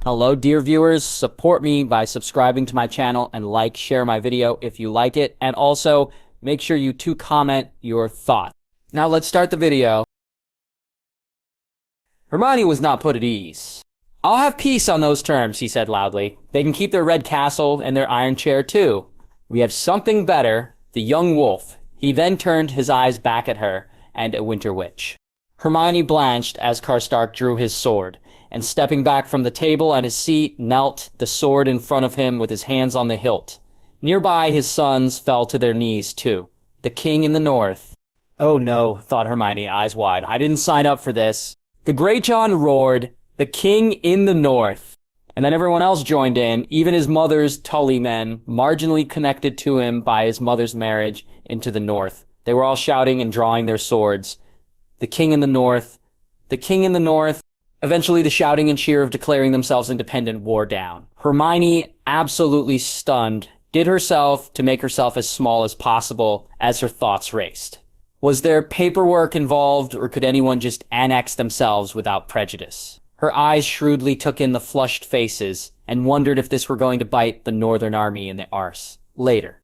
Hello, dear viewers. Support me by subscribing to my channel and share my video if you like it. And also, make sure you comment your thoughts. Now let's start the video. Hermione was not put at ease. "I'll have peace on those terms," he said loudly. "They can keep their red castle and their iron chair too. We have something better, the young wolf." He then turned his eyes back at her and a winter witch. Hermione blanched as Karstark drew his sword, and stepping back from the table at his seat, knelt, the sword in front of him with his hands on the hilt. Nearby, his sons fell to their knees too. The king in the north. "Oh no," thought Hermione, eyes wide. "I didn't sign up for this." The Greyjohn roared, "The king in the north." And then everyone else joined in, even his mother's Tully men, marginally connected to him by his mother's marriage into the north. They were all shouting and drawing their swords. "The king in the north, the king in the north." Eventually, the shouting and cheer of declaring themselves independent wore down. Hermione, absolutely stunned, did herself to make herself as small as possible as her thoughts raced. Was there paperwork involved, or could anyone just annex themselves without prejudice? Her eyes shrewdly took in the flushed faces and wondered if this were going to bite the Northern Army in the arse. Later.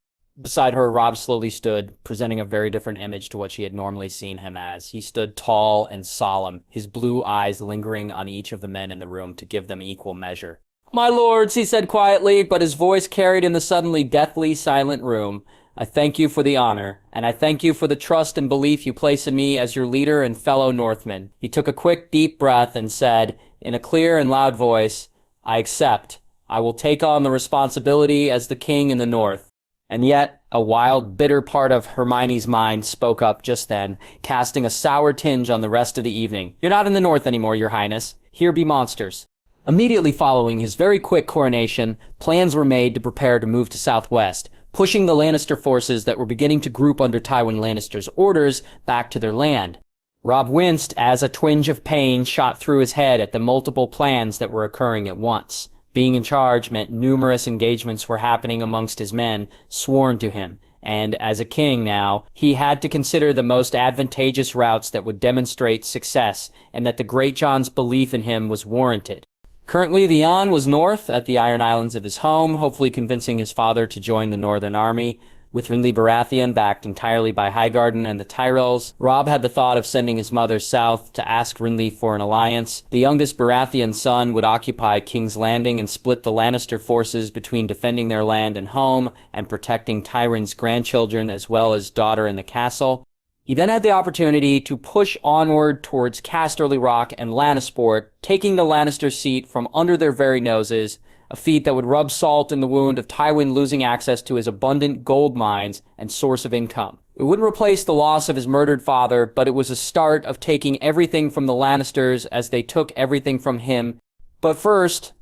Beside her, Robb slowly stood, presenting a very different image to what she had normally seen him as. He stood tall and solemn, his blue eyes lingering on each of the men in the room to give them equal measure. "My lords," he said quietly, but his voice carried in the suddenly deathly silent room, "I thank you for the honor, and I thank you for the trust and belief you place in me as your leader and fellow Northman." He took a quick, deep breath and said, in a clear and loud voice, "I accept. I will take on the responsibility as the king in the north." And yet, a wild, bitter part of Hermione's mind spoke up just then, casting a sour tinge on the rest of the evening. "You're not in the north anymore, your highness. Here be monsters." Immediately following his very quick coronation, plans were made to prepare to move to southwest, pushing the Lannister forces that were beginning to group under Tywin Lannister's orders back to their land. Robb winced as a twinge of pain shot through his head at the multiple plans that were occurring at once. Being in charge meant numerous engagements were happening amongst his men, sworn to him, and as a king now, he had to consider the most advantageous routes that would demonstrate success, and that the Greyjohn's belief in him was warranted. Currently, the Yon was north at the Iron Islands of his home, hopefully convincing his father to join the Northern Army. With Renly Baratheon backed entirely by Highgarden and the Tyrells, Robb had the thought of sending his mother south to ask Renly for an alliance. The youngest Baratheon son would occupy King's Landing and split the Lannister forces between defending their land and home and protecting Tywin's grandchildren as well as daughter in the castle. He then had the opportunity to push onward towards Casterly Rock and Lannisport, taking the Lannister seat from under their very noses, a feat that would rub salt in the wound of Tywin losing access to his abundant gold mines and source of income. It wouldn't replace the loss of his murdered father, but it was a start of taking everything from the Lannisters as they took everything from him. But first,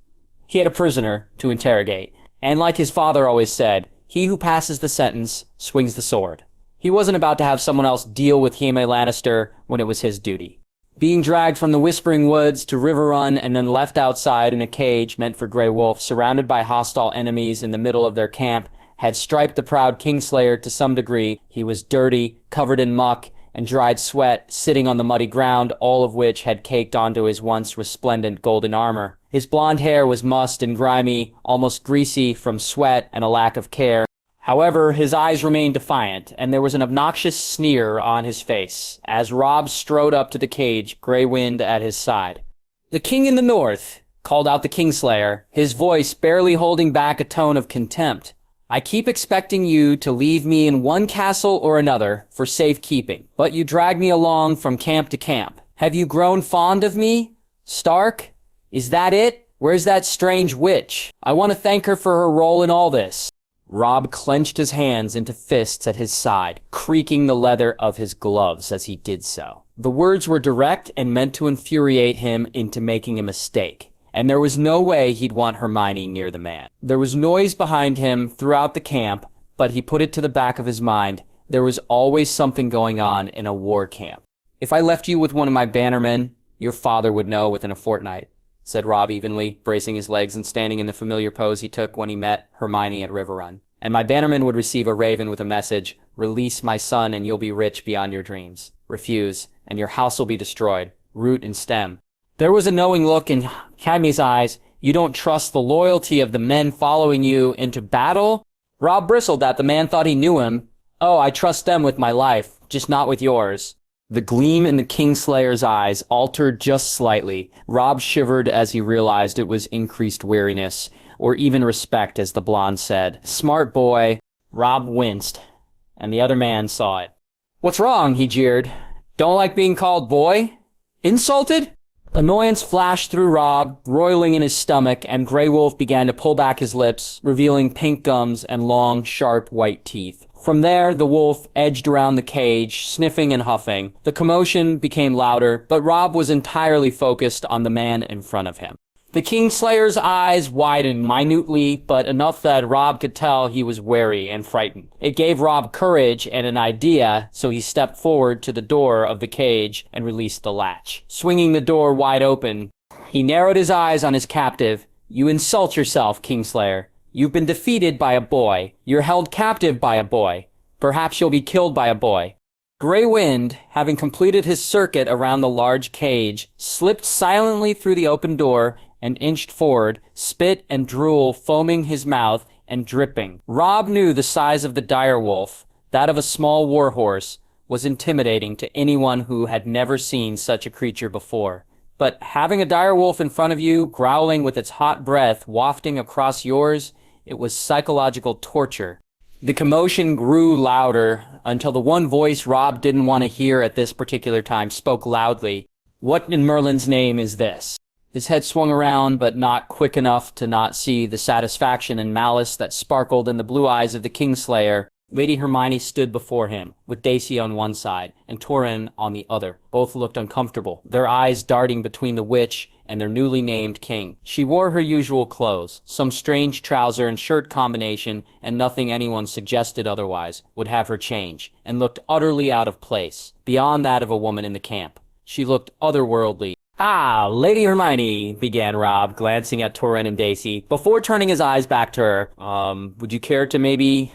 he had a prisoner to interrogate. And like his father always said, he who passes the sentence swings the sword. He wasn't about to have someone else deal with Jaime Lannister when it was his duty. Being dragged from the Whispering Woods to River Run and then left outside in a cage meant for Grey Wolf, surrounded by hostile enemies in the middle of their camp, had striped the proud Kingslayer to some degree. He was dirty, covered in muck, and dried sweat, sitting on the muddy ground, all of which had caked onto his once resplendent golden armor. His blonde hair was mussed and grimy, almost greasy from sweat and a lack of care. However, his eyes remained defiant, and there was an obnoxious sneer on his face, as Robb strode up to the cage, Grey Wind at his side. "The king in the north," called out the Kingslayer, his voice barely holding back a tone of contempt. "I keep expecting you to leave me in one castle or another for safekeeping, but you drag me along from camp to camp. Have you grown fond of me? Stark? Is that it? Where's that strange witch? I want to thank her for her role in all this." Robb clenched his hands into fists at his side, creaking the leather of his gloves as he did so. The words were direct and meant to infuriate him into making a mistake, and there was no way he'd want Hermione near the man. There was noise behind him throughout the camp, but he put it to the back of his mind. There was always something going on in a war camp. "If I left you with one of my bannermen, your father would know within a fortnight," said Robb evenly, bracing his legs and standing in the familiar pose he took when he met Hermione at River Run. "And my bannerman would receive a raven with a message, 'Release my son and you'll be rich beyond your dreams. Refuse, and your house will be destroyed, root and stem.'" There was a knowing look in Jaime's eyes. You don't trust the loyalty of the men following you into battle? Robb bristled that the man thought he knew him. Oh, I trust them with my life, just not with yours. The gleam in the Kingslayer's eyes altered just slightly. Robb shivered as he realized it was increased weariness, or even respect, as the blonde said. Smart boy. Robb winced, and the other man saw it. What's wrong? He jeered. Don't like being called boy? Insulted? Annoyance flashed through Robb, roiling in his stomach, and Grey Wolf began to pull back his lips, revealing pink gums and long, sharp white teeth. From there, the wolf edged around the cage, sniffing and huffing. The commotion became louder, but Robb was entirely focused on the man in front of him. The Kingslayer's eyes widened minutely, but enough that Robb could tell he was wary and frightened. It gave Robb courage and an idea, so he stepped forward to the door of the cage and released the latch. Swinging the door wide open, he narrowed his eyes on his captive. You insult yourself, Kingslayer. You've been defeated by a boy. You're held captive by a boy. Perhaps you'll be killed by a boy. Grey Wind, having completed his circuit around the large cage, slipped silently through the open door and inched forward, spit and drool foaming his mouth and dripping. Robb knew the size of the direwolf, that of a small warhorse, was intimidating to anyone who had never seen such a creature before. But having a direwolf in front of you, growling with its hot breath wafting across yours, it was psychological torture. The commotion grew louder until the one voice Robb didn't want to hear at this particular time spoke loudly. What in Merlin's name is this? His head swung around, but not quick enough to not see the satisfaction and malice that sparkled in the blue eyes of the Kingslayer. Lady Hermione stood before him, with Daisy on one side and Torrin on the other. Both looked uncomfortable, their eyes darting between the witch and their newly named king. She wore her usual clothes, some strange trouser and shirt combination, and nothing anyone suggested otherwise would have her change, and looked utterly out of place, beyond that of a woman in the camp. She looked otherworldly. Ah, Lady Hermione, began Robb, glancing at Torrin and Daisy, before turning his eyes back to her. Would you care to maybe...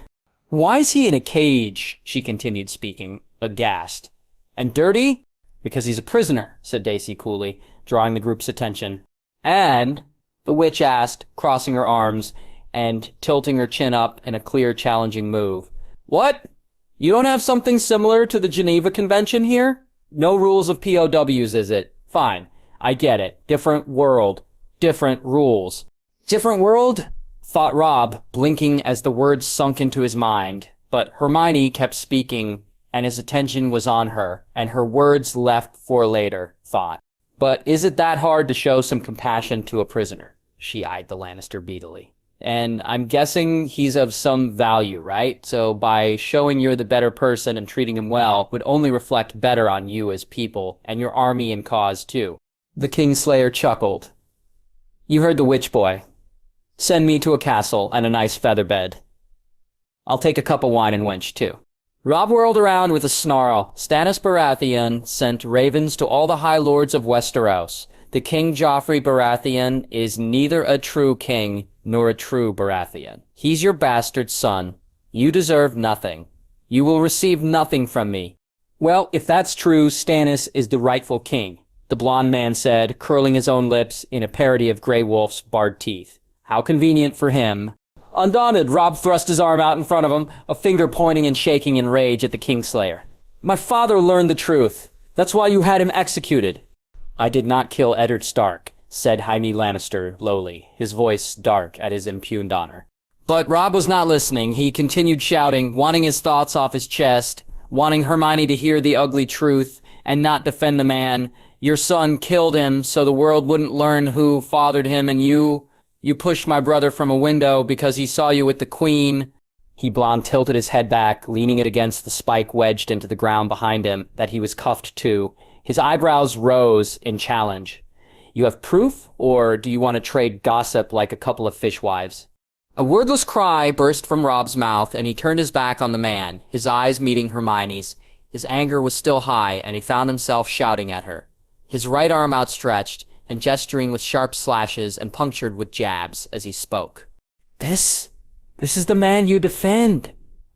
Why is he in a cage? She continued speaking, aghast. And dirty? Because he's a prisoner, said Daisy coolly, drawing the group's attention. And, the witch asked, crossing her arms and tilting her chin up in a clear, challenging move. What? You don't have something similar to the Geneva Convention here? No rules of POWs, is it? Fine, I get it. Different world. Different rules. Different world? Thought Robb, blinking as the words sunk into his mind. But Hermione kept speaking, and his attention was on her, and her words left for later, thought. But is it that hard to show some compassion to a prisoner? She eyed the Lannister beadily. And I'm guessing he's of some value, right? So by showing you're the better person and treating him well would only reflect better on you as people, and your army and cause too. The Kingslayer chuckled. You heard the witch boy. Send me to a castle and a nice feather bed. I'll take a cup of wine and wench too. Robb whirled around with a snarl. Stannis Baratheon sent ravens to all the high lords of Westeros. The King Joffrey Baratheon is neither a true king nor a true Baratheon. He's your bastard son. You deserve nothing. You will receive nothing from me. Well, if that's true, Stannis is the rightful king, the blonde man said, curling his own lips in a parody of Grey Wolf's barred teeth. How convenient for him. Undaunted, Robb thrust his arm out in front of him, a finger pointing and shaking in rage at the Kingslayer. My father learned the truth. That's why you had him executed. I did not kill Eddard Stark, said Jaime Lannister lowly, his voice dark at his impugned honor. But Robb was not listening. He continued shouting, wanting his thoughts off his chest, wanting Hermione to hear the ugly truth and not defend the man. Your son killed him so the world wouldn't learn who fathered him, and you pushed my brother from a window because he saw you with the queen. He blonde tilted his head back, leaning it against the spike wedged into the ground behind him that he was cuffed to. His eyebrows rose in challenge. You have proof, or do you want to trade gossip like a couple of fishwives? A wordless cry burst from Robb's mouth, and he turned his back on the man, his eyes meeting Hermione's. His anger was still high, and he found himself shouting at her, his right arm outstretched, and gesturing with sharp slashes and punctured with jabs as he spoke. This is the man you defend.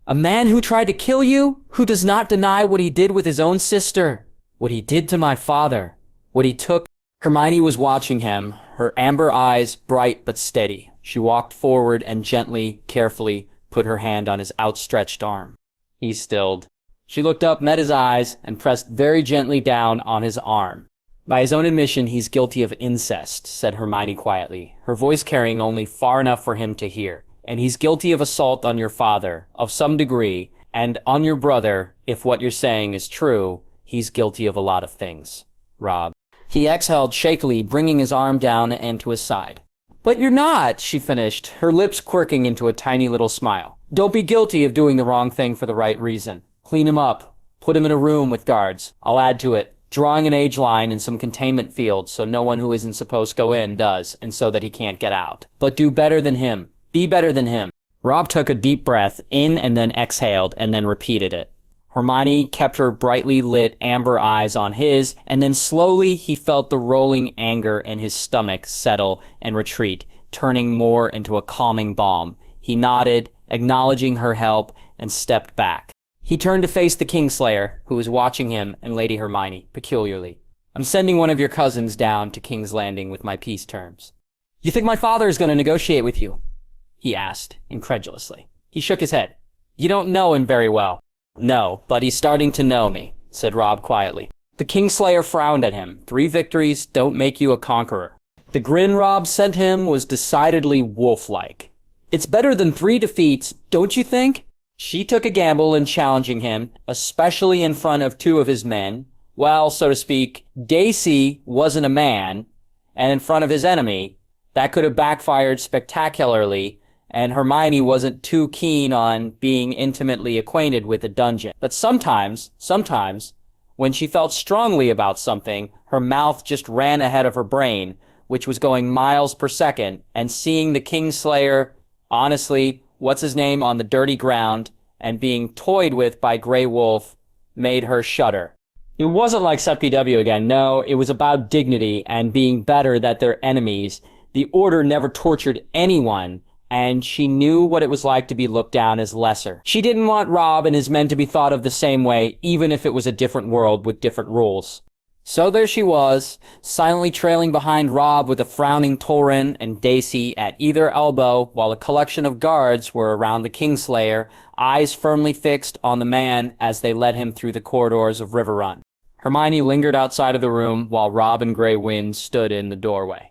A man who tried to kill you, who does not deny what he did with his own sister, what he did to my father, what he took. Hermione was watching him, her amber eyes bright but steady. She walked forward and gently, carefully, put her hand on his outstretched arm. He stilled. She looked up, met his eyes, and pressed very gently down on his arm. By his own admission, he's guilty of incest, said Hermione quietly, her voice carrying only far enough for him to hear. And he's guilty of assault on your father, of some degree, and on your brother, if what you're saying is true, he's guilty of a lot of things. Robb. He exhaled shakily, bringing his arm down and to his side. But you're not, she finished, her lips quirking into a tiny little smile. Don't be guilty of doing the wrong thing for the right reason. Clean him up. Put him in a room with guards. I'll add to it. Drawing an age line in some containment fields so no one who isn't supposed to go in does, and so that he can't get out. But do better than him. Be better than him. Robb took a deep breath in and then exhaled and then repeated it. Hermione kept her brightly lit amber eyes on his, and then slowly he felt the rolling anger in his stomach settle and retreat, turning more into a calming balm. He nodded, acknowledging her help, and stepped back. He turned to face the Kingslayer, who was watching him and Lady Hermione, peculiarly. I'm sending one of your cousins down to King's Landing with my peace terms. You think my father is going to negotiate with you? He asked, incredulously. He shook his head. You don't know him very well. No, but he's starting to know me, said Robb quietly. The Kingslayer frowned at him. 3 victories don't make you a conqueror. The grin Robb sent him was decidedly wolf-like. It's better than 3 defeats, don't you think? She took a gamble in challenging him, especially in front of 2 of his men. Well, so to speak, Daisy wasn't a man, and in front of his enemy, that could have backfired spectacularly, and Hermione wasn't too keen on being intimately acquainted with the dungeon. But sometimes, when she felt strongly about something, her mouth just ran ahead of her brain, which was going miles per second, and seeing the Kingslayer, honestly, what's his name, on the dirty ground, and being toyed with by Grey Wolf, made her shudder. It wasn't like SupPW again, no, it was about dignity and being better than their enemies. The Order never tortured anyone, and she knew what it was like to be looked down as lesser. She didn't want Robb and his men to be thought of the same way, even if it was a different world with different rules. So there she was, silently trailing behind Robb with a frowning Tywin and Daisy at either elbow, while a collection of guards were around the Kingslayer, eyes firmly fixed on the man as they led him through the corridors of Riverrun. Hermione lingered outside of the room, while Robb and Grey Wind stood in the doorway.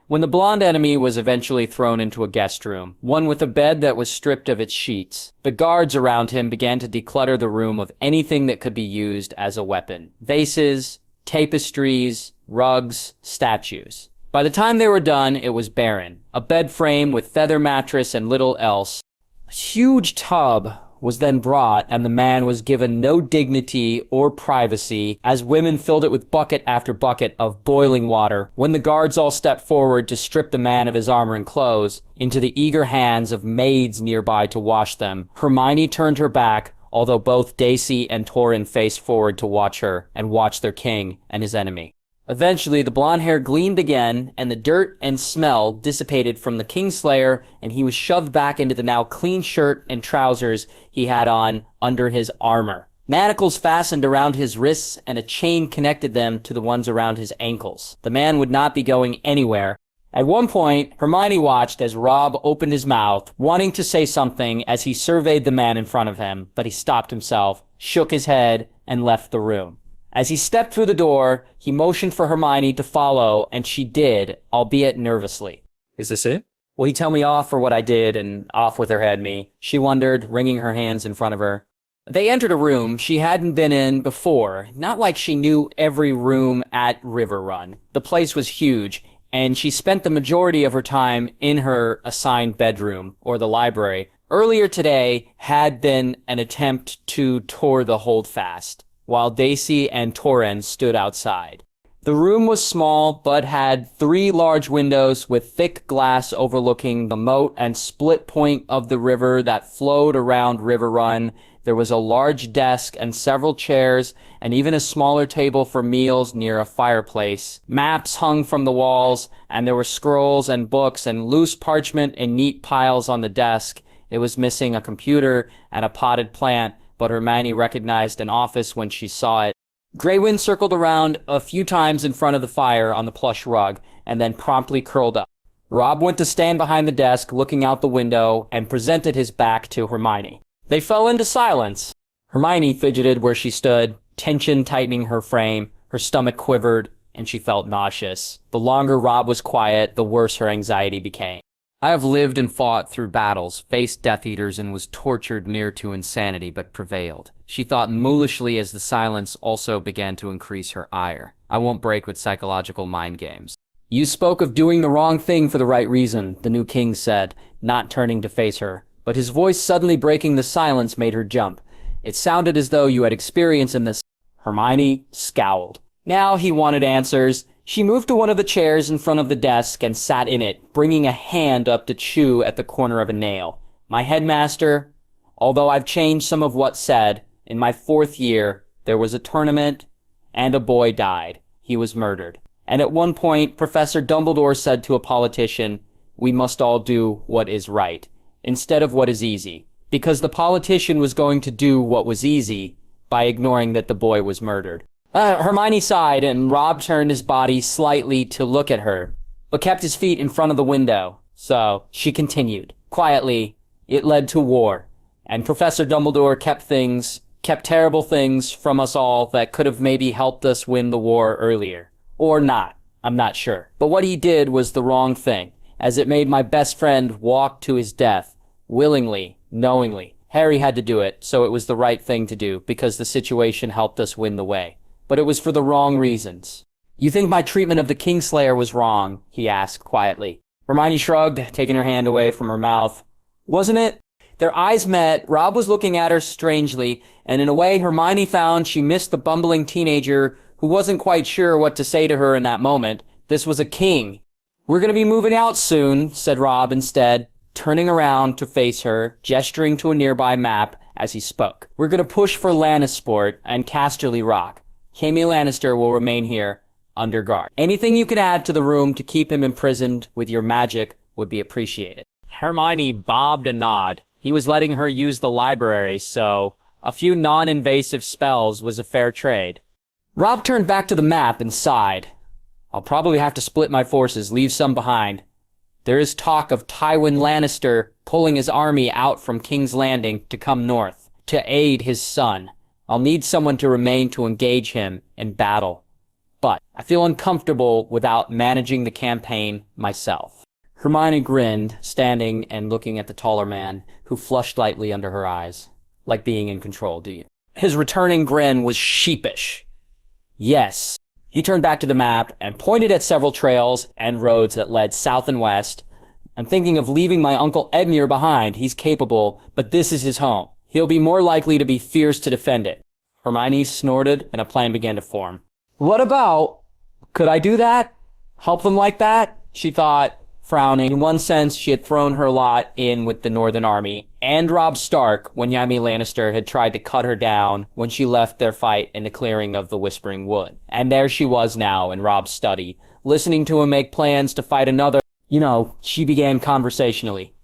When the blonde enemy was eventually thrown into a guest room, one with a bed that was stripped of its sheets, the guards around him began to declutter the room of anything that could be used as a weapon. Vases, tapestries, rugs, statues. By the time they were done, it was barren. A bed frame with feather mattress and little else. A huge tub was then brought, and the man was given no dignity or privacy as women filled it with bucket after bucket of boiling water. When the guards all stepped forward to strip the man of his armor and clothes into the eager hands of maids nearby to wash them, Hermione turned her back, although both Daisy and Tywin faced forward to watch her and watch their king and his enemy. Eventually, the blonde hair gleamed again, and the dirt and smell dissipated from the Kingslayer, and he was shoved back into the now clean shirt and trousers he had on under his armor. Manacles fastened around his wrists, and a chain connected them to the ones around his ankles. The man would not be going anywhere. At one point, Hermione watched as Robb opened his mouth, wanting to say something as he surveyed the man in front of him, but he stopped himself, shook his head, and left the room. As he stepped through the door, he motioned for Hermione to follow, and she did, albeit nervously. Is this it? Will you tell me off for what I did, and off with her head me? She wondered, wringing her hands in front of her. They entered a room she hadn't been in before, not like she knew every room at Riverrun. The place was huge, and she spent the majority of her time in her assigned bedroom, or the library. Earlier today had been an attempt to tour the holdfast, while Daisy and Tywin stood outside. The room was small, but had 3 large windows with thick glass overlooking the moat and split point of the river that flowed around Riverrun. There was a large desk and several chairs, and even a smaller table for meals near a fireplace. Maps hung from the walls, and there were scrolls and books and loose parchment in neat piles on the desk. It was missing a computer and a potted plant, but Hermione recognized an office when she saw it. Grey Wind circled around a few times in front of the fire on the plush rug, and then promptly curled up. Robb went to stand behind the desk, looking out the window, and presented his back to Hermione. They fell into silence. Hermione fidgeted where she stood, tension tightening her frame, her stomach quivered, and she felt nauseous. The longer Robb was quiet, the worse her anxiety became. I have lived and fought through battles, faced Death Eaters, and was tortured near to insanity, but prevailed. She thought mulishly as the silence also began to increase her ire. I won't break with psychological mind games. You spoke of doing the wrong thing for the right reason, the new king said, not turning to face her. But his voice suddenly breaking the silence made her jump. It sounded as though you had experience in this. Hermione scowled. Now he wanted answers. She moved to one of the chairs in front of the desk and sat in it, bringing a hand up to chew at the corner of a nail. My headmaster, although I've changed some of what's said, in my 4th year, there was a tournament, and a boy died. He was murdered. And at one point, Professor Dumbledore said to a politician, "We must all do what is right, instead of what is easy," because the politician was going to do what was easy by ignoring that the boy was murdered. Hermione sighed, and Robb turned his body slightly to look at her, but kept his feet in front of the window. So she continued. Quietly, it led to war, and Professor Dumbledore kept terrible things from us all that could have maybe helped us win the war earlier. Or not, I'm not sure. But what he did was the wrong thing, as it made my best friend walk to his death, willingly, knowingly. Harry had to do it, so it was the right thing to do, because the situation helped us win the way. But it was for the wrong reasons. You think my treatment of the Kingslayer was wrong? He asked quietly. Hermione shrugged, taking her hand away from her mouth. Wasn't it? Their eyes met. Robb was looking at her strangely, and in a way Hermione found she missed the bumbling teenager who wasn't quite sure what to say to her in that moment. This was a king. We're going to be moving out soon, said Robb instead, turning around to face her, gesturing to a nearby map as he spoke. We're going to push for Lannisport and Casterly Rock. Jaime Lannister will remain here, under guard. Anything you can add to the room to keep him imprisoned with your magic would be appreciated. Hermione bobbed a nod. He was letting her use the library, so a few non-invasive spells was a fair trade. Robb turned back to the map and sighed. I'll probably have to split my forces, leave some behind. There is talk of Tywin Lannister pulling his army out from King's Landing to come north, to aid his son. I'll need someone to remain to engage him in battle. But I feel uncomfortable without managing the campaign myself. Hermione grinned, standing and looking at the taller man, who flushed lightly under her eyes. Like being in control, do you? His returning grin was sheepish. Yes. He turned back to the map and pointed at several trails and roads that led south and west. I'm thinking of leaving my uncle Edmure behind. He's capable, but this is his home. He'll be more likely to be fierce to defend it. Hermione snorted, and a plan began to form. What about? Could I do that? Help them like that? She thought, frowning. In one sense, she had thrown her lot in with the Northern Army and Robb Stark when Jaime Lannister had tried to cut her down when she left their fight in the clearing of the Whispering Wood. And there she was now in Robb's study, listening to him make plans to fight another. She began conversationally,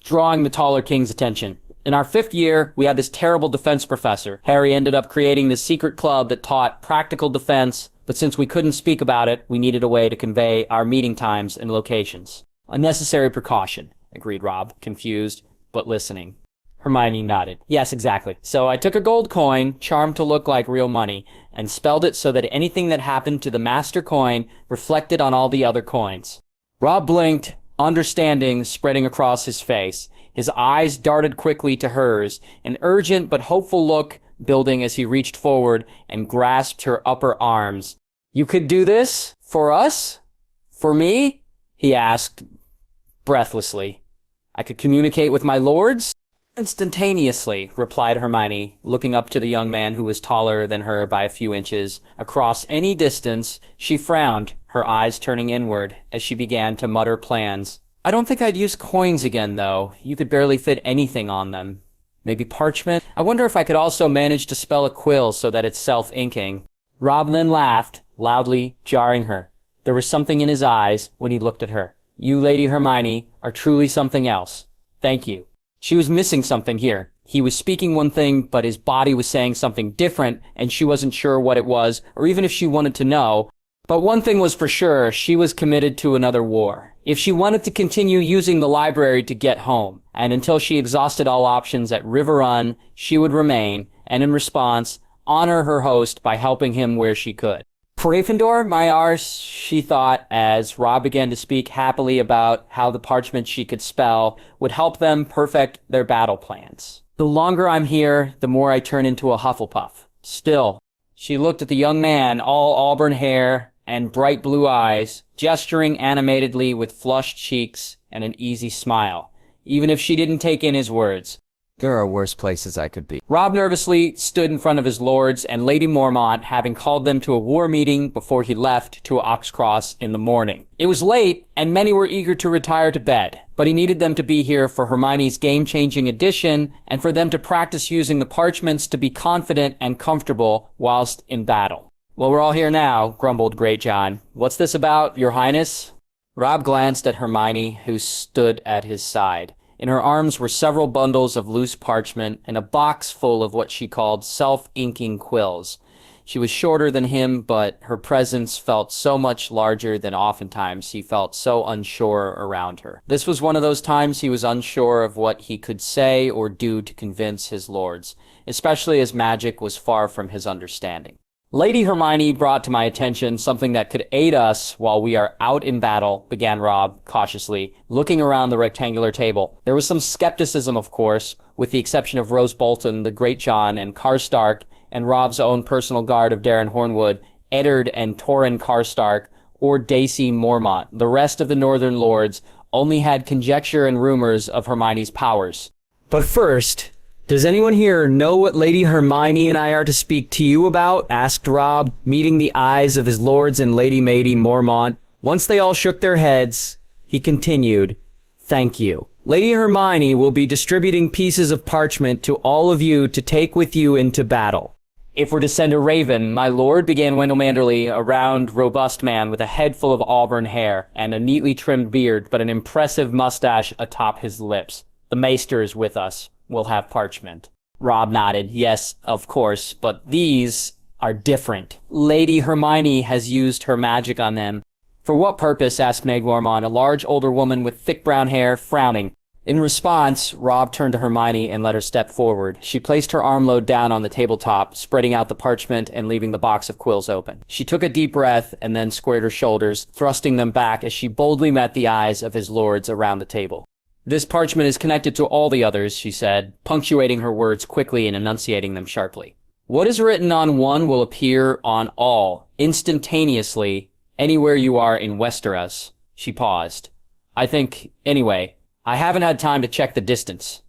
drawing the taller king's attention. In our 5th year, we had this terrible defense professor. Harry ended up creating this secret club that taught practical defense, but since we couldn't speak about it, we needed a way to convey our meeting times and locations. A necessary precaution, agreed Robb, confused, but listening. Hermione nodded. Yes, exactly. So I took a gold coin, charmed to look like real money, and spelled it so that anything that happened to the master coin reflected on all the other coins. Robb blinked, understanding spreading across his face. His eyes darted quickly to hers, an urgent but hopeful look building as he reached forward and grasped her upper arms. You could do this? For us? For me? He asked, breathlessly. I could communicate with my lords? Instantaneously, replied Hermione, looking up to the young man who was taller than her by a few inches. Across any distance, she frowned, her eyes turning inward as she began to mutter plans. I don't think I'd use coins again, though. You could barely fit anything on them. Maybe parchment? I wonder if I could also manage to spell a quill so that it's self-inking. Robb then laughed, loudly, jarring her. There was something in his eyes when he looked at her. You, Lady Hermione, are truly something else. Thank you. She was missing something here. He was speaking one thing, but his body was saying something different, and she wasn't sure what it was, or even if she wanted to know. But one thing was for sure, she was committed to another war. If she wanted to continue using the library to get home, and until she exhausted all options at River Run, she would remain, and in response, honor her host by helping him where she could. Gryffindor, my arse, she thought, as Robb began to speak happily about how the parchment she could spell would help them perfect their battle plans. The longer I'm here, the more I turn into a Hufflepuff. Still, she looked at the young man, all auburn hair and bright blue eyes, gesturing animatedly with flushed cheeks and an easy smile, even if she didn't take in his words. There are worse places I could be. Robb nervously stood in front of his lords and Lady Mormont, having called them to a war meeting before he left to Oxcross in the morning. It was late, and many were eager to retire to bed, but he needed them to be here for Hermione's game-changing edition, and for them to practice using the parchments to be confident and comfortable whilst in battle. Well, we're all here now, grumbled Greatjon. What's this about, Your Highness? Robb glanced at Hermione, who stood at his side. In her arms were several bundles of loose parchment and a box full of what she called self-inking quills. She was shorter than him, but her presence felt so much larger than oftentimes he felt so unsure around her. This was one of those times he was unsure of what he could say or do to convince his lords, especially as magic was far from his understanding. Lady Hermione brought to my attention something that could aid us while we are out in battle, began Robb cautiously, looking around the rectangular table. There was some skepticism, of course, with the exception of Rose Bolton, the Greatjon, and Karstark, and Robb's own personal guard of Darren Hornwood, Eddard and Torrin Karstark, or Daisy Mormont. The rest of the Northern Lords only had conjecture and rumors of Hermione's powers. But first, does anyone here know what Lady Hermione and I are to speak to you about? Asked Robb, meeting the eyes of his lords and Lady Lady Mormont. Once they all shook their heads, he continued, "Thank you. Lady Hermione will be distributing pieces of parchment to all of you to take with you into battle. If we're to send a raven, my lord," began Wendell Manderly, a round, robust man with a head full of auburn hair and a neatly trimmed beard, but an impressive mustache atop his lips. "The maester is with us. We'll have parchment." Robb nodded. "Yes, of course, but these are different. Lady Hermione has used her magic on them." "For what purpose?" asked Maid Mormont, a large older woman with thick brown hair, frowning. In response, Robb turned to Hermione and let her step forward. She placed her armload down on the tabletop, spreading out the parchment and leaving the box of quills open. She took a deep breath and then squared her shoulders, thrusting them back as she boldly met the eyes of his lords around the table. "This parchment is connected to all the others," she said, punctuating her words quickly and enunciating them sharply. "What is written on one will appear on all, instantaneously, anywhere you are in Westeros." She paused. Anyway, I haven't had time to check the distance."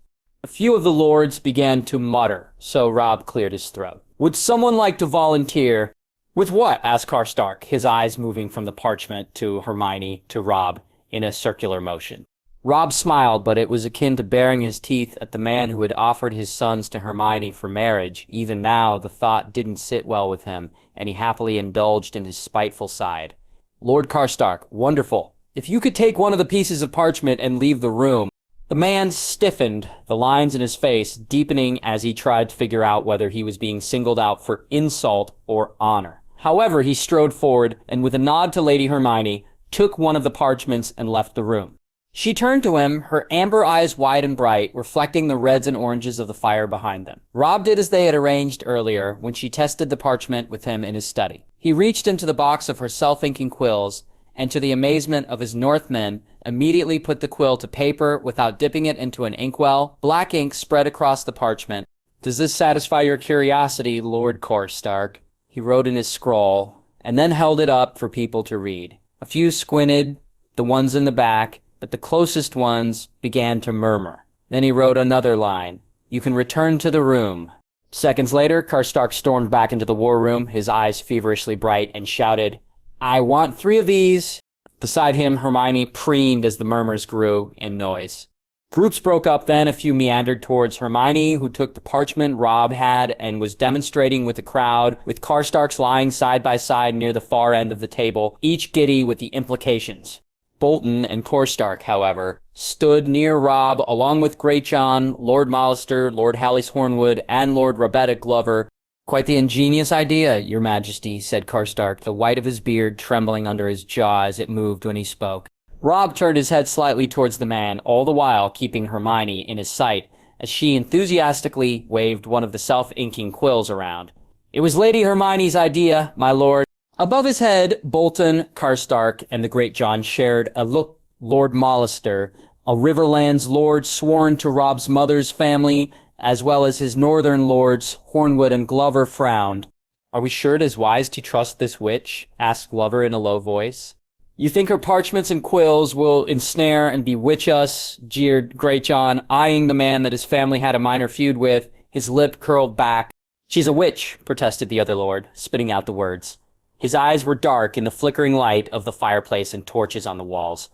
A few of the lords began to mutter, so Robb cleared his throat. "Would someone like to volunteer?" "With what?" asked Karstark, his eyes moving from the parchment to Hermione to Robb in a circular motion. Robb smiled, but it was akin to baring his teeth at the man who had offered his sons to Hermione for marriage. Even now, the thought didn't sit well with him, and he happily indulged in his spiteful side. "Lord Karstark, wonderful. If you could take one of the pieces of parchment and leave the room." The man stiffened, the lines in his face deepening as he tried to figure out whether he was being singled out for insult or honor. However, he strode forward, and with a nod to Lady Hermione, took one of the parchments and left the room. She turned to him, her amber eyes wide and bright, reflecting the reds and oranges of the fire behind them. Robb did as they had arranged earlier when she tested the parchment with him in his study. He reached into the box of her self-inking quills, and to the amazement of his Northmen, immediately put the quill to paper without dipping it into an inkwell. Black ink spread across the parchment. "Does this satisfy your curiosity, Lord Karstark?" he wrote in his scroll, and then held it up for people to read. A few squinted, the ones in the back, but the closest ones began to murmur. Then he wrote another line. "You can return to the room." Seconds later, Karstark stormed back into the war room, his eyes feverishly bright, and shouted, "I want 3 of these." Beside him, Hermione preened as the murmurs grew in noise. Groups broke up then. A few meandered towards Hermione, who took the parchment Robb had and was demonstrating with the crowd, with Karstarks lying side by side near the far end of the table, each giddy with the implications. Bolton and Karstark, however, stood near Robb along with Greatjon, Lord Mollister, Lord Hallis Hornwood, and Lord Robetta Glover, Quite the ingenious idea, Your Majesty, said Karstark, the white of his beard trembling under his jaw as it moved when he spoke. Robb turned his head slightly towards the man, all the while keeping Hermione in his sight, as she enthusiastically waved one of the self-inking quills around. It was Lady Hermione's idea, my lord. Above his head, Bolton, Karstark, and the great John shared a look. Lord Mollister, a Riverlands lord sworn to Robb's mother's family, as well as his northern lords, Hornwood and Glover, frowned. Are we sure it is wise to trust this witch? Asked Glover in a low voice. You think her parchments and quills will ensnare and bewitch us? Jeered Great John, eyeing the man that his family had a minor feud with, his lip curled back. She's a witch, protested the other lord, spitting out the words. His eyes were dark in the flickering light of the fireplace and torches on the walls.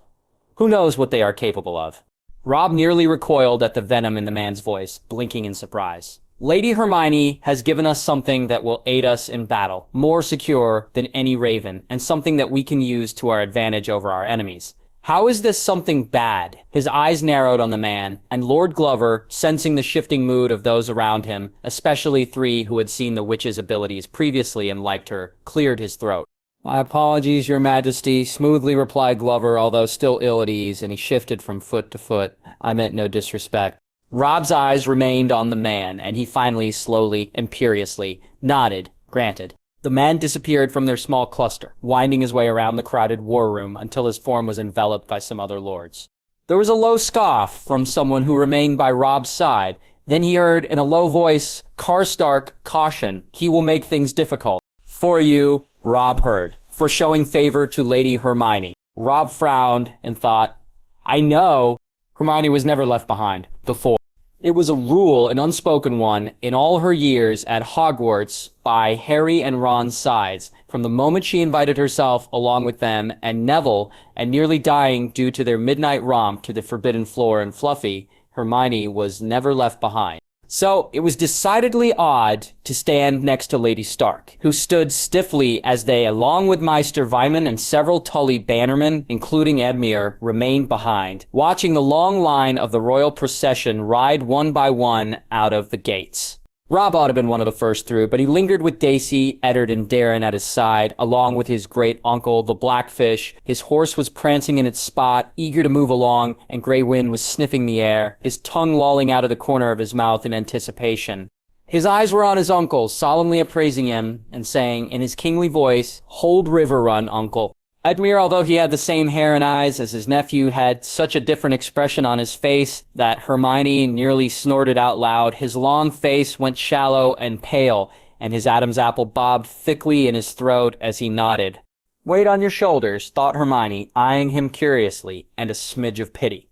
Who knows what they are capable of? Robb nearly recoiled at the venom in the man's voice, blinking in surprise. Lady Hermione has given us something that will aid us in battle, more secure than any raven, and something that we can use to our advantage over our enemies. How is this something bad? His eyes narrowed on the man, and Lord Glover, sensing the shifting mood of those around him, especially three who had seen the witch's abilities previously and liked her, cleared his throat. My apologies, Your Majesty, smoothly replied Glover, although still ill at ease, and he shifted from foot to foot. I meant no disrespect. Robb's eyes remained on the man, and he finally, slowly, imperiously, nodded, granted. The man disappeared from their small cluster, winding his way around the crowded war room until his form was enveloped by some other lords. There was a low scoff from someone who remained by Robb's side. Then he heard, in a low voice, Karstark caution, he will make things difficult. For you, Robb heard, for showing favor to Lady Hermione. Robb frowned and thought, I know. Hermione was never left behind, before. It was a rule, an unspoken one, in all her years at Hogwarts by Harry and Ron's sides, from the moment she invited herself along with them and Neville, and nearly dying due to their midnight romp to the forbidden floor and Fluffy, Hermione was never left behind. So it was decidedly odd to stand next to Lady Stark, who stood stiffly as they, along with Maester Wyman and several Tully bannermen, including Edmure, remained behind, watching the long line of the royal procession ride one by one out of the gates. Robb ought to have been one of the first through, but he lingered with Daisy, Eddard, and Darren at his side, along with his great uncle, the Blackfish. His horse was prancing in its spot, eager to move along, and Grey Wind was sniffing the air, his tongue lolling out of the corner of his mouth in anticipation. His eyes were on his uncle, solemnly appraising him, and saying, in his kingly voice, Hold River Run, uncle. Edmure, although he had the same hair and eyes as his nephew, had such a different expression on his face that Hermione nearly snorted out loud. His long face went shallow and pale, and his Adam's apple bobbed thickly in his throat as he nodded. Weight on your shoulders, thought Hermione, eyeing him curiously, and a smidge of pity.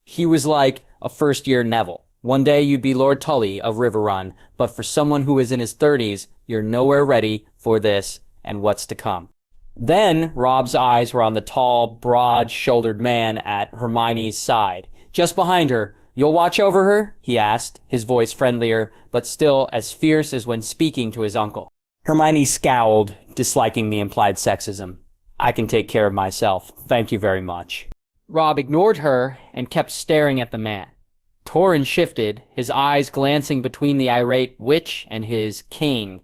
He was like a first-year Neville. One day you'd be Lord Tully of Riverrun, but for someone who is in his 30s, you're nowhere ready for this and what's to come. Then Robb's eyes were on the tall, broad-shouldered man at Hermione's side. Just behind her. You'll watch over her? He asked, his voice friendlier, but still as fierce as when speaking to his uncle. Hermione scowled, disliking the implied sexism. I can take care of myself. Thank you very much. Robb ignored her and kept staring at the man. Torrhen shifted, his eyes glancing between the irate witch and his king.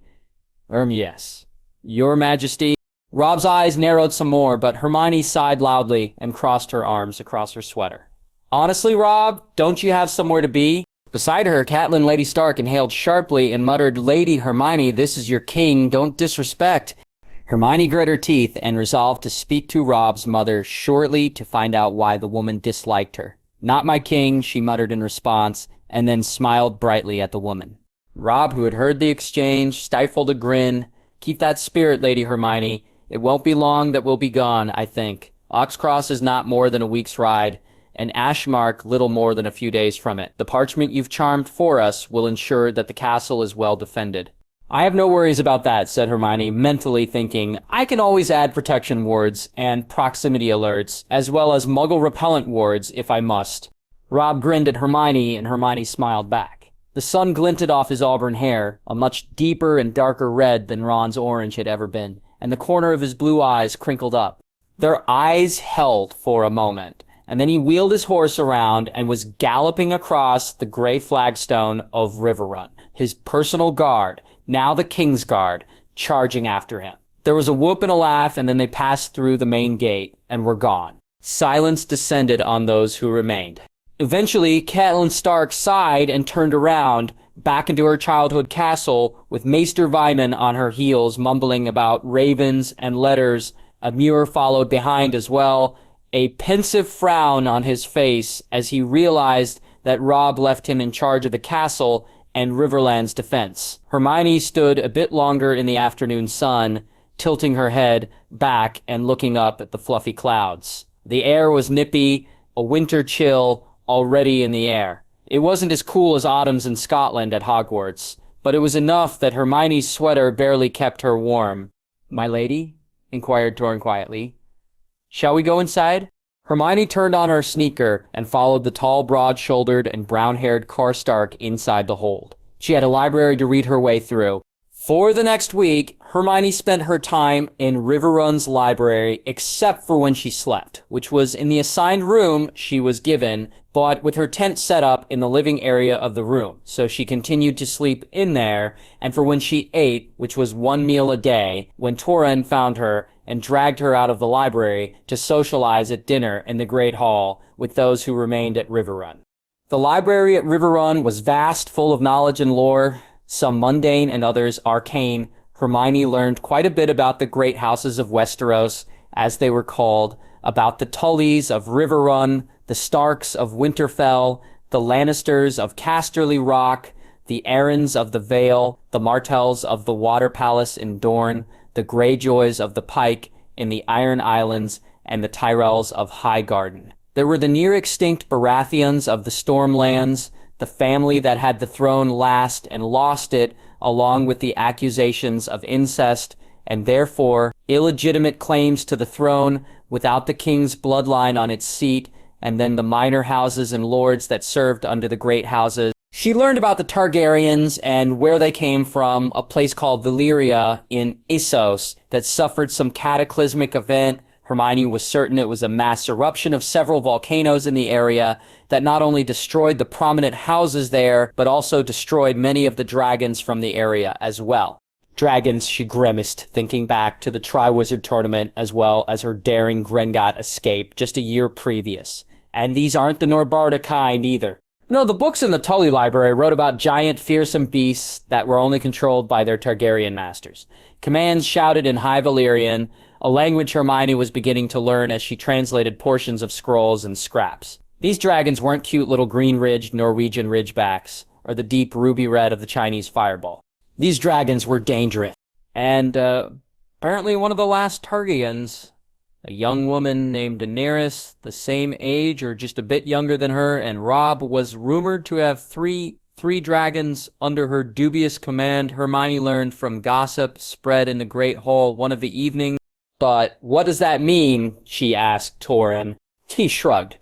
Yes. Your Majesty. Robb's eyes narrowed some more, but Hermione sighed loudly and crossed her arms across her sweater. Honestly, Robb, don't you have somewhere to be? Beside her, Catelyn Lady Stark inhaled sharply and muttered, Lady Hermione, this is your king, don't disrespect. Hermione grit her teeth and resolved to speak to Robb's mother shortly to find out why the woman disliked her. Not my king, she muttered in response, and then smiled brightly at the woman. Robb, who had heard the exchange, stifled a grin. Keep that spirit, Lady Hermione. It won't be long that we'll be gone, I think. Oxcross is not more than a week's ride, and Ashmark little more than a few days from it. The parchment you've charmed for us will ensure that the castle is well defended. I have no worries about that, said Hermione, mentally thinking, I can always add protection wards and proximity alerts, as well as muggle repellent wards if I must. Robb grinned at Hermione, and Hermione smiled back. The sun glinted off his auburn hair, a much deeper and darker red than Ron's orange had ever been, and the corner of his blue eyes crinkled up. Their eyes held for a moment, and then he wheeled his horse around and was galloping across the gray flagstone of Riverrun, his personal guard, now the Kingsguard, charging after him. There was a whoop and a laugh, and then they passed through the main gate and were gone. Silence descended on those who remained. Eventually, Catelyn Stark sighed and turned around, back into her childhood castle, with Maester Vyman on her heels, mumbling about ravens and letters. Edmure followed behind as well, a pensive frown on his face as he realized that Robb left him in charge of the castle and Riverland's defense. Hermione stood a bit longer in the afternoon sun, tilting her head back and looking up at the fluffy clouds. The air was nippy, a winter chill already in the air. It wasn't as cool as autumns in Scotland at Hogwarts, but it was enough that Hermione's sweater barely kept her warm. "My lady?" inquired Torrhen quietly. "Shall we go inside?" Hermione turned on her sneaker and followed the tall, broad-shouldered, and brown-haired Karstark inside the hold. She had a library to read her way through. For the next week, Hermione spent her time in Riverrun's library except for when she slept, which was in the assigned room she was given, but with her tent set up in the living area of the room. So she continued to sleep in there, and for when she ate, which was one meal a day, when Torrhen found her and dragged her out of the library to socialize at dinner in the Great Hall with those who remained at Riverrun. The library at Riverrun was vast, full of knowledge and lore, some mundane and others arcane. Hermione learned quite a bit about the great houses of Westeros, as they were called, about the Tullys of Riverrun, the Starks of Winterfell, the Lannisters of Casterly Rock, the Arryns of the Vale, the Martells of the Water Palace in Dorne, the Greyjoys of the Pike in the Iron Islands, and the Tyrells of Highgarden. There were the near-extinct Baratheons of the Stormlands, the family that had the throne last and lost it, along with the accusations of incest, and therefore illegitimate claims to the throne without the king's bloodline on its seat, and then the minor houses and lords that served under the great houses. She learned about the Targaryens and where they came from, a place called Valyria in Essos that suffered some cataclysmic event. Hermione was certain it was a mass eruption of several volcanoes in the area that not only destroyed the prominent houses there, but also destroyed many of the dragons from the area as well. Dragons, she grimaced, thinking back to the Triwizard Tournament as well as her daring Grengot escape just a year previous. And these aren't the Norbarda kind either. No, the books in the Tully library wrote about giant, fearsome beasts that were only controlled by their Targaryen masters. Commands shouted in High Valyrian, a language Hermione was beginning to learn as she translated portions of scrolls and scraps. These dragons weren't cute little green-ridged Norwegian ridgebacks, or the deep ruby red of the Chinese fireball. These dragons were dangerous. And, apparently one of the last Targaryens, a young woman named Daenerys, the same age or just a bit younger than her, and Robb was rumored to have three dragons under her dubious command. Hermione learned from gossip spread in the Great Hall one of the evenings. "But what does that mean?" she asked Torrhen. He shrugged.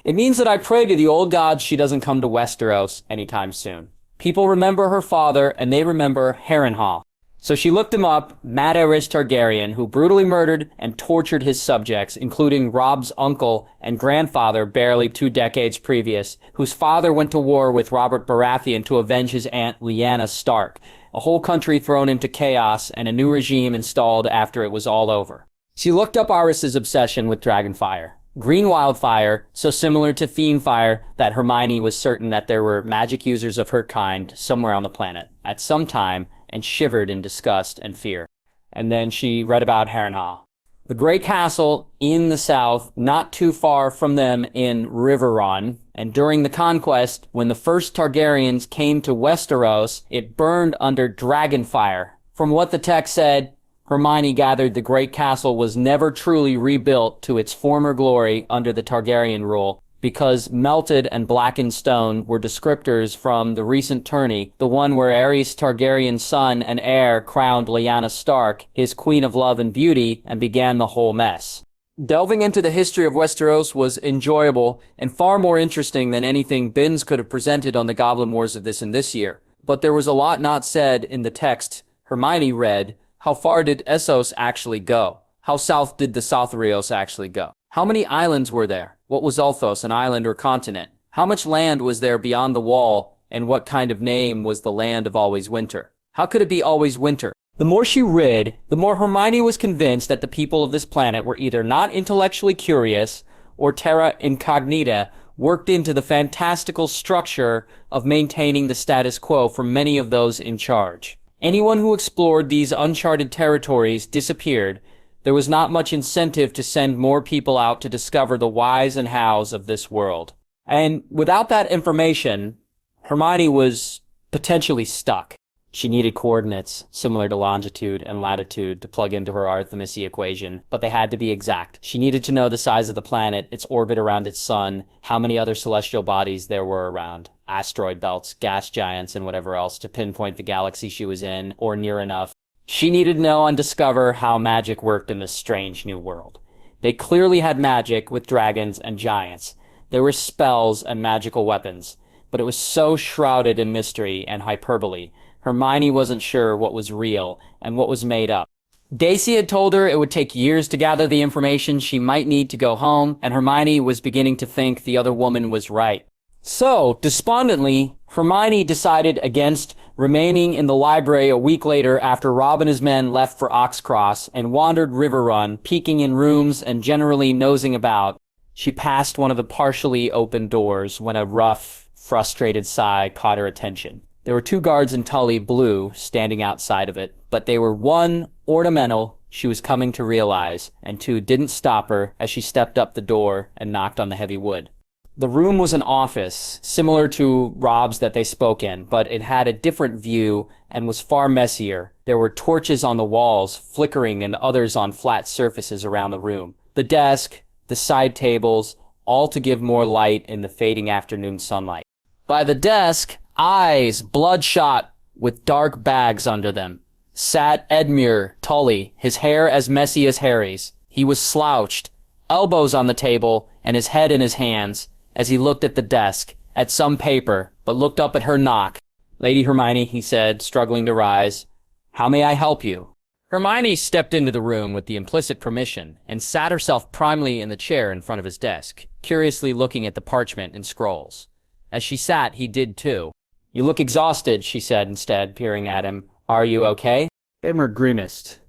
"It means that I pray to the old gods she doesn't come to Westeros anytime soon. People remember her father, and they remember Harrenhal." So she looked him up, Maederys Targaryen, who brutally murdered and tortured his subjects, including Robb's uncle and grandfather barely 2 decades previous, whose father went to war with Robert Baratheon to avenge his aunt Lyanna Stark. A whole country thrown into chaos and a new regime installed after it was all over. She looked up Aerys's obsession with dragonfire. Green wildfire, so similar to fiendfire that Hermione was certain that there were magic users of her kind somewhere on the planet at some time, and shivered in disgust and fear. And then she read about Harrenhal. The great castle in the south, not too far from them in Riverrun, and during the conquest, when the first Targaryens came to Westeros, it burned under dragonfire. From what the text said, Hermione gathered the great castle was never truly rebuilt to its former glory under the Targaryen rule, because melted and blackened stone were descriptors from the recent tourney, the one where Aerys Targaryen's son and heir crowned Lyanna Stark, his queen of love and beauty, and began the whole mess. Delving into the history of Westeros was enjoyable and far more interesting than anything Binns could have presented on the Goblin Wars of this and this year. But there was a lot not said in the text Hermione read. How far did Essos actually go? How south did the Sothrios actually go? How many islands were there? What was Ulthos, an island or continent? How much land was there beyond the wall, and what kind of name was the land of always winter? How could it be always winter? The more she read, the more Hermione was convinced that the people of this planet were either not intellectually curious or terra incognita worked into the fantastical structure of maintaining the status quo for many of those in charge. Anyone who explored these uncharted territories disappeared. There was not much incentive to send more people out to discover the whys and hows of this world. And without that information, Hermione was potentially stuck. She needed coordinates, similar to longitude and latitude, to plug into her Artemisy equation, but they had to be exact. She needed to know the size of the planet, its orbit around its sun, how many other celestial bodies there were around, asteroid belts, gas giants, and whatever else, to pinpoint the galaxy she was in, or near enough. She needed to know and discover how magic worked in this strange new world. They clearly had magic with dragons and giants. There were spells and magical weapons, but it was so shrouded in mystery and hyperbole. Hermione wasn't sure what was real and what was made up. Daisy had told her it would take years to gather the information she might need to go home, and Hermione was beginning to think the other woman was right. So, despondently, Hermione decided against remaining in the library a week later after Robb and his men left for Oxcross and wandered River Run, peeking in rooms and generally nosing about. She passed one of the partially open doors when a rough, frustrated sigh caught her attention. There were 2 guards in Tully blue standing outside of it, but they were 1, ornamental, she was coming to realize, and 2, didn't stop her as she stepped up the door and knocked on the heavy wood. The room was an office, similar to Robb's that they spoke in, but it had a different view and was far messier. There were torches on the walls, flickering, and others on flat surfaces around the room. The desk, the side tables, all to give more light in the fading afternoon sunlight. By the desk, eyes bloodshot with dark bags under them, sat Edmure, Tully, his hair as messy as Harry's. He was slouched, elbows on the table, and his head in his hands, as he looked at the desk, at some paper, but looked up at her knock. "Lady Hermione," he said, struggling to rise, "how may I help you?" Hermione stepped into the room with the implicit permission and sat herself primely in the chair in front of his desk, curiously looking at the parchment and scrolls. As she sat, he did too. "You look exhausted," she said instead, peering at him. "Are you okay?" Edmure grimaced.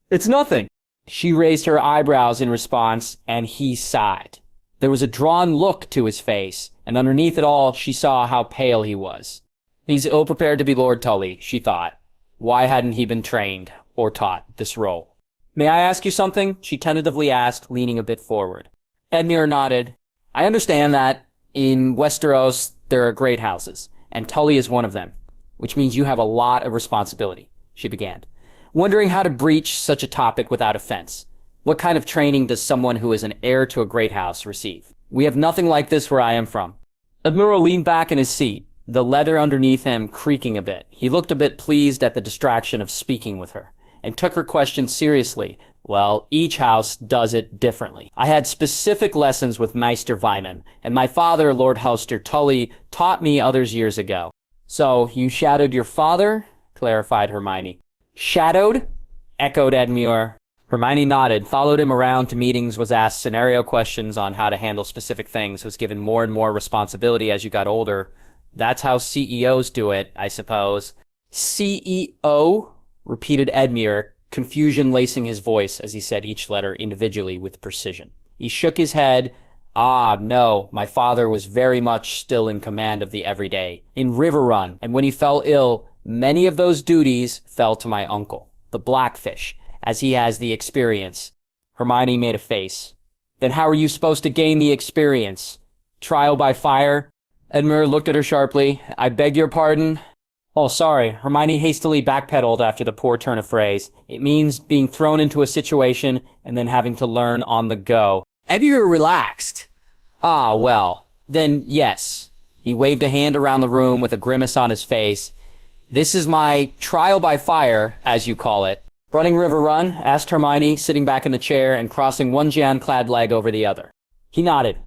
"It's nothing." She raised her eyebrows in response, and he sighed. There was a drawn look to his face, and underneath it all, she saw how pale he was. He's ill-prepared to be Lord Tully, she thought. Why hadn't he been trained or taught this role? "May I ask you something?" she tentatively asked, leaning a bit forward. Edmure nodded. "I understand that in Westeros there are great houses, and Tully is one of them, which means you have a lot of responsibility," she began, wondering how to breach such a topic without offense. What kind of training does someone who is an heir to a great house receive? "We have nothing like this where I am from." Edmure leaned back in his seat, the leather underneath him creaking a bit. He looked a bit pleased at the distraction of speaking with her, and took her question seriously. "Well, each house does it differently. I had specific lessons with Maester Vyman, and my father, Lord Hoster Tully, taught me others years ago." "So, you shadowed your father?" clarified Hermione. "Shadowed?" echoed Edmure. Hermione nodded, followed him around to meetings, was asked scenario questions on how to handle specific things, was given more and more responsibility as you got older. "That's how CEOs do it, I suppose." "CEO?" repeated Edmure, confusion lacing his voice as he said each letter individually with precision. He shook his head. "Ah, no, my father was very much still in command of the everyday, in River Run, and when he fell ill, many of those duties fell to my uncle, the Blackfish, as he has the experience." Hermione made a face. "Then how are you supposed to gain the experience? Trial by fire?" Edmure looked at her sharply. "I beg your pardon?" "Oh, sorry." Hermione hastily backpedaled after the poor turn of phrase. "It means being thrown into a situation and then having to learn on the go." Edmure relaxed. "Ah, well, then yes." He waved a hand around the room with a grimace on his face. "This is my trial by fire, as you call it." "Running River Run?" asked Hermione, sitting back in the chair and crossing one Gian-clad leg over the other. He nodded.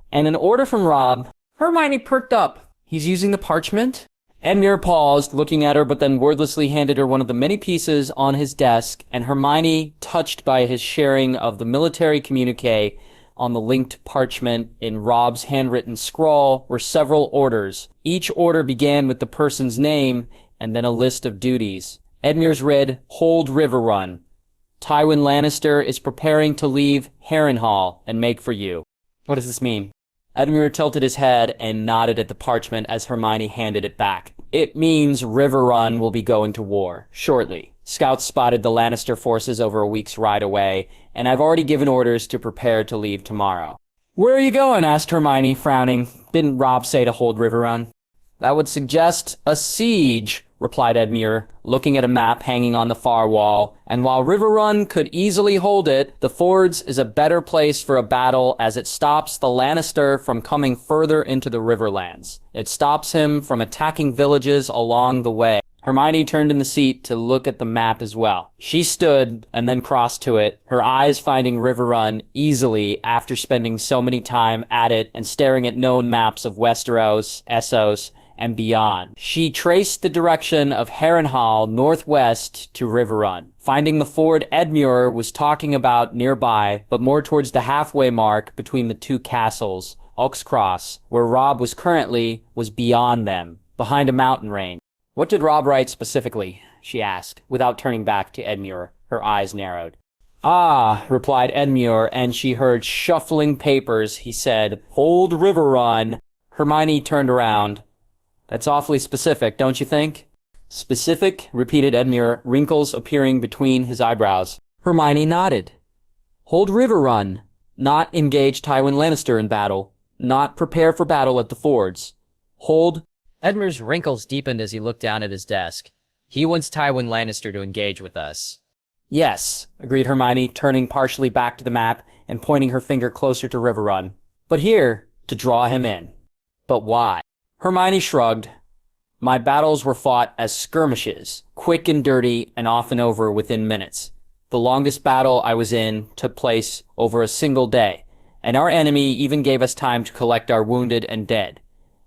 "And an order from Robb." Hermione perked up. "He's using the parchment?" Edmure paused, looking at her, but then wordlessly handed her one of the many pieces on his desk, and Hermione, touched by his sharing of the military communique on the linked parchment in Robb's handwritten scrawl, were several orders. Each order began with the person's name and then a list of duties. Edmure's read, "Hold River Run. Tywin Lannister is preparing to leave Harrenhal and make for you." What does this mean? Edmure tilted his head and nodded at the parchment as Hermione handed it back. It means River Run will be going to war shortly. Scouts spotted the Lannister forces over a week's ride away, and I've already given orders to prepare to leave tomorrow. "Where are you going?" asked Hermione, frowning. "Didn't Robb say to hold River Run?" "That would suggest a siege," replied Edmure, looking at a map hanging on the far wall. "And while River Run could easily hold it, the Fords is a better place for a battle as it stops the Lannister from coming further into the Riverlands. It stops him from attacking villages along the way." Hermione turned in the seat to look at the map as well. She stood and then crossed to it, her eyes finding River Run easily after spending so many time at it and staring at known maps of Westeros, Essos, and beyond. She traced the direction of Harrenhal northwest to River Run, finding the ford Edmure was talking about nearby, but more towards the halfway mark between the two castles. Oxcross, where Robb was currently, was beyond them, behind a mountain range. "What did Robb write specifically?" she asked, without turning back to Edmure. Her eyes narrowed. "Ah," replied Edmure, and she heard shuffling papers. He said, "Hold River Run." Hermione turned around. "That's awfully specific, don't you think?" "Specific?" repeated Edmure, wrinkles appearing between his eyebrows. Hermione nodded. "Hold River Run. Not engage Tywin Lannister in battle. Not prepare for battle at the fords. Hold..." Edmure's wrinkles deepened as he looked down at his desk. "He wants Tywin Lannister to engage with us." "Yes," agreed Hermione, turning partially back to the map and pointing her finger closer to River Run. "But here, to draw him in." "But why?" Hermione shrugged. "My battles were fought as skirmishes, quick and dirty and often over within minutes. The longest battle I was in took place over a single day, and our enemy even gave us time to collect our wounded and dead,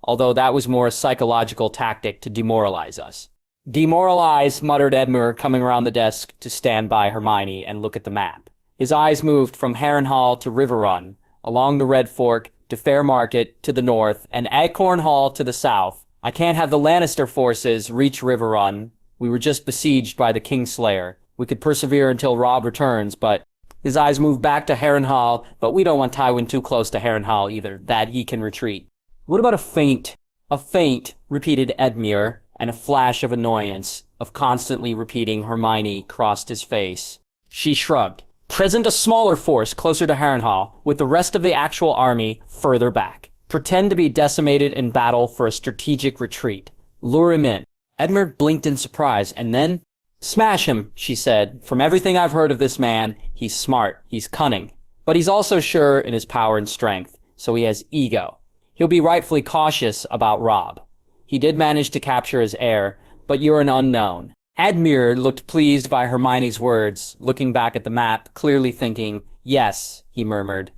although that was more a psychological tactic to demoralize us." "Demoralize," muttered Edmure, coming around the desk to stand by Hermione and look at the map. His eyes moved from Harrenhal to River Run, along the Red Fork to Fair Market to the north, and Acorn Hall to the south. "I can't have the Lannister forces reach River Run. We were just besieged by the Kingslayer. We could persevere until Robb returns, but..." His eyes moved back to Harrenhal, "but we don't want Tywin too close to Harrenhal either, that he can retreat." "What about a feint?" "A feint," repeated Edmure, and a flash of annoyance of constantly repeating Hermione crossed his face. She shrugged. "Present a smaller force closer to Harrenhal, with the rest of the actual army further back. Pretend to be decimated in battle for a strategic retreat. Lure him in." Edmure blinked in surprise, and then, "Smash him," she said. "From everything I've heard of this man, he's smart, he's cunning. But he's also sure in his power and strength, so he has ego. He'll be rightfully cautious about Robb. He did manage to capture his heir, but you're an unknown." Edmure looked pleased by Hermione's words, looking back at the map, clearly thinking, "Yes," he murmured.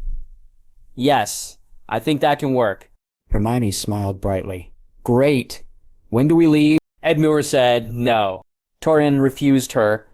"Yes, I think that can work." Hermione smiled brightly. "Great. When do we leave?" Edmure said no. Torrhen refused her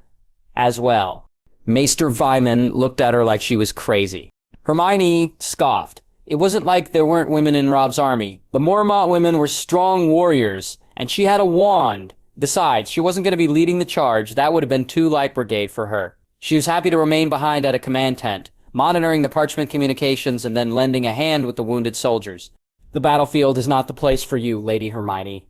as well. Maester Vyman looked at her like she was crazy. Hermione scoffed. It wasn't like there weren't women in Robb's army. The Mormont women were strong warriors, and she had a wand. Besides, she wasn't going to be leading the charge. That would have been too light brigade for her. She was happy to remain behind at a command tent, monitoring the parchment communications and then lending a hand with the wounded soldiers. "The battlefield is not the place for you, Lady Hermione,"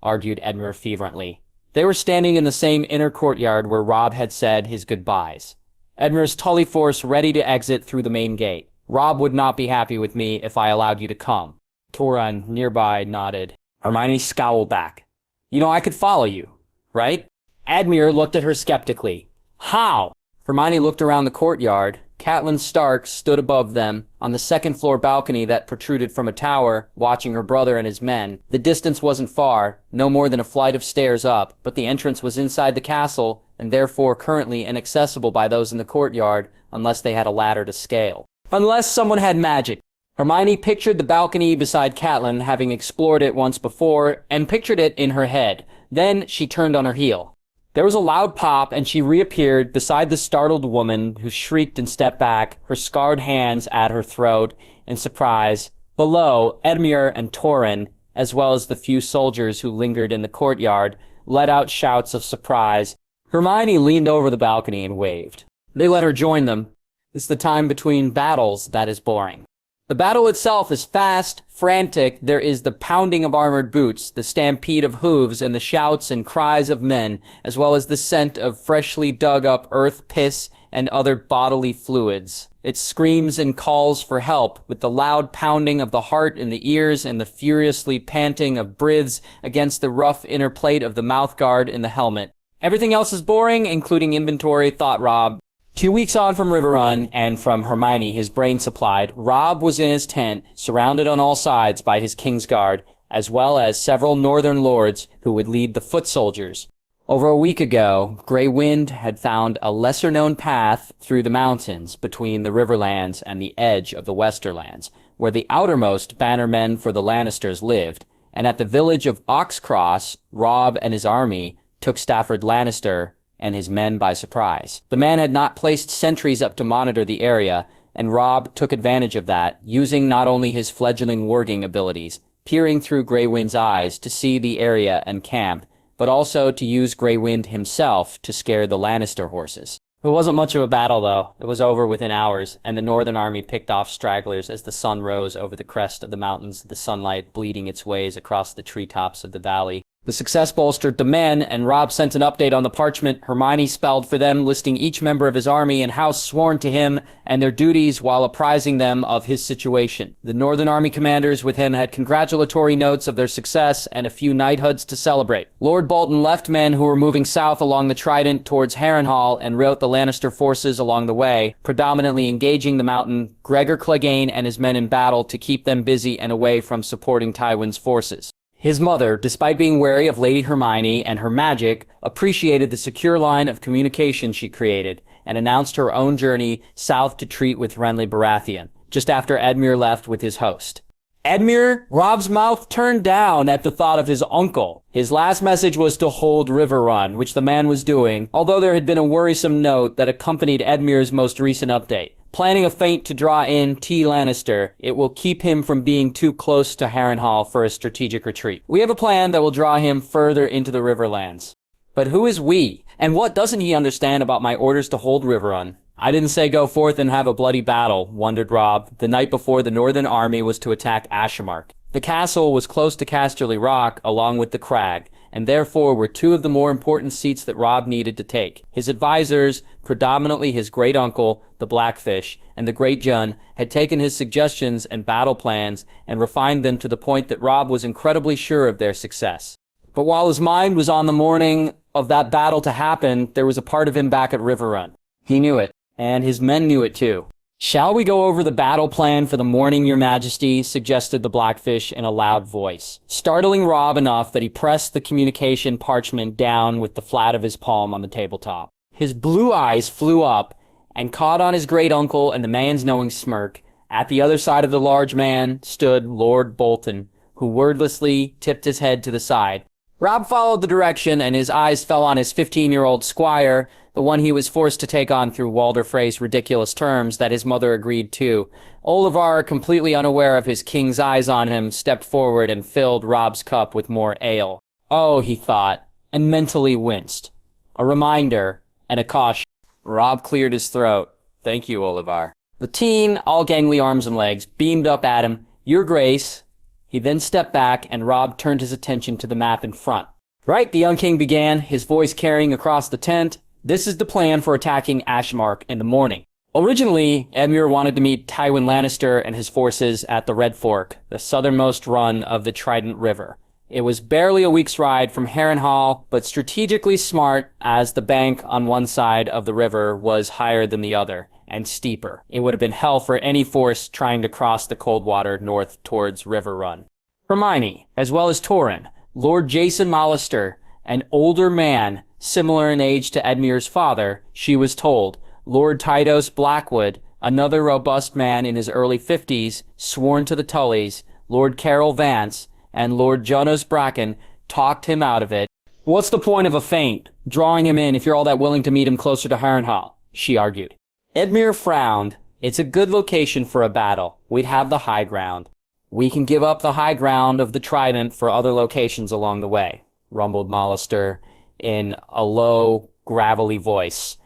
argued Edmure fervently. They were standing in the same inner courtyard where Robb had said his goodbyes. Edmure's Tully force ready to exit through the main gate. "Robb would not be happy with me if I allowed you to come." Torrhen, nearby, nodded. Hermione scowled back. "You know, I could follow you, right?" Edmure looked at her skeptically. "How?" Hermione looked around the courtyard. Catelyn Stark stood above them, on the second-floor balcony that protruded from a tower, watching her brother and his men. The distance wasn't far, no more than a flight of stairs up, but the entrance was inside the castle, and therefore currently inaccessible by those in the courtyard, unless they had a ladder to scale. Unless someone had magic. Hermione pictured the balcony beside Catelyn, having explored it once before, and pictured it in her head. Then she turned on her heel. There was a loud pop, and she reappeared beside the startled woman, who shrieked and stepped back, her scarred hands at her throat, in surprise. Below, Edmure and Torrhen, as well as the few soldiers who lingered in the courtyard, let out shouts of surprise. Hermione leaned over the balcony and waved. They let her join them. It's the time between battles that is boring. The battle itself is fast, frantic. There is the pounding of armored boots, the stampede of hooves, and the shouts and cries of men, as well as the scent of freshly dug up earth, piss, and other bodily fluids. It screams and calls for help, with the loud pounding of the heart in the ears and the furiously panting of breaths against the rough inner plate of the mouthguard in the helmet. Everything else is boring, including inventory, thought Robb. 2 weeks on from River Run, and from Hermione, his brain supplied, Robb was in his tent, surrounded on all sides by his Kingsguard, as well as several northern lords who would lead the foot soldiers. Over a week ago, Grey Wind had found a lesser-known path through the mountains between the Riverlands and the edge of the Westerlands, where the outermost bannermen for the Lannisters lived, and at the village of Oxcross, Robb and his army took Stafford Lannister and his men by surprise. The man had not placed sentries up to monitor the area, and Robb took advantage of that, using not only his fledgling warging abilities, peering through Grey Wind's eyes to see the area and camp, but also to use Grey Wind himself to scare the Lannister horses. It wasn't much of a battle, though. It was over within hours, and the northern army picked off stragglers as the sun rose over the crest of the mountains, the sunlight bleeding its ways across the treetops of the valley. The success bolstered the men, and Robb sent an update on the parchment Hermione spelled for them, listing each member of his army and house sworn to him and their duties while apprising them of his situation. The northern army commanders with him had congratulatory notes of their success and a few knighthoods to celebrate. Lord Bolton left men who were moving south along the Trident towards Harrenhal and wrote the Lannister forces along the way, predominantly engaging the mountain, Gregor Clegane and his men in battle to keep them busy and away from supporting Tywin's forces. His mother, despite being wary of Lady Hermione and her magic, appreciated the secure line of communication she created, and announced her own journey south to treat with Renly Baratheon, just after Edmure left with his host. Edmure? Robb's mouth turned down at the thought of his uncle. His last message was to hold River Run, which the man was doing, although there had been a worrisome note that accompanied Edmure's most recent update. Planning a feint to draw in T. Lannister, it will keep him from being too close to Harrenhal for a strategic retreat. We have a plan that will draw him further into the Riverlands. But who is we? And what doesn't he understand about my orders to hold River Run? I didn't say go forth and have a bloody battle, wondered Robb, the night before the northern army was to attack Ashemark. The castle was close to Casterly Rock, along with the Crag, and therefore were two of the more important seats that Robb needed to take. His advisors, predominantly his great uncle, the Blackfish, and the Great Jun, had taken his suggestions and battle plans and refined them to the point that Robb was incredibly sure of their success. But while his mind was on the morning of that battle to happen, there was a part of him back at River Run. He knew it, and his men knew it too. "Shall we go over the battle plan for the morning, Your Majesty?" suggested the Blackfish in a loud voice, startling Robb enough that he pressed the communication parchment down with the flat of his palm on the tabletop. His blue eyes flew up and caught on his great uncle and the man's knowing smirk. At the other side of the large man stood Lord Bolton, who wordlessly tipped his head to the side. Robb followed the direction, and his eyes fell on his 15-year-old squire, the one he was forced to take on through Walder Frey's ridiculous terms that his mother agreed to. Olivar, completely unaware of his king's eyes on him, stepped forward and filled Robb's cup with more ale. Oh, he thought, and mentally winced. A reminder and a caution. Robb cleared his throat. "Thank you, Olivar." The teen, all gangly arms and legs, beamed up at him. "Your Grace." He then stepped back, and Robb turned his attention to the map in front. "Right," the young king began, his voice carrying across the tent. "This is the plan for attacking Ashemark in the morning. Originally, Edmure wanted to meet Tywin Lannister and his forces at the Red Fork, the southernmost run of the Trident River. It was barely a week's ride from Harrenhal, but strategically smart as the bank on one side of the river was higher than the other, and steeper. It would have been hell for any force trying to cross the Coldwater north towards River Run. Hermione, as well as Torrhen, Lord Jason Mallister, an older man, similar in age to Edmure's father, she was told, Lord Tydos Blackwood, another robust man in his early 50s, sworn to the Tullys, Lord Carol Vance, and Lord Jonas Bracken talked him out of it. "What's the point of a feint? Drawing him in if you're all that willing to meet him closer to Harrenhal," she argued. Edmure frowned. "It's a good location for a battle. We'd have the high ground. We can give up the high ground of the Trident for other locations along the way." rumbled Mollister in a low, gravelly voice.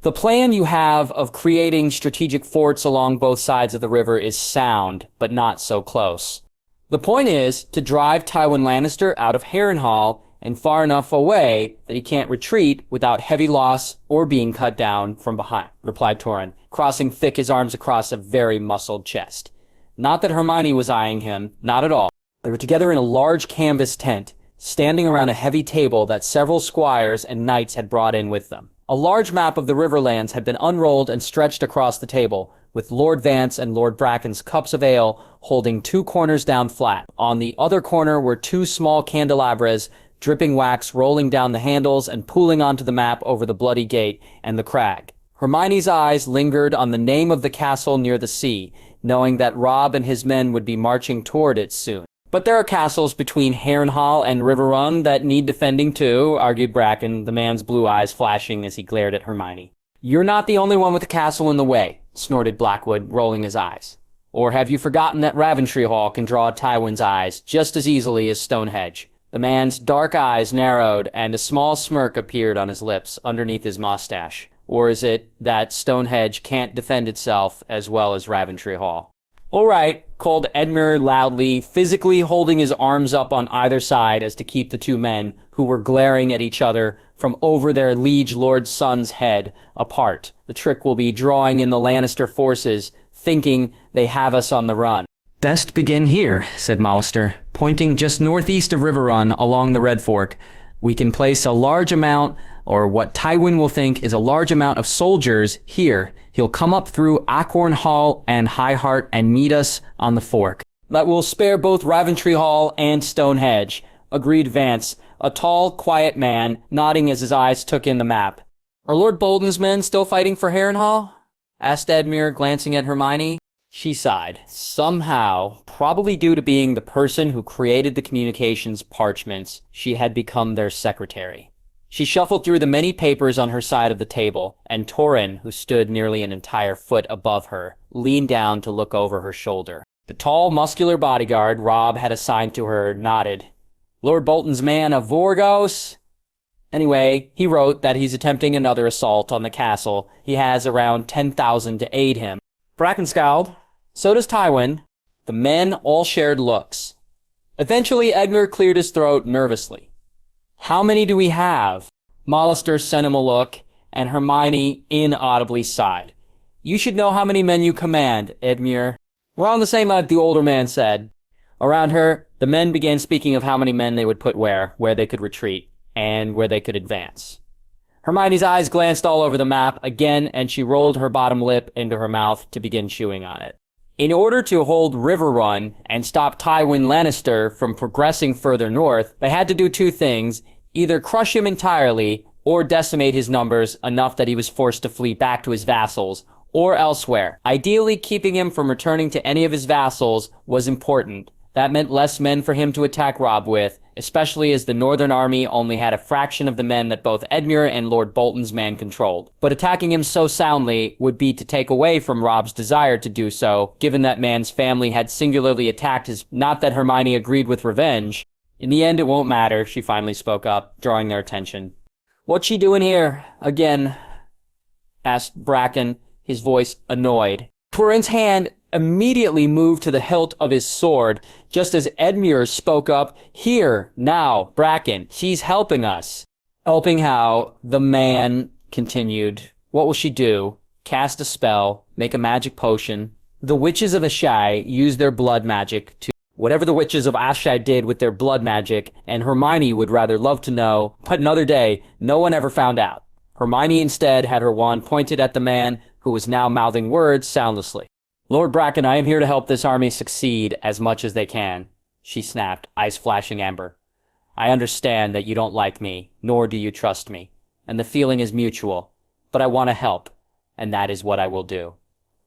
The plan you have of creating strategic forts along both sides of the river is sound, but not so close. The point is to drive Tywin Lannister out of Harrenhal and far enough away that he can't retreat without heavy loss or being cut down from behind, replied Torrhen, crossing thick his arms across a very muscled chest. Not that Hermione was eyeing him, not at all. They were together in a large canvas tent, standing around a heavy table that several squires and knights had brought in with them. A large map of the Riverlands had been unrolled and stretched across the table, with Lord Vance and Lord Bracken's cups of ale holding 2 corners down flat. On the other corner were 2 small candelabras, dripping wax rolling down the handles and pooling onto the map over the Bloody Gate and the Crag. Hermione's eyes lingered on the name of the castle near the sea, knowing that Robb and his men would be marching toward it soon. But there are castles between Harrenhal and Riverrun that need defending too, argued Bracken, the man's blue eyes flashing as he glared at Hermione. You're not the only one with a castle in the way, snorted Blackwood, rolling his eyes. Or have you forgotten that Raventree Hall can draw Tywin's eyes just as easily as Stone Hedge? The man's dark eyes narrowed, and a small smirk appeared on his lips underneath his mustache. Or is it that Stone Hedge can't defend itself as well as Raventree Hall? All right, called Edmure loudly, physically holding his arms up on either side as to keep the 2 men, who were glaring at each other from over their liege lord's son's head, apart. The trick will be drawing in the Lannister forces, thinking they have us on the run. Best begin here, said Mollister, pointing just northeast of Riverrun along the Red Fork. We can place a large amount, or what Tywin will think is a large amount of soldiers here. He'll come up through Acorn Hall and High Heart and meet us on the fork. That will spare both Raventree Hall and Stone Hedge, agreed Vance, a tall, quiet man, nodding as his eyes took in the map. Are Lord Bolton's men still fighting for Harrenhal? Asked Edmure, glancing at Hermione. She sighed. Somehow, probably due to being the person who created the communications parchments, she had become their secretary. She shuffled through the many papers on her side of the table, and Torrhen, who stood nearly an entire foot above her, leaned down to look over her shoulder. The tall, muscular bodyguard Robb had assigned to her nodded. Lord Bolton's man of Vorgos? Anyway, he wrote that he's attempting another assault on the castle. He has around 10,000 to aid him. Bracken scowled. So does Tywin. The men all shared looks. Eventually, Edmure cleared his throat nervously. How many do we have? Mollister sent him a look, and Hermione inaudibly sighed. You should know how many men you command, Edmure. We're on the same line, the older man said. Around her, the men began speaking of how many men they would put where they could retreat, and where they could advance. Hermione's eyes glanced all over the map again, and she rolled her bottom lip into her mouth to begin chewing on it. In order to hold Riverrun and stop Tywin Lannister from progressing further north, they had to do 2 things, either crush him entirely or decimate his numbers enough that he was forced to flee back to his vassals or elsewhere. Ideally, keeping him from returning to any of his vassals was important. That meant less men for him to attack Robb with, especially as the Northern Army only had a fraction of the men that both Edmure and Lord Bolton's man controlled. But attacking him so soundly would be to take away from Robb's desire to do so, given that man's family had singularly attacked his... Not that Hermione agreed with revenge. In the end, it won't matter, she finally spoke up, drawing their attention. What's she doing here, again? Asked Bracken, his voice annoyed. Torrhen's hand immediately moved to the hilt of his sword, just as Edmure spoke up. Here, now, Bracken, she's helping us. Helping how? The man continued. What will she do? Cast a spell, make a magic potion. The witches of Ashai use their blood magic to... Whatever the witches of Ashai did with their blood magic, and Hermione would rather love to know, but another day, no one ever found out. Hermione instead had her wand pointed at the man, who was now mouthing words soundlessly. Lord Bracken, I am here to help this army succeed as much as they can, she snapped, eyes flashing amber. I understand that you don't like me, nor do you trust me, and the feeling is mutual, but I want to help, and that is what I will do.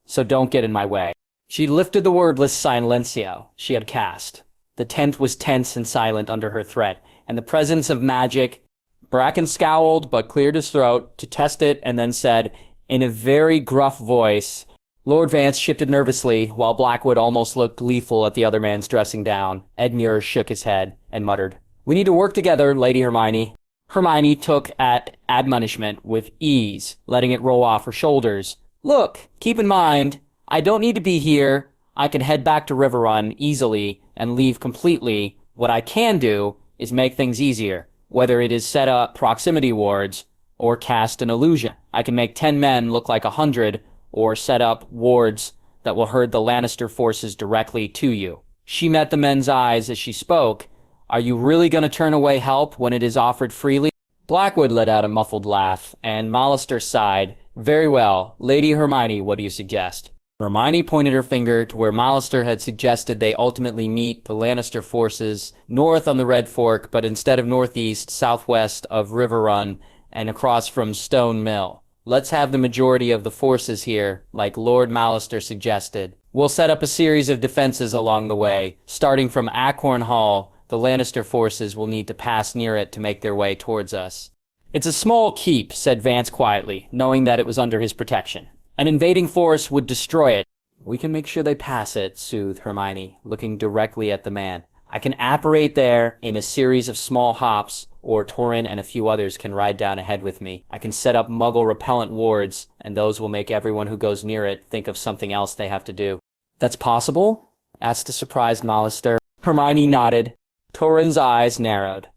So don't get in my way. She lifted the wordless silencio she had cast. The tent was tense and silent under her threat, and the presence of magic... Bracken scowled, but cleared his throat to test it, and then said, in a very gruff voice... Lord Vance shifted nervously, while Blackwood almost looked gleeful at the other man's dressing down. Edmure shook his head and muttered, We need to work together, Lady Hermione. Hermione took at admonishment with ease, letting it roll off her shoulders. Look, keep in mind, I don't need to be here. I can head back to Riverrun easily and leave completely. What I can do is make things easier, whether it is set up proximity wards or cast an illusion. I can make 10 men look like 100 or set up wards that will herd the Lannister forces directly to you. She met the men's eyes as she spoke. Are you really going to turn away help when it is offered freely? Blackwood let out a muffled laugh, and Mallister sighed. Very well. Lady Hermione, what do you suggest? Hermione pointed her finger to where Mallister had suggested they ultimately meet the Lannister forces north on the Red Fork, but instead of northeast, southwest of Riverrun and across from Stonemill. Let's have the majority of the forces here, like Lord Mallister suggested. We'll set up a series of defenses along the way. Starting from Acorn Hall, the Lannister forces will need to pass near it to make their way towards us. It's a small keep, said Vance quietly, knowing that it was under his protection. An invading force would destroy it. We can make sure they pass it, soothed Hermione, looking directly at the man. I can apparate there in a series of small hops, or Torrin and a few others can ride down ahead with me. I can set up Muggle-repellent wards, and those will make everyone who goes near it think of something else they have to do. That's possible? Asked the surprised Mallister. Hermione nodded. Torrin's eyes narrowed.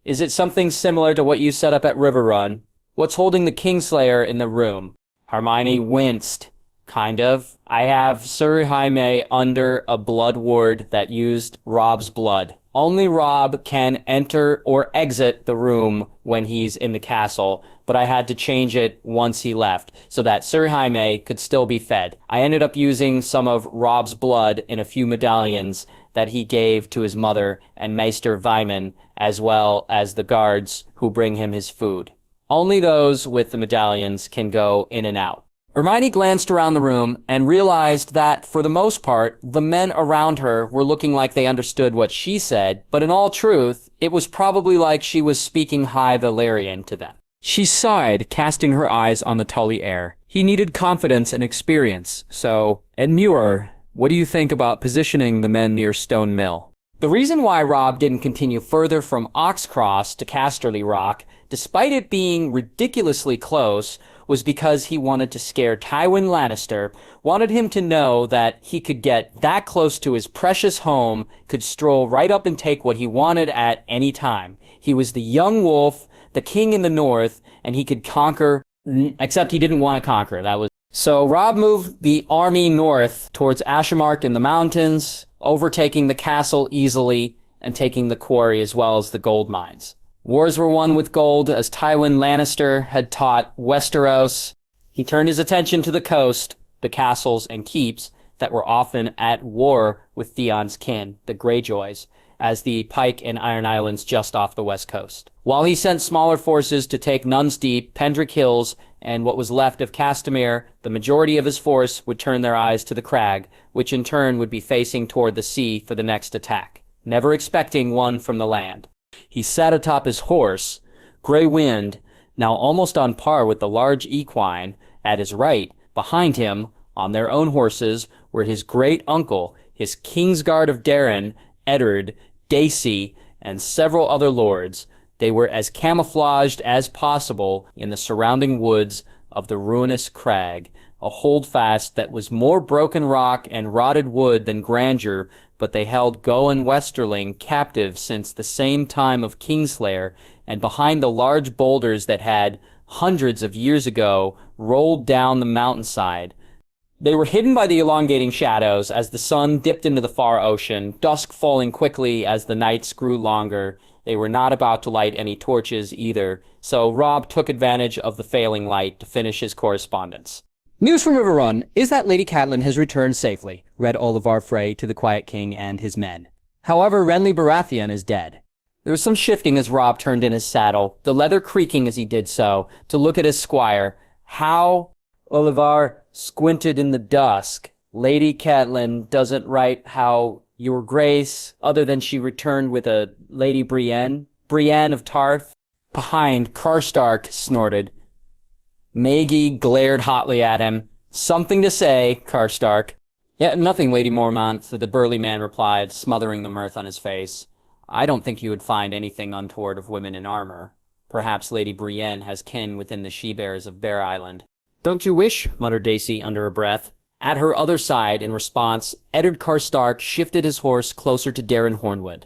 Is it something similar to what you set up at Riverrun? What's holding the Kingslayer in the room? Hermione winced. Kind of. I have Sir Jaime under a blood ward that used Robb's blood. Only Robb can enter or exit the room when he's in the castle, but I had to change it once he left, so that Sir Jaime could still be fed. I ended up using some of Robb's blood in a few medallions that he gave to his mother and Maester Vyman, as well as the guards who bring him his food. Only those with the medallions can go in and out. Hermione glanced around the room and realized that, for the most part, the men around her were looking like they understood what she said, but in all truth, it was probably like she was speaking High Valyrian to them. She sighed, casting her eyes on the Tully heir. He needed confidence and experience, so, Edmure, what do you think about positioning the men near Stonemill? The reason why Robb didn't continue further from Oxcross to Casterly Rock, despite it being ridiculously close, was because he wanted to scare Tywin Lannister, wanted him to know that he could get that close to his precious home, could stroll right up and take what he wanted at any time. He was the young wolf, the king in the north, and he could conquer, except he didn't want to conquer. So Robb moved the army north towards Ashermark in the mountains, overtaking the castle easily and taking the quarry as well as the gold mines. Wars were won with gold, as Tywin Lannister had taught Westeros. He turned his attention to the coast, the castles and keeps that were often at war with Theon's kin, the Greyjoys, as the Pike and Iron Islands just off the west coast. While he sent smaller forces to take Nuns Deep, Pendrick Hills, and what was left of Castamere, the majority of his force would turn their eyes to the Crag, which in turn would be facing toward the sea for the next attack, never expecting one from the land. He sat atop his horse, Grey Wind, now almost on par with the large equine, at his right. Behind him, on their own horses, were his great-uncle, his Kingsguard of Darren, Eddard, Dacey, and several other lords. They were as camouflaged as possible in the surrounding woods of the ruinous Crag, a holdfast that was more broken rock and rotted wood than Granger, but they held Goan Westerling captive since the same time of Kingslayer, and behind the large boulders that had, hundreds of years ago, rolled down the mountainside. They were hidden by the elongating shadows as the sun dipped into the far ocean, dusk falling quickly as the nights grew longer. They were not about to light any torches either, so Robb took advantage of the failing light to finish his correspondence. News from Riverrun is that Lady Catelyn has returned safely, read Olyvar Frey to the Quiet King and his men. However, Renly Baratheon is dead. There was some shifting as Robb turned in his saddle, the leather creaking as he did so, to look at his squire. How? Olyvar squinted in the dusk. Lady Catelyn doesn't write how your grace, other than she returned with a Lady Brienne of Tarth. Behind, Karstark snorted. Maggie glared hotly at him. Something to say, Karstark. Yeah, nothing, Lady Mormont, the burly man replied, smothering the mirth on his face. I don't think you would find anything untoward of women in armor. Perhaps Lady Brienne has kin within the she-bears of Bear Island. Don't you wish? Muttered Daisy under her breath. At her other side, in response, Eddard Karstark shifted his horse closer to Darren Hornwood.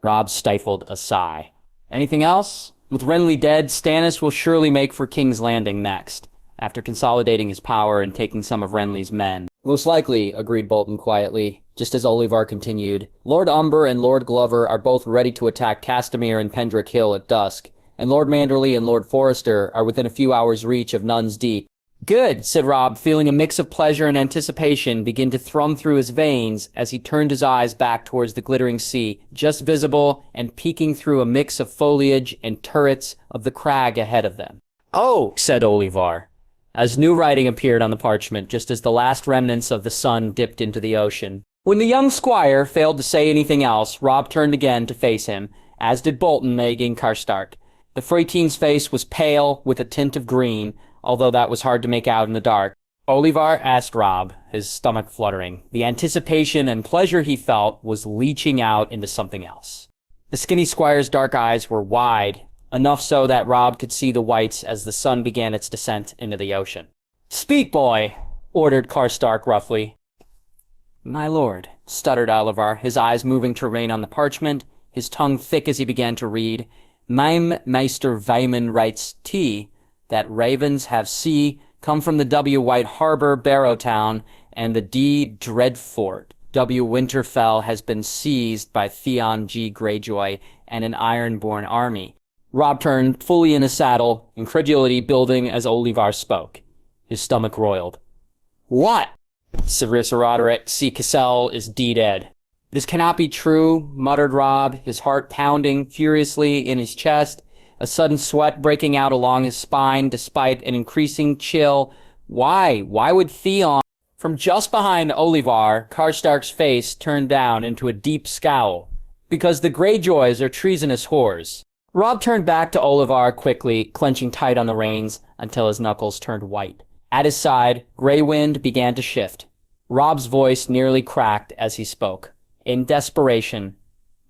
Robb stifled a sigh. Anything else? With Renly dead, Stannis will surely make for King's Landing next, after consolidating his power and taking some of Renly's men. Most likely, agreed Bolton quietly, just as Olyvar continued. Lord Umber and Lord Glover are both ready to attack Castamere and Pendrick Hill at dusk, and Lord Manderley and Lord Forrester are within a few hours' reach of Nuns Deep. Good, said Robb, feeling a mix of pleasure and anticipation begin to thrum through his veins as he turned his eyes back towards the glittering sea, just visible and peeking through a mix of foliage and turrets of the crag ahead of them. Oh, said Olyvar, as new writing appeared on the parchment just as the last remnants of the sun dipped into the ocean. When the young squire failed to say anything else, Robb turned again to face him, as did Bolton egging Karstark. The Freyghteen's face was pale with a tint of green, although that was hard to make out in the dark. Olyvar asked Robb, his stomach fluttering. The anticipation and pleasure he felt was leaching out into something else. The skinny squire's dark eyes were wide, enough so that Robb could see the whites as the sun began its descent into the ocean. Speak, boy, ordered Karstark roughly. My lord, stuttered Olyvar, his eyes moving to remain on the parchment, his tongue thick as he began to read. Mime Meister Weiman writes T, that ravens have C come from the W. White Harbor, Barrowtown, and the D. Dreadfort. W. Winterfell has been seized by Theon G. Greyjoy and an Ironborn army. Robb turned fully in his saddle, incredulity building as Olyvar spoke. His stomach roiled. What? Severus Roderick C. Cassell is dead. This cannot be true, muttered Robb, his heart pounding furiously in his chest, a sudden sweat breaking out along his spine despite an increasing chill. Why? Why would Theon? From just behind Olyvar, Karstark's face turned down into a deep scowl. Because the Greyjoys are treasonous whores. Robb turned back to Olyvar quickly, clenching tight on the reins until his knuckles turned white. At his side, Grey Wind began to shift. Robb's voice nearly cracked as he spoke. In desperation,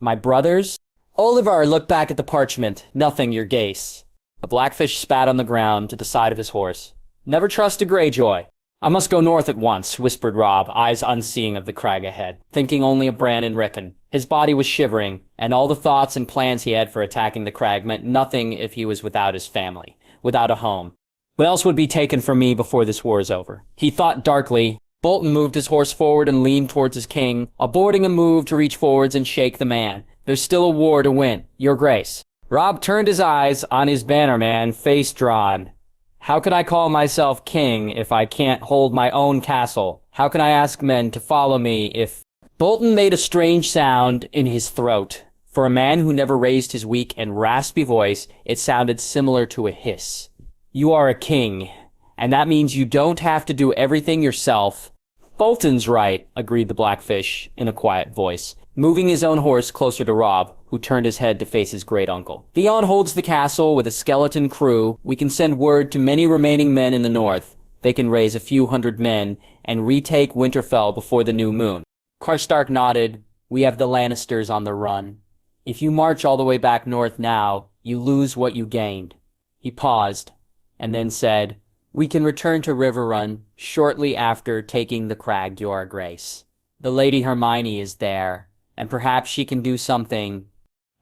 my brothers? Olyvar looked back at the parchment. Nothing, your gaze. A blackfish spat on the ground to the side of his horse. Never trust a Greyjoy. I must go north at once, whispered Robb, eyes unseeing of the crag ahead, thinking only of Bran and Rickon. His body was shivering, and all the thoughts and plans he had for attacking the crag meant nothing if he was without his family, without a home. What else would be taken from me before this war is over? He thought darkly. Bolton moved his horse forward and leaned towards his king, aborting a move to reach forwards and shake the man. There's still a war to win, your grace. Robb turned his eyes on his bannerman, face drawn. How can I call myself king if I can't hold my own castle? How can I ask men to follow me if... Bolton made a strange sound in his throat. For a man who never raised his weak and raspy voice, it sounded similar to a hiss. You are a king, and that means you don't have to do everything yourself. Bolton's right, agreed the Blackfish in a quiet voice, moving his own horse closer to Robb, who turned his head to face his great-uncle. Theon holds the castle with a skeleton crew. We can send word to many remaining men in the north. They can raise a few hundred men and retake Winterfell before the new moon. Karstark nodded. We have the Lannisters on the run. If you march all the way back north now, you lose what you gained. He paused, and then said, we can return to Riverrun shortly after taking the crag, your grace. The Lady Hermione is there, and perhaps she can do something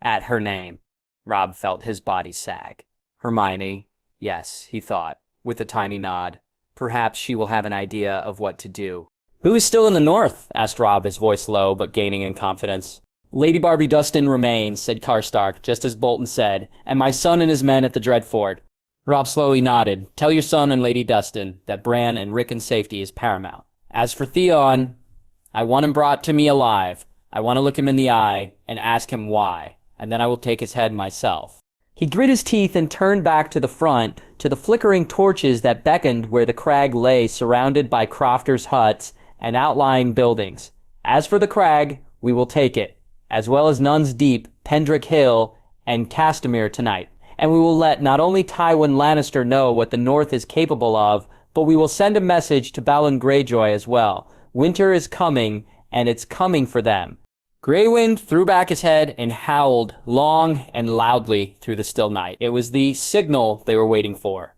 at her name. Robb felt his body sag. Hermione, yes, he thought, with a tiny nod. Perhaps she will have an idea of what to do. Who is still in the north? Asked Robb, his voice low, but gaining in confidence. Lady Barbie Dustin remains, said Karstark, just as Bolton said, and my son and his men at the Dreadfort. Robb slowly nodded. Tell your son and Lady Dustin that Bran and Rickon's safety is paramount. As for Theon, I want him brought to me alive. I want to look him in the eye and ask him why, and then I will take his head myself. He grit his teeth and turned back to the front, to the flickering torches that beckoned where the crag lay surrounded by crofters' huts and outlying buildings. As for the crag, we will take it, as well as Nuns Deep, Pendrick Hill, and Castamere tonight. And we will let not only Tywin Lannister know what the North is capable of, but we will send a message to Balon Greyjoy as well. Winter is coming, and it's coming for them. Grey Wind threw back his head and howled long and loudly through the still night. It was the signal they were waiting for.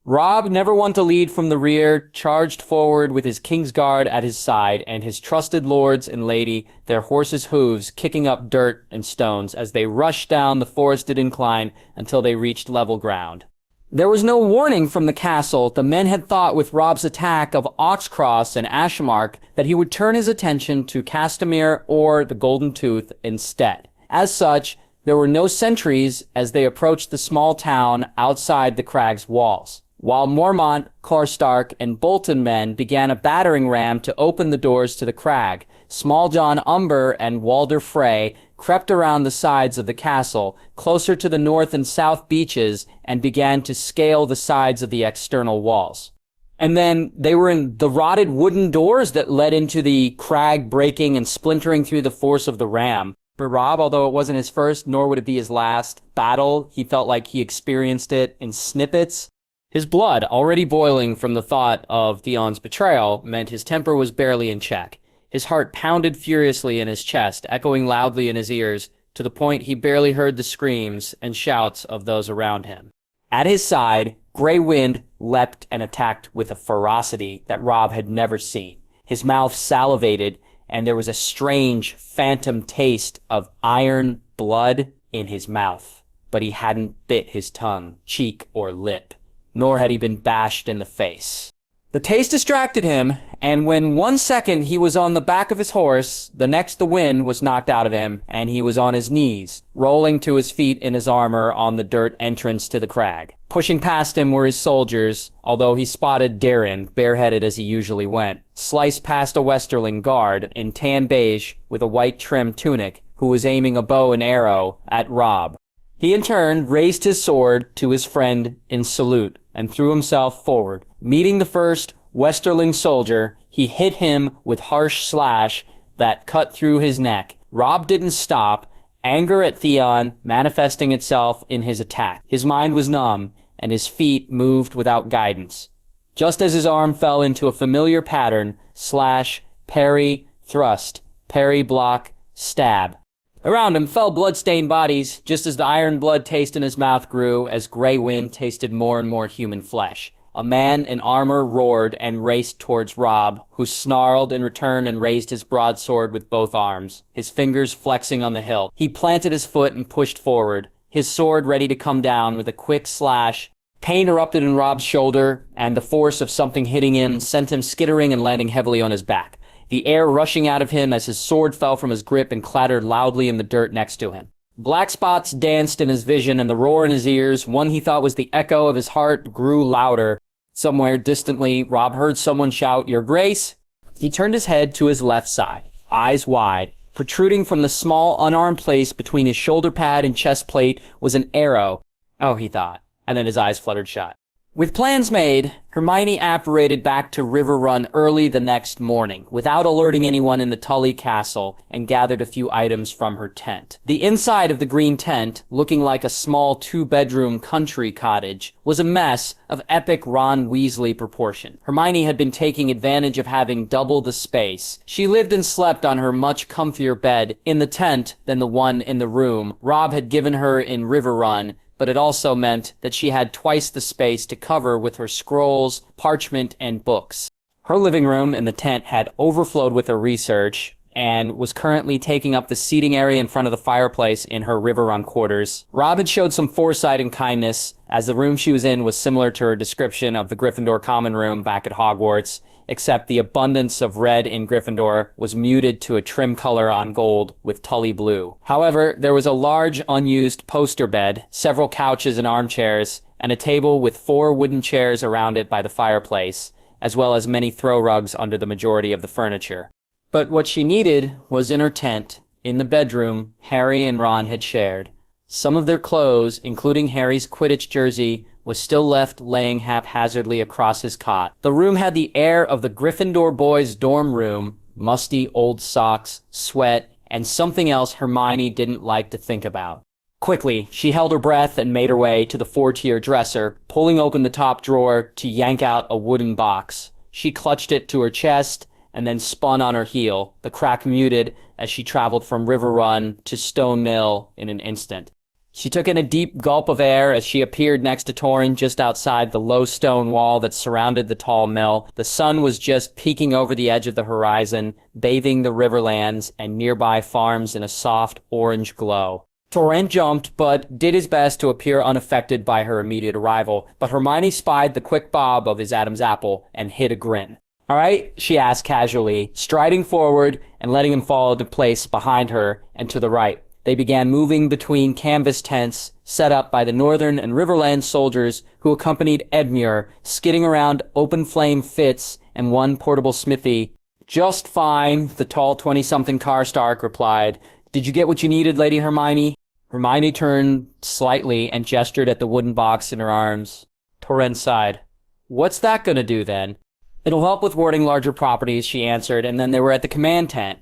Robb, never one to lead from the rear, charged forward with his Kingsguard at his side and his trusted lords and lady, their horses' hooves kicking up dirt and stones as they rushed down the forested incline until they reached level ground. There was no warning from the castle. The men had thought with Robb's attack of Oxcross and Ashmark that he would turn his attention to Castamere or the Golden Tooth instead. As such, there were no sentries as they approached the small town outside the Crag's walls, while Mormont, Karstark, and Bolton men began a battering ram to open the doors to the Crag. Small John Umber and Walder Frey crept around the sides of the castle, closer to the north and south beaches, and began to scale the sides of the external walls. And then they were in the rotted wooden doors that led into the Crag, breaking and splintering through the force of the ram. For Robb, although it wasn't his first, nor would it be his last battle, he felt like he experienced it in snippets. His blood, already boiling from the thought of Theon's betrayal, meant his temper was barely in check. His heart pounded furiously in his chest, echoing loudly in his ears, to the point he barely heard the screams and shouts of those around him. At his side, Grey Wind leapt and attacked with a ferocity that Robb had never seen. His mouth salivated, and there was a strange, phantom taste of iron blood in his mouth. But he hadn't bit his tongue, cheek, or lip, nor had he been bashed in the face. The taste distracted him, and when 1 second he was on the back of his horse, the next the wind was knocked out of him, and he was on his knees, rolling to his feet in his armor on the dirt entrance to the Crag. Pushing past him were his soldiers, although he spotted Darren, bareheaded as he usually went, sliced past a Westerling guard in tan beige with a white trim tunic, who was aiming a bow and arrow at Robb. He in turn raised his sword to his friend in salute and threw himself forward. Meeting the first Westerling soldier, he hit him with harsh slash that cut through his neck. Robb didn't stop, anger at Theon manifesting itself in his attack. His mind was numb, and his feet moved without guidance. Just as his arm fell into a familiar pattern, slash, parry, thrust, parry, block, stab. Around him fell blood-stained bodies, just as the iron blood taste in his mouth grew as Grey Wind tasted more and more human flesh. A man in armor roared and raced towards Robb, who snarled in return and raised his broadsword with both arms, his fingers flexing on the hilt. He planted his foot and pushed forward, his sword ready to come down with a quick slash. Pain erupted in Robb's shoulder, and the force of something hitting him sent him skittering and landing heavily on his back, the air rushing out of him as his sword fell from his grip and clattered loudly in the dirt next to him. Black spots danced in his vision, and the roar in his ears, one he thought was the echo of his heart, grew louder. Somewhere distantly, Robb heard someone shout, "Your Grace!" He turned his head to his left side, eyes wide. Protruding from the small, unarmed place between his shoulder pad and chest plate was an arrow. Oh, he thought, and then his eyes fluttered shut. With plans made, Hermione apparated back to Riverrun early the next morning, without alerting anyone in the Tully castle, and gathered a few items from her tent. The inside of the green tent, looking like a small 2-bedroom country cottage, was a mess of epic Ron Weasley proportion. Hermione had been taking advantage of having double the space. She lived and slept on her much comfier bed in the tent than the one in the room Robb had given her in Riverrun, but it also meant that she had twice the space to cover with her scrolls, parchment, and books. Her living room in the tent had overflowed with her research, and was currently taking up the seating area in front of the fireplace in her Riverrun quarters. Robb had showed some foresight and kindness, as the room she was in was similar to her description of the Gryffindor common room back at Hogwarts, except the abundance of red in Gryffindor was muted to a trim color on gold with Tully blue. However, there was a large unused poster bed, several couches and armchairs, and a table with 4 wooden chairs around it by the fireplace, as well as many throw rugs under the majority of the furniture. But what she needed was in her tent, in the bedroom Harry and Ron had shared. Some of their clothes, including Harry's Quidditch jersey, was still left laying haphazardly across his cot. The room had the air of the Gryffindor boys' dorm room, musty old socks, sweat, and something else Hermione didn't like to think about. Quickly, she held her breath and made her way to the 4-tier dresser, pulling open the top drawer to yank out a wooden box. She clutched it to her chest, and then spun on her heel, the crack muted as she traveled from River Run to Stonemill in an instant. She took in a deep gulp of air as she appeared next to Torrhen just outside the low stone wall that surrounded the tall mill. The sun was just peeking over the edge of the horizon, bathing the riverlands and nearby farms in a soft orange glow. Torrhen jumped, but did his best to appear unaffected by her immediate arrival, but Hermione spied the quick bob of his Adam's apple and hid a grin. "All right?" she asked casually, striding forward and letting him fall into place behind her and to the right. They began moving between canvas tents set up by the Northern and Riverland soldiers who accompanied Edmure, skidding around open-flame fits and one portable smithy. "Just fine," the tall 20-something Karstark replied. "Did you get what you needed, Lady Hermione?" Hermione turned slightly and gestured at the wooden box in her arms. Torrhen sighed. "What's that gonna do, then?" "It'll help with warding larger properties," she answered, and then they were at the command tent.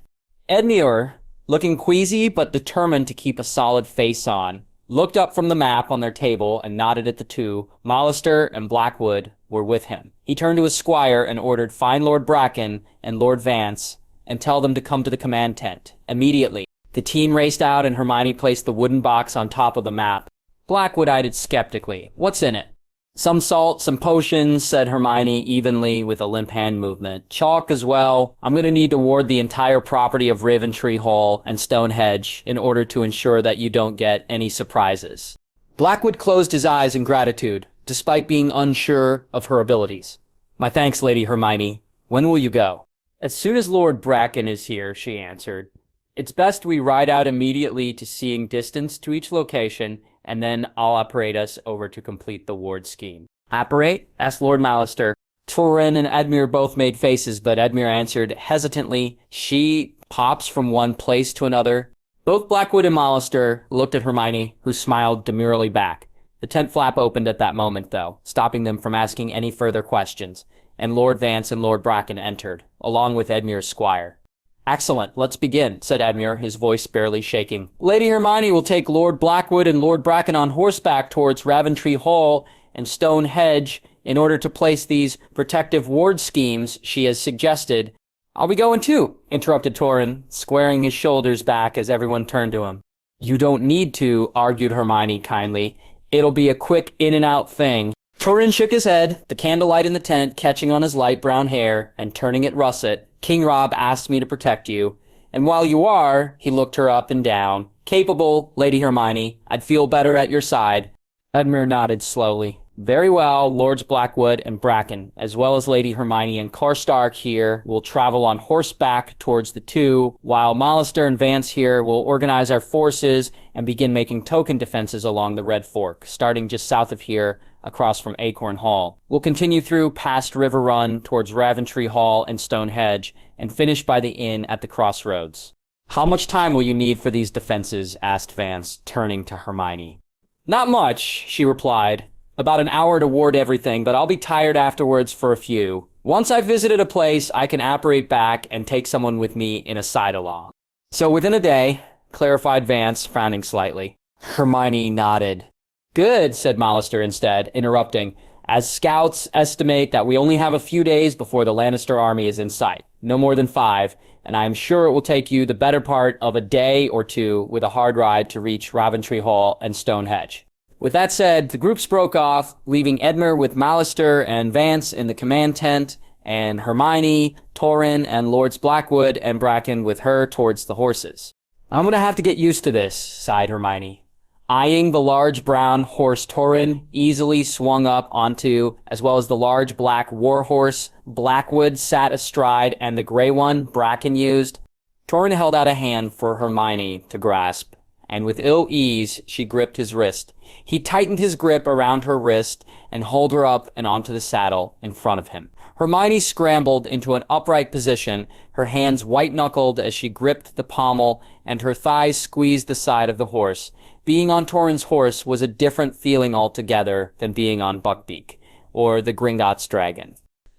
Edmure, looking queasy but determined to keep a solid face on, looked up from the map on their table and nodded at the two. Mallister and Blackwood were with him. He turned to his squire and ordered find Lord Bracken and Lord Vance and tell them to come to the command tent immediately. The team raced out and Hermione placed the wooden box on top of the map. Blackwood eyed it skeptically. "What's in it?" "Some salt, some potions," said Hermione evenly with a limp hand movement. "Chalk as well. I'm going to need to ward the entire property of Raventree Hall and Stone Hedge in order to ensure that you don't get any surprises." Blackwood closed his eyes in gratitude, despite being unsure of her abilities. "My thanks, Lady Hermione. When will you go?" "As soon as Lord Bracken is here," she answered. "It's best we ride out immediately to seeing distance to each location, and then I'll operate us over to complete the ward scheme." "Operate?" asked Lord Mallister. Torrhen and Edmure both made faces, but Edmure answered hesitantly, "She pops from one place to another." Both Blackwood and Mallister looked at Hermione, who smiled demurely back. The tent flap opened at that moment, though, stopping them from asking any further questions, and Lord Vance and Lord Bracken entered, along with Edmure's squire. "Excellent, let's begin," said Edmure, his voice barely shaking. "Lady Hermione will take Lord Blackwood and Lord Bracken on horseback towards Raventree Hall and Stone Hedge in order to place these protective ward schemes she has suggested." "I'll be going too," interrupted Torrhen, squaring his shoulders back as everyone turned to him. "You don't need to," argued Hermione kindly. "It'll be a quick in-and-out thing." Torrhen shook his head, the candlelight in the tent catching on his light brown hair and turning it russet. "King Robb asked me to protect you. And while you are," he looked her up and down, "capable, Lady Hermione, I'd feel better at your side." Edmure nodded slowly. "Very well, Lords Blackwood and Bracken, as well as Lady Hermione and Karstark here, will travel on horseback towards the two, while Mallister and Vance here will organize our forces and begin making token defenses along the Red Fork, starting just south of here, across from Acorn Hall. We'll continue through past River Run towards Raventree Hall and Stone Hedge, and finish by the inn at the crossroads." "How much time will you need for these defenses?" asked Vance, turning to Hermione. "Not much," she replied. "About an hour to ward everything, but I'll be tired afterwards for a few. Once I've visited a place, I can apparate back and take someone with me in a side-along." "So within a day," clarified Vance, frowning slightly. Hermione nodded. "Good," said Mallister instead, interrupting. "As scouts estimate that we only have a few days before the Lannister army is in sight. No more than 5, and I am sure it will take you the better part of a day or two with a hard ride to reach Raventree Hall and Stone Hedge." With that said, the groups broke off, leaving Edmure with Mallister and Vance in the command tent, and Hermione, Torrhen, and Lords Blackwood and Bracken with her towards the horses. "I'm gonna have to get used to this," sighed Hermione. Eyeing the large brown horse Torrhen easily swung up onto, as well as the large black warhorse Blackwood sat astride and the gray one Bracken used, Torrhen held out a hand for Hermione to grasp, and with ill ease she gripped his wrist. He tightened his grip around her wrist and hauled her up and onto the saddle in front of him. Hermione scrambled into an upright position, her hands white-knuckled as she gripped the pommel and her thighs squeezed the side of the horse. Being on Torrhen's horse was a different feeling altogether than being on Buckbeak, or the Gringotts dragon.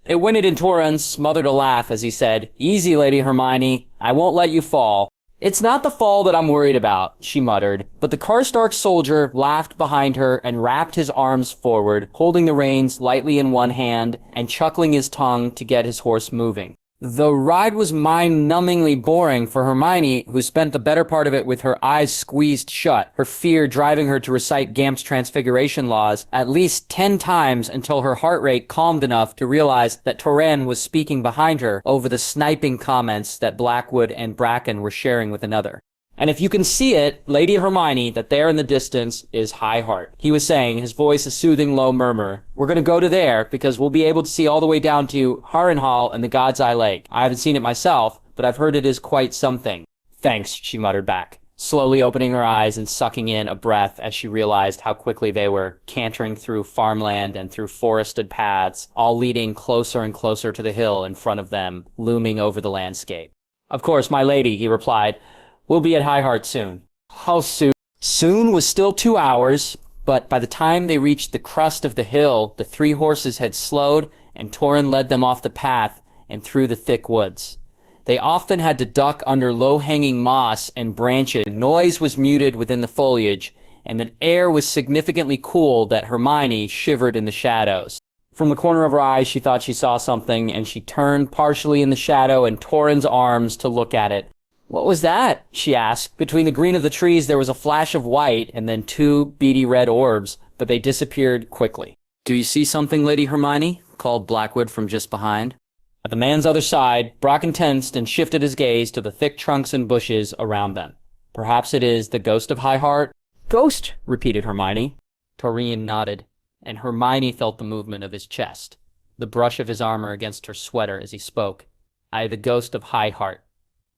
It whinnied in Torrhen smothered a laugh as he said, "Easy, Lady Hermione, I won't let you fall." "It's not the fall that I'm worried about," she muttered, but the Karstark soldier laughed behind her and wrapped his arms forward, holding the reins lightly in one hand and chuckling his tongue to get his horse moving. The ride was mind-numbingly boring for Hermione, who spent the better part of it with her eyes squeezed shut, her fear driving her to recite Gamp's transfiguration laws at least 10 times until her heart rate calmed enough to realize that Torrhen was speaking behind her over the sniping comments that Blackwood and Bracken were sharing with another. And if you can see it, Lady Hermione, that there in the distance is High Heart. He was saying, his voice a soothing low murmur. We're going to go to there because we'll be able to see all the way down to Harrenhal and the God's Eye Lake. I haven't seen it myself, but I've heard it is quite something. Thanks, she muttered back, slowly opening her eyes and sucking in a breath as she realized how quickly they were cantering through farmland and through forested paths, all leading closer and closer to the hill in front of them, looming over the landscape. Of course, my lady, he replied. We'll be at High Heart soon. How soon? Soon was still 2 hours, but by the time they reached the crest of the hill, the 3 horses had slowed, and Torrhen led them off the path and through the thick woods. They often had to duck under low-hanging moss and branches. Noise was muted within the foliage, and the air was significantly cool that Hermione shivered in the shadows. From the corner of her eye, she thought she saw something, and she turned partially in the shadow in Torrhen's arms to look at it. What was that? She asked. Between the green of the trees there was a flash of white and then 2 beady red orbs, but they disappeared quickly. Do you see something, Lady Hermione? Called Blackwood from just behind. At the man's other side, Bracken tensed and shifted his gaze to the thick trunks and bushes around them. Perhaps it is the ghost of High Heart? Ghost? Repeated Hermione. Torrhen nodded, and Hermione felt the movement of his chest, the brush of his armor against her sweater as he spoke. I, the ghost of High Heart,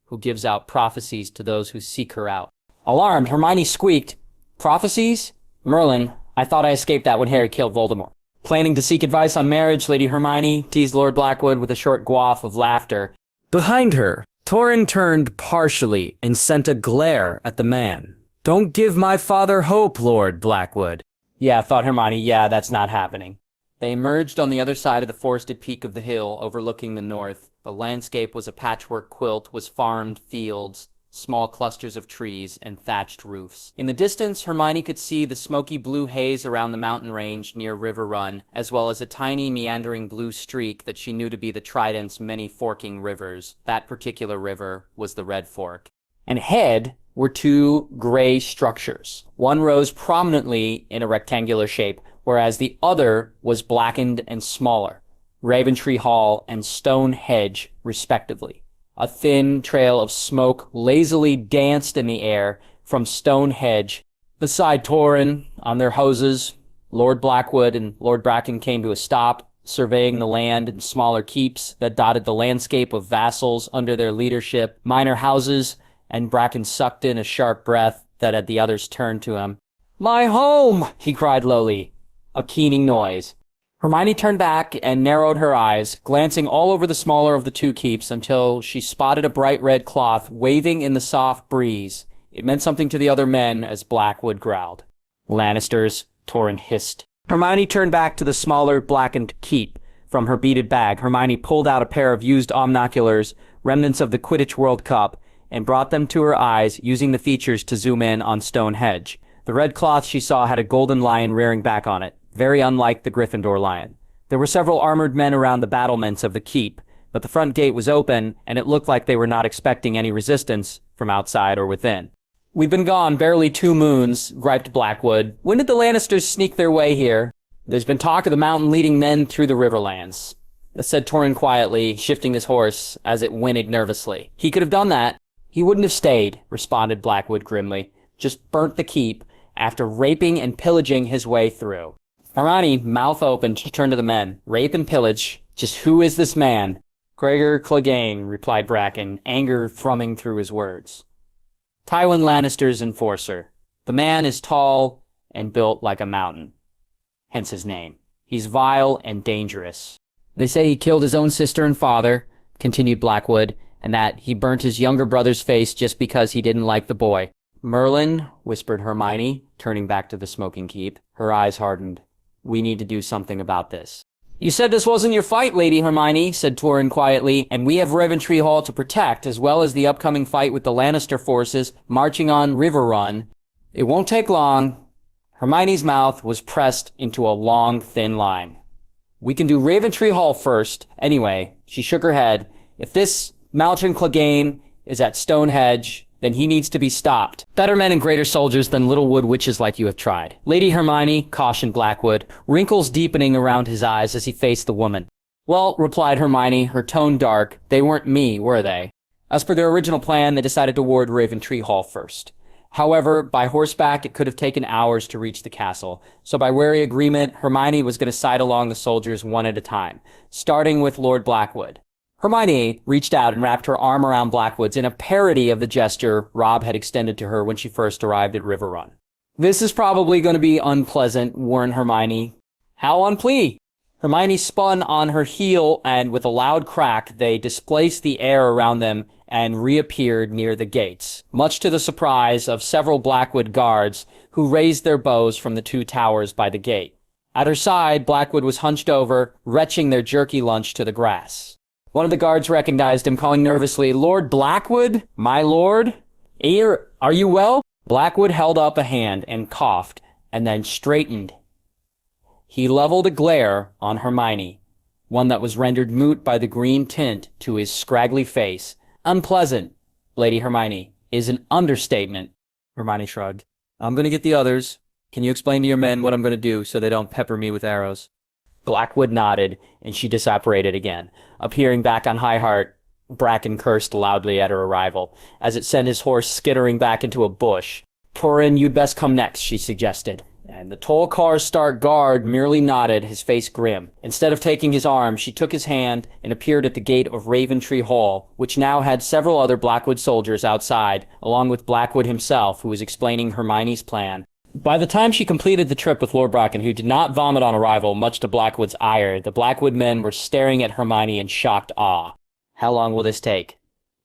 who gives out prophecies to those who seek her out. Alarmed, Hermione squeaked, Prophecies? Merlin, I thought I escaped that when Harry killed Voldemort. Planning to seek advice on marriage, Lady Hermione, teased Lord Blackwood with a short guffaw of laughter. Behind her, Torrhen turned partially and sent a glare at the man. Don't give my father hope, Lord Blackwood. Yeah, thought Hermione, yeah, that's not happening. They emerged on the other side of the forested peak of the hill overlooking the north. The landscape was a patchwork quilt with farmed fields, small clusters of trees, and thatched roofs. In the distance, Hermione could see the smoky blue haze around the mountain range near River Run, as well as a tiny meandering blue streak that she knew to be the Trident's many forking rivers. That particular river was the Red Fork. And ahead were 2 gray structures. One rose prominently in a rectangular shape, whereas the other was blackened and smaller, Raventree Hall and Stone Hedge, respectively. A thin trail of smoke lazily danced in the air from Stone Hedge. Beside Torrhen, on their hoses, Lord Blackwood and Lord Bracken came to a stop, surveying the land and smaller keeps that dotted the landscape of vassals under their leadership, minor houses, and Bracken sucked in a sharp breath that had the others turned to him. My home! He cried lowly, a keening noise. Hermione turned back and narrowed her eyes, glancing all over the smaller of the 2 keeps until she spotted a bright red cloth waving in the soft breeze. It meant something to the other men as Blackwood growled. Lannisters, Torrhen hissed. Hermione turned back to the smaller, blackened keep. From her beaded bag, Hermione pulled out a pair of used omnoculars, remnants of the Quidditch World Cup, and brought them to her eyes, using the features to zoom in on Stone Hedge. The red cloth she saw had a golden lion rearing back on it, very unlike the Gryffindor lion. There were several armored men around the battlements of the keep, but the front gate was open, and it looked like they were not expecting any resistance from outside or within. We've been gone barely 2 moons, griped Blackwood. When did the Lannisters sneak their way here? There's been talk of the mountain leading men through the Riverlands, said Torrhen quietly, shifting his horse as it whinnied nervously. He could have done that. He wouldn't have stayed, responded Blackwood grimly. Just burnt the keep after raping and pillaging his way through. Hermione, mouth open, turned to the men. Rape and pillage. Just who is this man? Gregor Clegane, replied Bracken, anger thrumming through his words. Tywin Lannister's enforcer. The man is tall and built like a mountain. Hence his name. He's vile and dangerous. They say he killed his own sister and father, continued Blackwood, and that he burnt his younger brother's face just because he didn't like the boy. Merlin, whispered Hermione, turning back to the smoking keep. Her eyes hardened. We need to do something about this. You said this wasn't your fight, Lady Hermione, said Torrhen quietly, and we have Raventree Hall to protect, as well as the upcoming fight with the Lannister forces marching on River Run. It won't take long. Hermione's mouth was pressed into a long, thin line. We can do Raventree Hall first. Anyway, she shook her head. If this Malcolm Clegane is at Stone Hedge, then he needs to be stopped. Better men and greater soldiers than little wood witches like you have tried. Lady Hermione, cautioned Blackwood, wrinkles deepening around his eyes as he faced the woman. Well, replied Hermione, her tone dark, they weren't me, were they? As per their original plan, they decided to ward Raventree Hall first. However, by horseback, it could have taken hours to reach the castle, so by wary agreement, Hermione was going to side along the soldiers one at a time, starting with Lord Blackwood. Hermione reached out and wrapped her arm around Blackwood's in a parody of the gesture Robb had extended to her when she first arrived at River Run. This is probably going to be unpleasant, warned Hermione. How on plea? Hermione spun on her heel, and with a loud crack, they displaced the air around them and reappeared near the gates, much to the surprise of several Blackwood guards who raised their bows from the two towers by the gate. At her side, Blackwood was hunched over, retching their jerky lunch to the grass. One of the guards recognized him, calling nervously, "Lord Blackwood? My lord? Are you well?" Blackwood held up a hand and coughed, and then straightened. He leveled a glare on Hermione, one that was rendered moot by the green tint to his scraggly face. Unpleasant, Lady Hermione, is an understatement. Hermione shrugged. I'm going to get the others. Can you explain to your men what I'm going to do so they don't pepper me with arrows? Blackwood nodded, and she disapparated again. Appearing back on High Heart, Bracken cursed loudly at her arrival, as it sent his horse skittering back into a bush. Torrin, you'd best come next, she suggested. And the Tolkar Stark guard merely nodded, his face grim. Instead of taking his arm, she took his hand and appeared at the gate of Raventree Hall, which now had several other Blackwood soldiers outside, along with Blackwood himself, who was explaining Hermione's plan. By the time she completed the trip with Lord Bracken, who did not vomit on arrival, much to Blackwood's ire, the Blackwood men were staring at Hermione in shocked awe. How long will this take?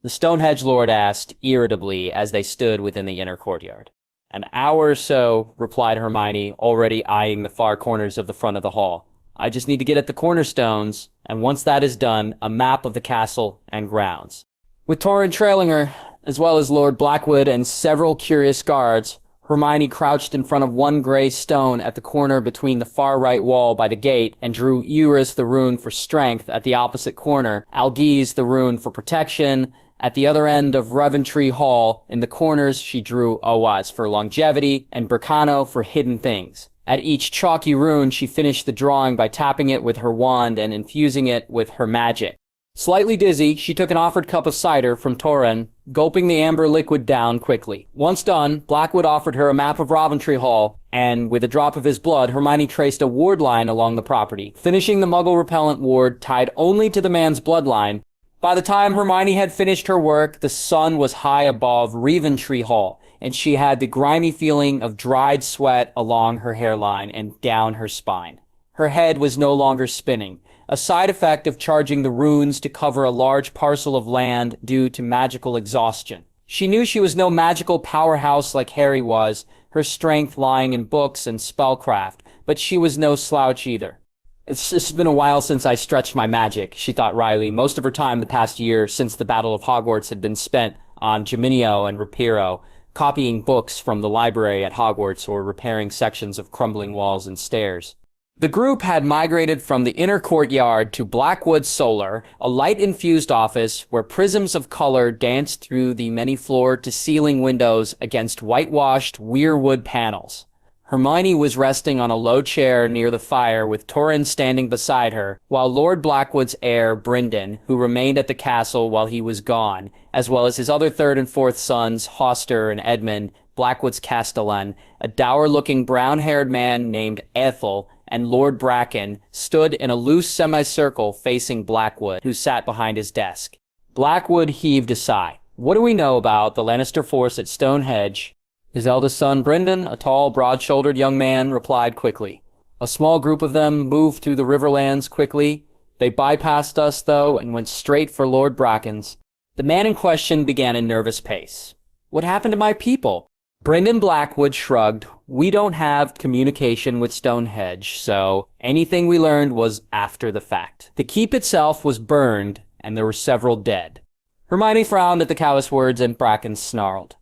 The Stone Hedge lord asked, irritably, as they stood within the inner courtyard. An hour or so, replied Hermione, already eyeing the far corners of the front of the hall. I just need to get at the cornerstones, and once that is done, a map of the castle and grounds. With Torrin trailing her, as well as Lord Blackwood and several curious guards, Hermione crouched in front of one gray stone at the corner between the far right wall by the gate and drew Eurus the rune for strength at the opposite corner, Algiz the rune for protection. At the other end of Raventree Hall, in the corners, she drew Owaz for longevity and Bricano for hidden things. At each chalky rune, she finished the drawing by tapping it with her wand and infusing it with her magic. Slightly dizzy, she took an offered cup of cider from Torrin, gulping the amber liquid down quickly. Once done, Blackwood offered her a map of Raventree Hall, and with a drop of his blood, Hermione traced a ward line along the property, finishing the muggle-repellent ward tied only to the man's bloodline. By the time Hermione had finished her work, the sun was high above Raventree Hall, and she had the grimy feeling of dried sweat along her hairline and down her spine. Her head was no longer spinning, a side effect of charging the runes to cover a large parcel of land due to magical exhaustion. She knew she was no magical powerhouse like Harry was, her strength lying in books and spellcraft, but she was no slouch either. It's been a while since I stretched my magic, she thought wryly. Most of her time the past year since the Battle of Hogwarts had been spent on Geminio and Rapiro, copying books from the library at Hogwarts or repairing sections of crumbling walls and stairs. The group had migrated from the inner courtyard to Blackwood Solar, a light-infused office where prisms of color danced through the many floor-to-ceiling windows against whitewashed weirwood panels. Hermione was resting on a low chair near the fire with Torrin standing beside her, while Lord Blackwood's heir, Brynden, who remained at the castle while he was gone, as well as his other third and fourth sons, Hoster and Edmund, Blackwood's castellan, a dour-looking brown-haired man named Ethel, and Lord Bracken, stood in a loose semicircle facing Blackwood, who sat behind his desk. Blackwood heaved a sigh. What do we know about the Lannister force at Stone Hedge? His eldest son, Brynden, a tall, broad-shouldered young man, replied quickly. A small group of them moved through the Riverlands quickly. They bypassed us, though, and went straight for Lord Bracken's. The man in question began a nervous pace. What happened to my people? Brynden Blackwood shrugged. We don't have communication with Stone Hedge, so anything we learned was after the fact. The keep itself was burned, and there were several dead. Hermione frowned at the callous words, and Bracken snarled.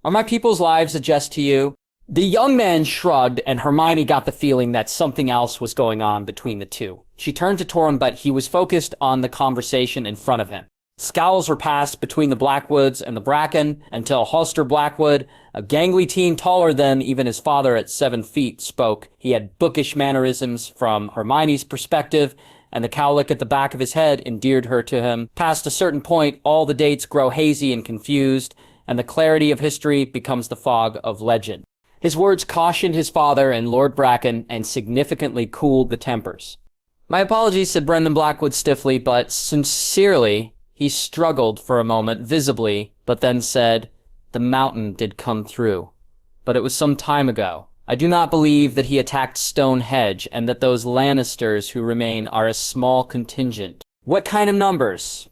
Are my people's lives a jest to you? The young man shrugged, and Hermione got the feeling that something else was going on between the two. She turned to Torrin, but he was focused on the conversation in front of him. Scowls were passed between the Blackwoods and the Bracken until Hoster Blackwood, a gangly teen taller than even his father at 7 feet, spoke. He had bookish mannerisms from Hermione's perspective, and the cowlick at the back of his head endeared her to him. Past a certain point, all the dates grow hazy and confused, and the clarity of history becomes the fog of legend. His words cautioned his father and Lord Bracken and significantly cooled the tempers. "My apologies," said Brendan Blackwood stiffly, but sincerely. He struggled for a moment, visibly, but then said, "The mountain did come through. But it was some time ago. I do not believe that he attacked Stone Hedge, and that those Lannisters who remain are a small contingent." "What kind of numbers?"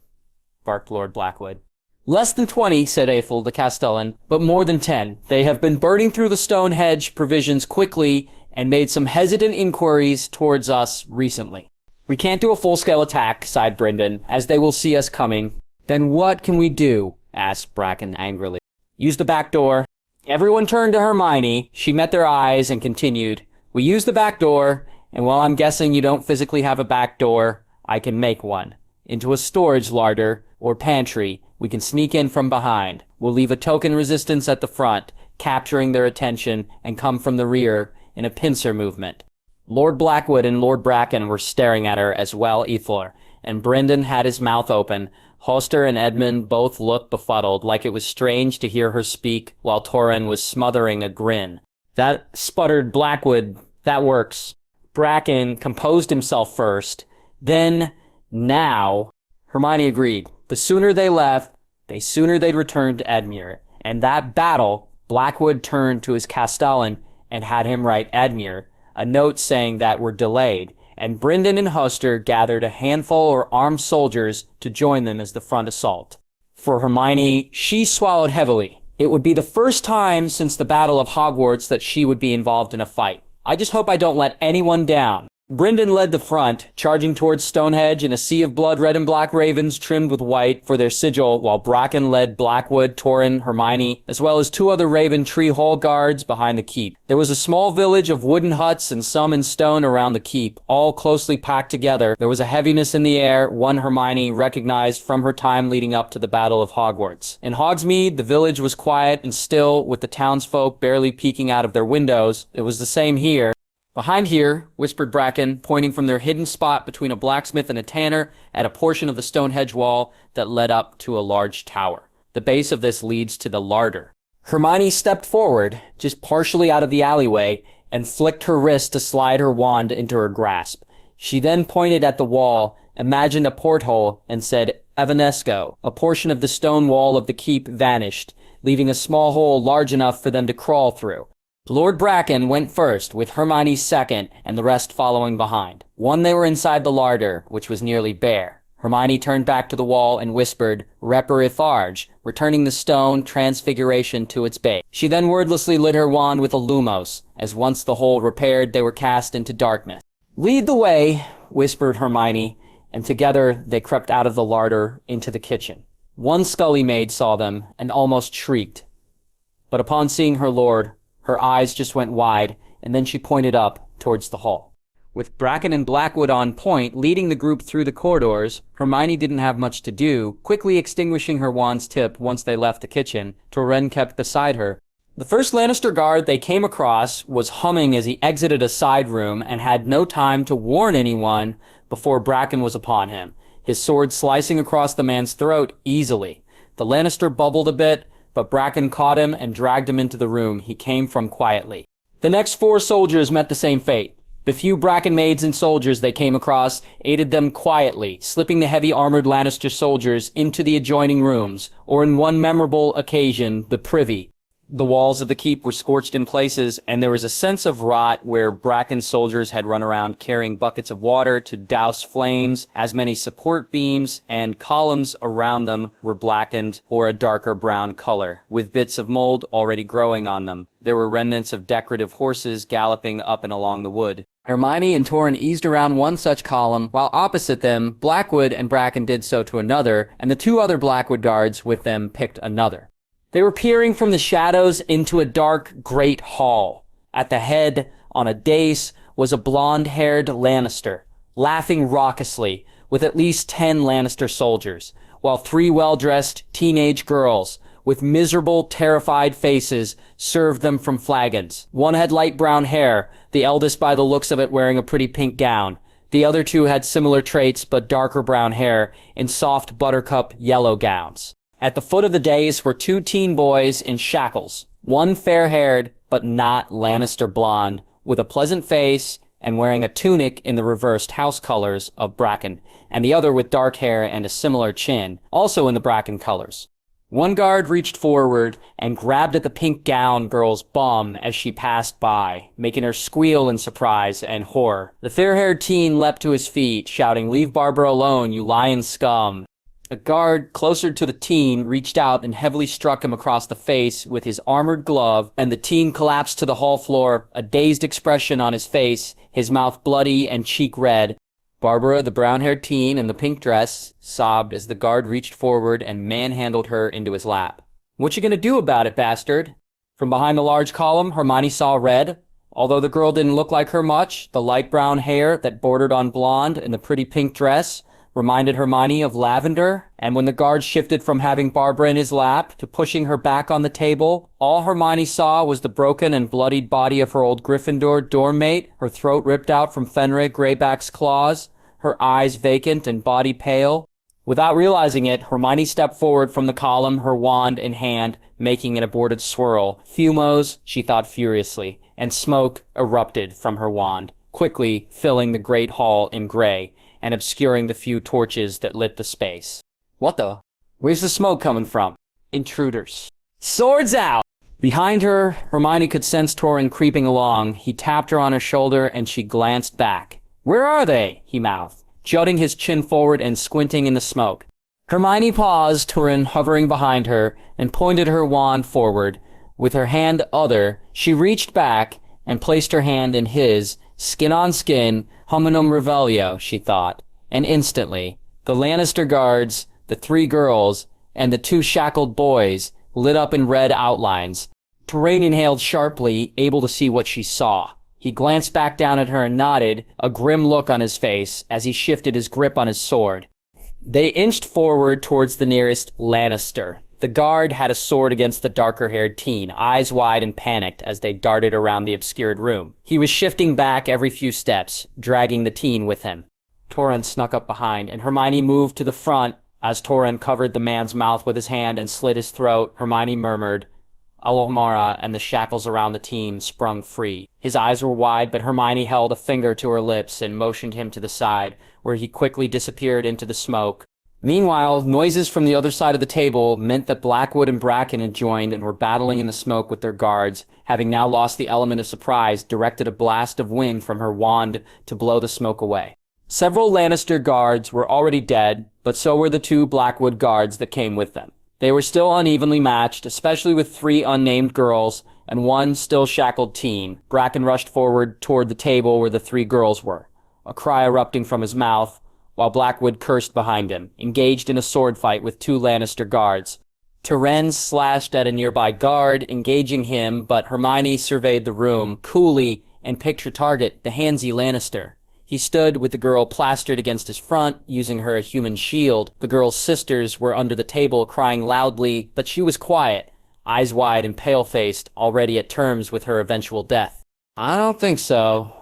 barked Lord Blackwood. "Less than 20, said Aethel the Castellan, but more than 10. They have been burning through the Stone Hedge provisions quickly and made some hesitant inquiries towards us recently." "We can't do a full-scale attack," sighed Brynden, "as they will see us coming." "Then what can we do?" asked Bracken angrily. "Use the back door." Everyone turned to Hermione. She met their eyes and continued, "We use the back door, and while I'm guessing you don't physically have a back door, I can make one. Into a storage larder or pantry, we can sneak in from behind. We'll leave a token resistance at the front, capturing their attention, and come from the rear in a pincer movement." Lord Blackwood and Lord Bracken were staring at her as well, Aethel, and Brynden had his mouth open. Hoster and Edmund both looked befuddled, like it was strange to hear her speak while Torrhen was smothering a grin. "That," sputtered Blackwood, "that works." Bracken composed himself first. Then, now, Hermione agreed. The sooner they left, the sooner they'd return to Edmure. And that battle, Blackwood turned to his Castellan and had him write Edmure, a note saying that we're delayed, and Brynden and Hoster gathered a handful of armed soldiers to join them as the front assault. For Hermione, she swallowed heavily. It would be the first time since the Battle of Hogwarts that she would be involved in a fight. "I just hope I don't let anyone down." Brynden led the front, charging towards Stone Hedge in a sea of blood red and black ravens trimmed with white for their sigil, while Bracken led Blackwood, Torrhen, Hermione, as well as 2 other Raventree hall guards behind the keep. There was a small village of wooden huts and some in stone around the keep, all closely packed together. There was a heaviness in the air, one Hermione recognized from her time leading up to the Battle of Hogwarts. In Hogsmeade, the village was quiet and still, with the townsfolk barely peeking out of their windows. It was the same here. "Behind here," whispered Bracken, pointing from their hidden spot between a blacksmith and a tanner at a portion of the Stone Hedge wall that led up to a large tower. "The base of this leads to the larder." Hermione stepped forward, just partially out of the alleyway, and flicked her wrist to slide her wand into her grasp. She then pointed at the wall, imagined a porthole, and said, "Evanesco." A portion of the stone wall of the keep vanished, leaving a small hole large enough for them to crawl through. Lord Bracken went first, with Hermione second, and the rest following behind. They were inside the larder, which was nearly bare. Hermione turned back to the wall and whispered, "Reparifarge," returning the stone transfiguration to its base. She then wordlessly lit her wand with a lumos, as once the hole repaired, they were cast into darkness. "Lead the way," whispered Hermione, and together they crept out of the larder into the kitchen. One scully maid saw them and almost shrieked. But upon seeing her lord, her eyes just went wide, and then she pointed up towards the hall. With Bracken and Blackwood on point, leading the group through the corridors, Hermione didn't have much to do, quickly extinguishing her wand's tip once they left the kitchen. Torrhen kept beside her. The first Lannister guard they came across was humming as he exited a side room and had no time to warn anyone before Bracken was upon him, his sword slicing across the man's throat easily. The Lannister bubbled a bit, but Bracken caught him and dragged him into the room he came from quietly. The next 4 soldiers met the same fate. The few Bracken maids and soldiers they came across aided them quietly, slipping the heavy armored Lannister soldiers into the adjoining rooms, or in one memorable occasion, the privy. The walls of the keep were scorched in places, and there was a sense of rot where Bracken soldiers had run around carrying buckets of water to douse flames, as many support beams and columns around them were blackened or a darker brown color, with bits of mold already growing on them. There were remnants of decorative horses galloping up and along the wood. Hermione and Torrhen eased around one such column, while opposite them, Blackwood and Bracken did so to another, and the 2 other Blackwood guards with them picked another. They were peering from the shadows into a dark, great hall. At the head, on a dais, was a blonde-haired Lannister, laughing raucously, with at least 10 Lannister soldiers. while three well-dressed teenage girls with miserable, terrified faces served them from flagons. One had light brown hair, the eldest by the looks of it wearing a pretty pink gown. The other two had similar traits but darker brown hair in soft buttercup yellow gowns. At the foot of the dais were two teen boys in shackles, one fair-haired but not Lannister blonde, with a pleasant face and wearing a tunic in the reversed house colors of bracken, and the other with dark hair and a similar chin, also in the bracken colors. One guard reached forward and grabbed at the pink gown girl's bum as she passed by, making her squeal in surprise and horror. The fair-haired teen leapt to his feet, shouting, "Leave Barbara alone, you lying scum." A guard closer to the teen reached out and heavily struck him across the face with his armored glove, and the teen collapsed to the hall floor, a dazed expression on his face, his mouth bloody and cheek red. Barbara, the brown-haired teen in the pink dress, sobbed as the guard reached forward and manhandled her into his lap. "What you gonna do about it, bastard?" From behind the large column, Hermione saw red. Although the girl didn't look like her much, the light brown hair that bordered on blonde and the pretty pink dress reminded Hermione of lavender, and when the guard shifted from having Barbara in his lap to pushing her back on the table, all Hermione saw was the broken and bloodied body of her old Gryffindor dormmate, her throat ripped out from Fenrir Greyback's claws, her eyes vacant and body pale. Without realizing it, Hermione stepped forward from the column, her wand in hand, making an aborted swirl. Fumos, she thought furiously, and smoke erupted from her wand, quickly filling the great hall in gray and obscuring the few torches that lit the space. What the? Where's the smoke coming from? Intruders. Swords out! Behind her, Hermione could sense Torrhen creeping along. He tapped her on her shoulder and she glanced back. "Where are they?" he mouthed, jutting his chin forward and squinting in the smoke. Hermione paused, Torrhen hovering behind her, and pointed her wand forward. With her hand other, she reached back and placed her hand in his, skin on skin, hominum revelio, she thought. And instantly, the Lannister guards, the three girls, and the two shackled boys lit up in red outlines. Torrhen inhaled sharply, able to see what she saw. He glanced back down at her and nodded, a grim look on his face, as he shifted his grip on his sword. They inched forward towards the nearest Lannister. The guard had a sword against the darker-haired teen, eyes wide and panicked as they darted around the obscured room. He was shifting back every few steps, dragging the teen with him. Torrhen snuck up behind, and Hermione moved to the front. As Torrhen covered the man's mouth with his hand and slit his throat, Hermione murmured, "Alomara," and the shackles around the teen sprung free. His eyes were wide, but Hermione held a finger to her lips and motioned him to the side, where he quickly disappeared into the smoke. Meanwhile, noises from the other side of the table meant that Blackwood and Bracken had joined and were battling in the smoke with their guards, having now lost the element of surprise, directed a blast of wind from her wand to blow the smoke away. Several Lannister guards were already dead, but so were the two Blackwood guards that came with them. They were still unevenly matched, especially with three unnamed girls and one still shackled teen. Bracken rushed forward toward the table where the three girls were, a cry erupting from his mouth, while Blackwood cursed behind him, engaged in a sword fight with two Lannister guards. Torrhen slashed at a nearby guard, engaging him, but Hermione surveyed the room coolly and picked her target, the handsy Lannister. He stood with the girl plastered against his front, using her a human shield. The girl's sisters were under the table crying loudly, but she was quiet, eyes wide and pale-faced, already at terms with her eventual death. "I don't think so,"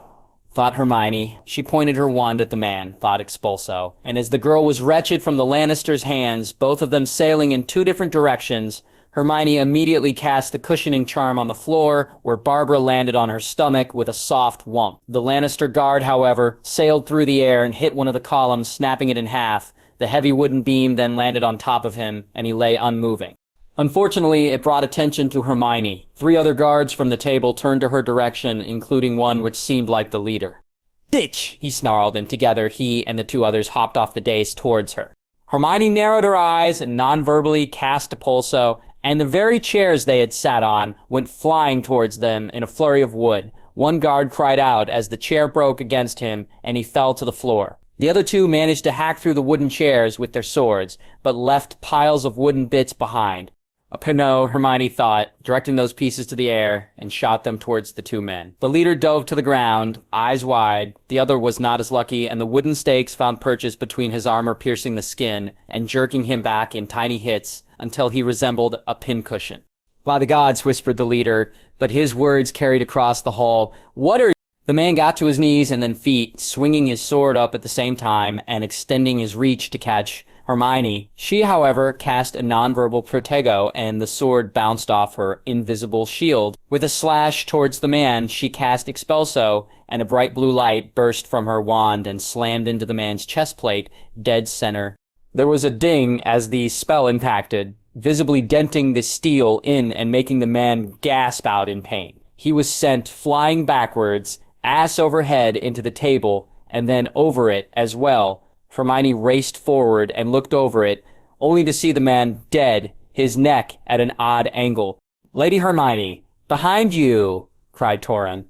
thought Hermione. She pointed her wand at the man, thought Expulso. And as the girl was wrenched from the Lannisters' hands, both of them sailing in two different directions, Hermione immediately cast the cushioning charm on the floor, where Barbara landed on her stomach with a soft whump. The Lannister guard, however, sailed through the air and hit one of the columns, snapping it in half. The heavy wooden beam then landed on top of him, and he lay unmoving. Unfortunately, it brought attention to Hermione. Three other guards from the table turned to her direction, including one which seemed like the leader. "Bitch!" he snarled, and together he and the two others hopped off the dais towards her. Hermione narrowed her eyes and non-verbally cast a pulso, and the very chairs they had sat on went flying towards them in a flurry of wood. One guard cried out as the chair broke against him, and he fell to the floor. The other two managed to hack through the wooden chairs with their swords, but left piles of wooden bits behind. A Pinot, Hermione thought, directing those pieces to the air, and shot them towards the two men. The leader dove to the ground, eyes wide. The other was not as lucky, and the wooden stakes found purchase between his armor, piercing the skin, and jerking him back in tiny hits until he resembled a pincushion. By the gods, whispered the leader, but his words carried across the hall. What are you? The man got to his knees and then feet, swinging his sword up at the same time and extending his reach to catch Hermione. She, however, cast a nonverbal protego, and the sword bounced off her invisible shield. With a slash towards the man, she cast expulso, and a bright blue light burst from her wand and slammed into the man's chest plate, dead center. There was a ding as the spell impacted, visibly denting the steel in and making the man gasp out in pain. He was sent flying backwards, ass over head into the table, and then over it as well. Hermione raced forward and looked over it, only to see the man dead, his neck at an odd angle. Lady Hermione, behind you, cried Torrhen.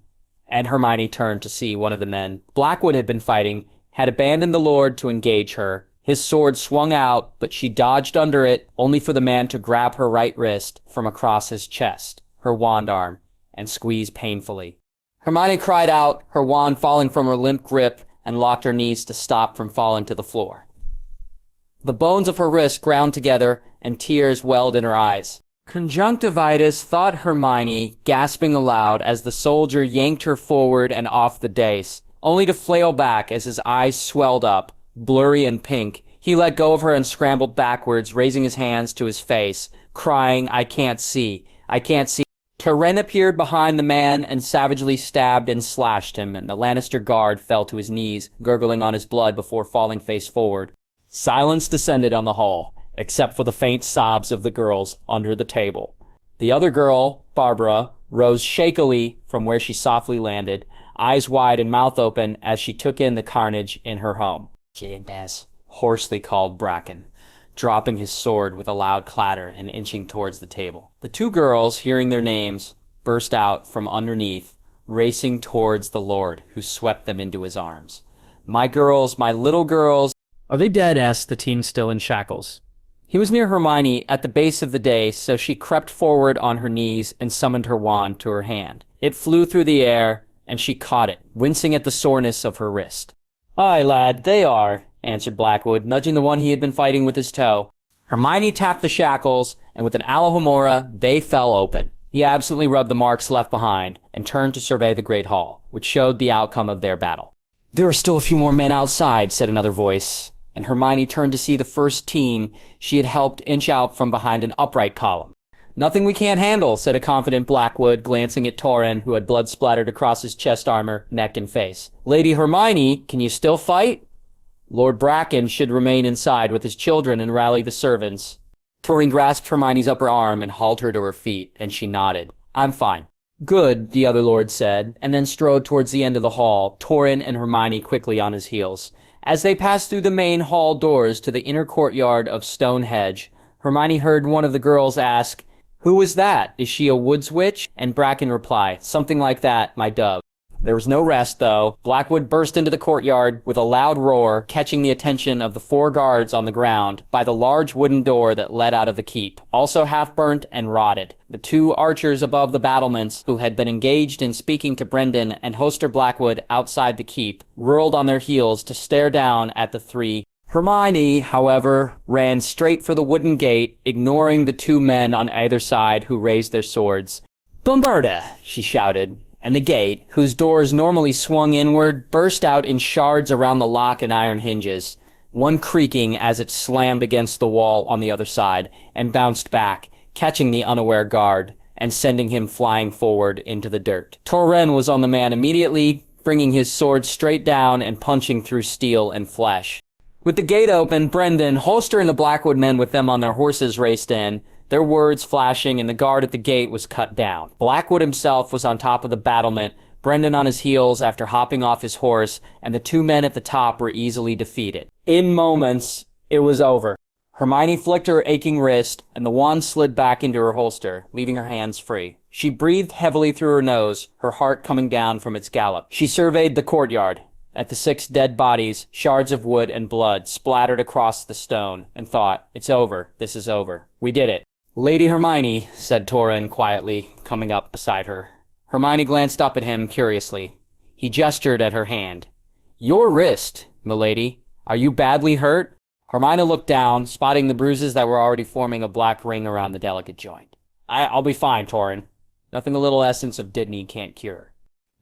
And Hermione turned to see one of the men Blackwood had been fighting, had abandoned the Lord to engage her. His sword swung out, but she dodged under it, only for the man to grab her right wrist from across his chest, her wand arm, and squeeze painfully. Hermione cried out, her wand falling from her limp grip, and locked her knees to stop from falling to the floor. The bones of her wrist ground together, and tears welled in her eyes. Conjunctivitis, thought Hermione, gasping aloud as the soldier yanked her forward and off the dais, only to flail back as his eyes swelled up, blurry and pink. He let go of her and scrambled backwards, raising his hands to his face, crying, I can't see, I can't see. Torrhen appeared behind the man and savagely stabbed and slashed him, and the Lannister guard fell to his knees, gurgling on his blood before falling face forward. Silence descended on the hall, except for the faint sobs of the girls under the table. The other girl, Barbara, rose shakily from where she softly landed, eyes wide and mouth open as she took in the carnage in her home. Goodness, hoarsely called Bracken, dropping his sword with a loud clatter and inching towards the table. The two girls, hearing their names, burst out from underneath, racing towards the Lord, who swept them into his arms. My girls, my little girls. Are they dead? Asked the teen still in shackles. He was near Hermione at the base of the dais, so she crept forward on her knees and summoned her wand to her hand. It flew through the air, and she caught it, wincing at the soreness of her wrist. Aye, lad, they are, answered Blackwood, nudging the one he had been fighting with his toe. Hermione tapped the shackles, and with an Alohomora, they fell open. He absently rubbed the marks left behind, and turned to survey the great hall, which showed the outcome of their battle. There are still a few more men outside, said another voice, and Hermione turned to see the first team she had helped inch out from behind an upright column. Nothing we can't handle, said a confident Blackwood, glancing at Torrhen, who had blood splattered across his chest armor, neck, and face. Lady Hermione, can you still fight? Lord Bracken should remain inside with his children and rally the servants. Torrhen grasped Hermione's upper arm and hauled her to her feet, and she nodded. I'm fine. Good, the other lord said, and then strode towards the end of the hall, Torrhen and Hermione quickly on his heels. As they passed through the main hall doors to the inner courtyard of Stone Hedge, Hermione heard one of the girls ask, Who was that? Is she a woods witch? And Bracken replied, Something like that, my dove. There was no rest, though. Blackwood burst into the courtyard with a loud roar, catching the attention of the 4 guards on the ground by the large wooden door that led out of the keep, also half-burnt and rotted. The 2 archers above the battlements, who had been engaged in speaking to Brendan and Hoster Blackwood outside the keep, whirled on their heels to stare down at the 3. Hermione, however, ran straight for the wooden gate, ignoring the 2 men on either side who raised their swords. Bombarda, she shouted. And the gate, whose doors normally swung inward, burst out in shards around the lock and iron hinges, one creaking as it slammed against the wall on the other side, and bounced back, catching the unaware guard, and sending him flying forward into the dirt. Torrhen was on the man immediately, bringing his sword straight down and punching through steel and flesh. With the gate open, Brendan, Holster, and the Blackwood men with them on their horses raced in, their words flashing, and the guard at the gate was cut down. Blackwood himself was on top of the battlement, Brendan on his heels after hopping off his horse, and the 2 men at the top were easily defeated. In moments, it was over. Hermione flicked her aching wrist, and the wand slid back into her holster, leaving her hands free. She breathed heavily through her nose, her heart coming down from its gallop. She surveyed the courtyard. At the 6 dead bodies, shards of wood and blood splattered across the stone, and thought, It's over. This is over. We did it. Lady Hermione, said Torrhen quietly, coming up beside her. Hermione glanced up at him curiously. He gestured at her hand. Your wrist, milady. Are you badly hurt? Hermione looked down, spotting the bruises that were already forming a black ring around the delicate joint. I'll be fine, Torrhen. Nothing a little essence of Dittany can't cure.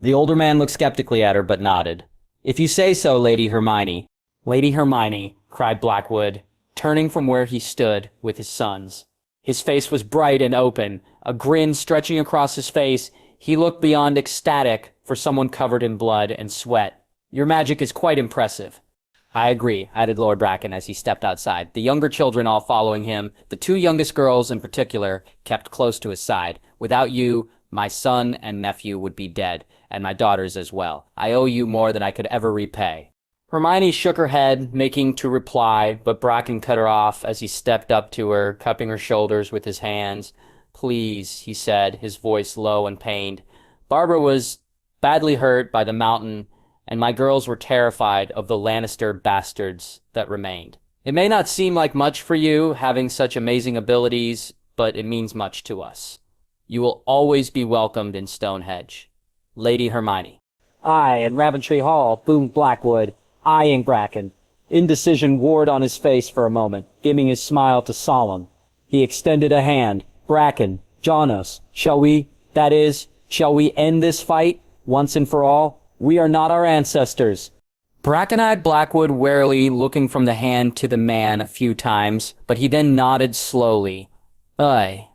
The older man looked skeptically at her, but nodded. If you say so, Lady Hermione. Lady Hermione, cried Blackwood, turning from where he stood with his sons. His face was bright and open, a grin stretching across his face. He looked beyond ecstatic for someone covered in blood and sweat. Your magic is quite impressive. I agree, added Lord Bracken as he stepped outside, the younger children all following him. The two youngest girls in particular kept close to his side. Without you, my son and nephew would be dead, and my daughters as well. I owe you more than I could ever repay. Hermione shook her head, making to reply, but Bracken cut her off as he stepped up to her, cupping her shoulders with his hands. Please, he said, his voice low and pained. Barbara was badly hurt by the mountain, and my girls were terrified of the Lannister bastards that remained. It may not seem like much for you, having such amazing abilities, but it means much to us. You will always be welcomed in Stone Hedge. Lady Hermione. Aye, in Raventree Hall, boomed Blackwood, eyeing Bracken. Indecision warred on his face for a moment, dimming his smile to solemn. He extended a hand. Bracken, Jonas, shall we end this fight, once and for all? We are not our ancestors. Bracken eyed Blackwood warily, looking from the hand to the man a few times, but he then nodded slowly. Aye,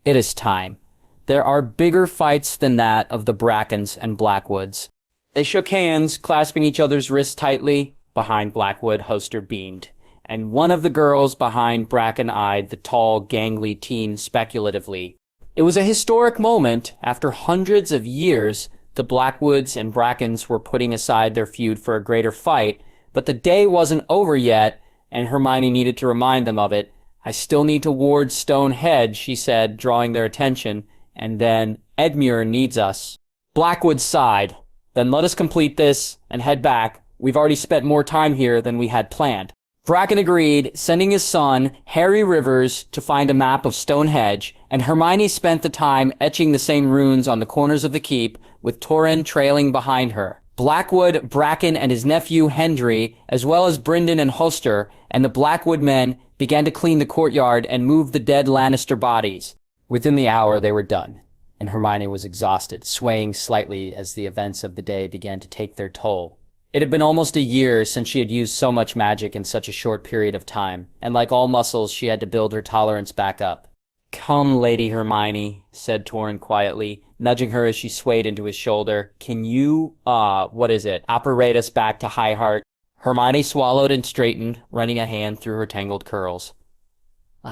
it is time. There are bigger fights than that of the Brackens and Blackwoods. They shook hands, clasping each other's wrists tightly. Behind Blackwood, Hoster beamed, and one of the girls behind Bracken eyed the tall, gangly teen speculatively. It was a historic moment. After hundreds of years, the Blackwoods and Brackens were putting aside their feud for a greater fight, but the day wasn't over yet, and Hermione needed to remind them of it. I still need to ward Stone Hedge, she said, drawing their attention, and then Edmure needs us. Blackwood sighed. Then let us complete this and head back. We've already spent more time here than we had planned. Bracken agreed, sending his son, Harry Rivers, to find a map of Stone Hedge, and Hermione spent the time etching the same runes on the corners of the keep, with Torrhen trailing behind her. Blackwood, Bracken, and his nephew Hendry, as well as Brynden and Hoster, and the Blackwood men began to clean the courtyard and move the dead Lannister bodies. Within the hour, they were done, and Hermione was exhausted, swaying slightly as the events of the day began to take their toll. It had been almost a year since she had used so much magic in such a short period of time, and like all muscles, she had to build her tolerance back up. Come, Lady Hermione, said Torrhen quietly, nudging her as she swayed into his shoulder. Can you, operate us back to High Heart? Hermione swallowed and straightened, running a hand through her tangled curls.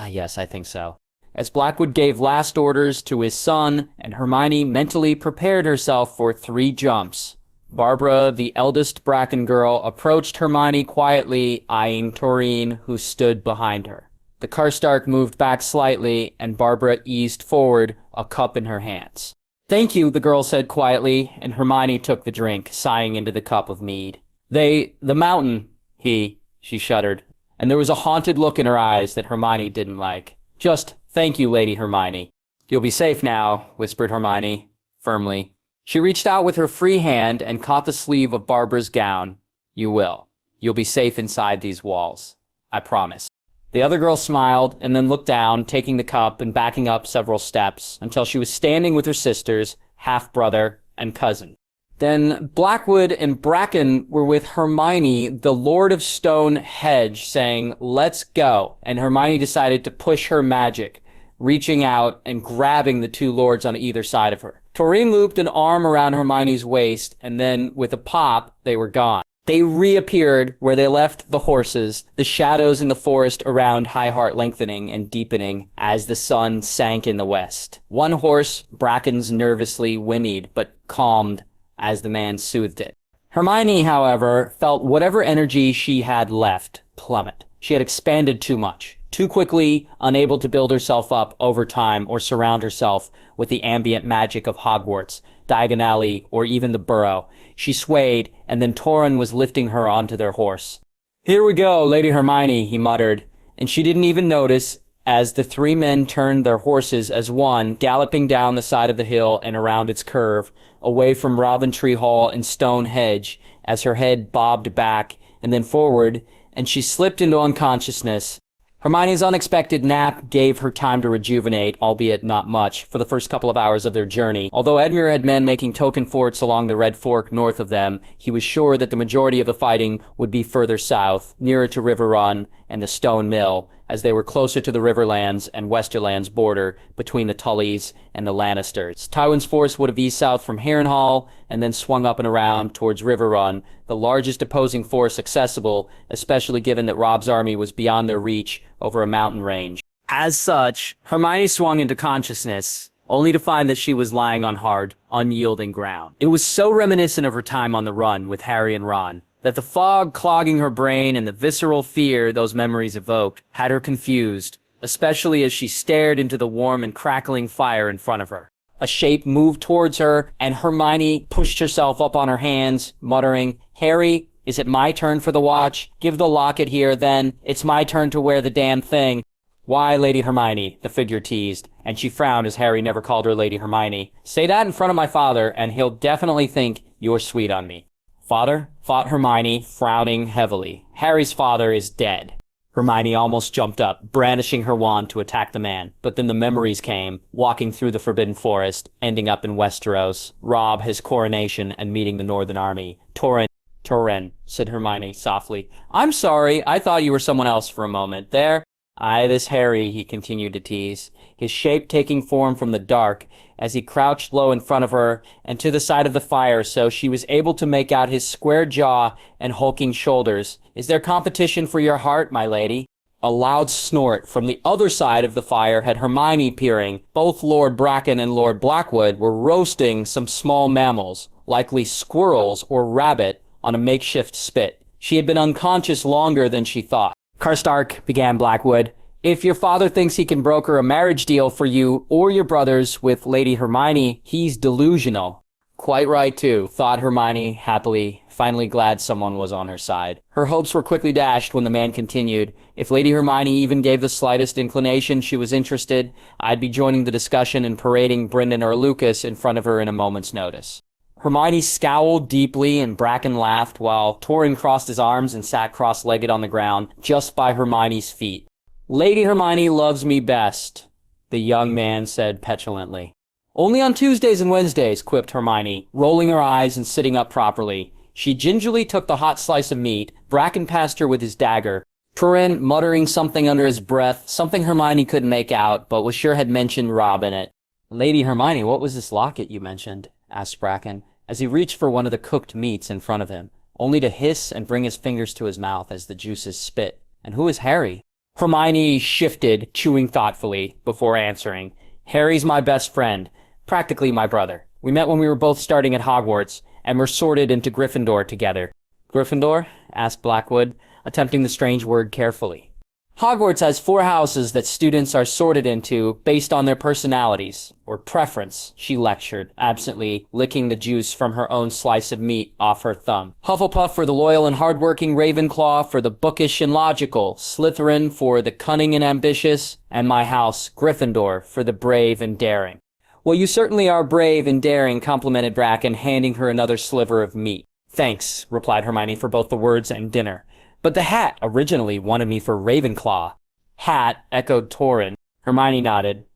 Yes, I think so. As Blackwood gave last orders to his son, and Hermione mentally prepared herself for 3 jumps. Barbara, the eldest Bracken girl, approached Hermione quietly, eyeing Torrhen, who stood behind her. The Karstark moved back slightly, and Barbara eased forward, a cup in her hands. Thank you, the girl said quietly, and Hermione took the drink, sighing into the cup of mead. The mountain, she shuddered, and there was a haunted look in her eyes that Hermione didn't like. Just thank you, Lady Hermione. You'll be safe now, whispered Hermione, firmly. She reached out with her free hand and caught the sleeve of Barbara's gown. You will. You'll be safe inside these walls. I promise. The other girl smiled and then looked down, taking the cup and backing up several steps until she was standing with her sisters, half-brother, and cousin. Then Blackwood and Bracken were with Hermione, the Lord of Stone Hedge, saying, let's go, and Hermione decided to push her magic, reaching out and grabbing the 2 lords on either side of her. Torrhen looped an arm around Hermione's waist, and then, with a pop, they were gone. They reappeared where they left the horses, the shadows in the forest around High Heart lengthening and deepening as the sun sank in the west. One horse, Bracken's, nervously whinnied, but calmed as the man soothed it. Hermione, however, felt whatever energy she had left plummet. She had expanded too much, too quickly, unable to build herself up over time or surround herself with the ambient magic of Hogwarts, Diagon Alley, or even the Burrow. She swayed, and then Torrhen was lifting her onto their horse. Here we go, Lady Hermione, he muttered, and she didn't even notice as the three men turned their horses as one, galloping down the side of the hill and around its curve, away from Raventree Hall and Stone Hedge, as her head bobbed back and then forward, and she slipped into unconsciousness. Hermione's unexpected nap gave her time to rejuvenate, albeit not much, for the first couple of hours of their journey. Although Edmure had men making token forts along the Red Fork north of them, he was sure that the majority of the fighting would be further south, nearer to River Run and the Stonemill, as they were closer to the Riverlands and Westerlands border between the Tullys and the Lannisters. Tywin's force would have eased south from Harrenhal and then swung up and around towards River Run, the largest opposing force accessible, especially given that Robb's army was beyond their reach over a mountain range. As such, Hermione swung into consciousness, only to find that she was lying on hard, unyielding ground. It was so reminiscent of her time on the run with Harry and Ron, that the fog clogging her brain and the visceral fear those memories evoked had her confused, especially as she stared into the warm and crackling fire in front of her. A shape moved towards her, and Hermione pushed herself up on her hands, muttering, "Harry, is it my turn for the watch? Give the locket here, then. It's my turn to wear the damn thing." "Why, Lady Hermione?" the figure teased, and she frowned as Harry never called her Lady Hermione. "Say that in front of my father, and he'll definitely think you're sweet on me." "Father?" thought Hermione, frowning heavily. "Harry's father is dead." Hermione almost jumped up, brandishing her wand to attack the man. But then the memories came, walking through the Forbidden Forest, ending up in Westeros, Robb, his coronation, and meeting the Northern Army. Torren, said Hermione softly. "I'm sorry, I thought you were someone else for a moment. There." "Aye, this Harry," he continued to tease, his shape taking form from the dark, as he crouched low in front of her and to the side of the fire so she was able to make out his square jaw and hulking shoulders. "Is there competition for your heart, my lady?" A loud snort from the other side of the fire had Hermione peering. Both Lord Bracken and Lord Blackwood were roasting some small mammals, likely squirrels or rabbit, on a makeshift spit. She had been unconscious longer than she thought. "Karstark," began Blackwood, "if your father thinks he can broker a marriage deal for you or your brothers with Lady Hermione, he's delusional." "Quite right, too," thought Hermione happily, finally glad someone was on her side. Her hopes were quickly dashed when the man continued, "If Lady Hermione even gave the slightest inclination she was interested, I'd be joining the discussion and parading Brynden or Lucas in front of her in a moment's notice." Hermione scowled deeply and Bracken laughed while Torren crossed his arms and sat cross-legged on the ground just by Hermione's feet. "Lady Hermione loves me best," the young man said petulantly. "Only on Tuesdays and Wednesdays," quipped Hermione, rolling her eyes and sitting up properly. She gingerly took the hot slice of meat. Bracken passed her with his dagger. Torren muttering something under his breath, something Hermione couldn't make out, but was sure had mentioned Robb in it. "Lady Hermione, what was this locket you mentioned?" asked Bracken, as he reached for one of the cooked meats in front of him, only to hiss and bring his fingers to his mouth as the juices spit. "And who is Harry?" Hermione shifted, chewing thoughtfully, before answering. "Harry's my best friend, practically my brother. We met when we were both starting at Hogwarts, and were sorted into Gryffindor together." "Gryffindor?" asked Blackwood, attempting the strange word carefully. "Hogwarts has 4 houses that students are sorted into based on their personalities, or preference," she lectured, absently licking the juice from her own slice of meat off her thumb. "Hufflepuff for the loyal and hardworking, Ravenclaw for the bookish and logical, Slytherin for the cunning and ambitious, and my house, Gryffindor, for the brave and daring." "Well, you certainly are brave and daring," complimented Bracken, handing her another sliver of meat. "Thanks," replied Hermione, for both the words and dinner. "But the hat originally wanted me for Ravenclaw." "Hat," echoed Torren. Hermione nodded.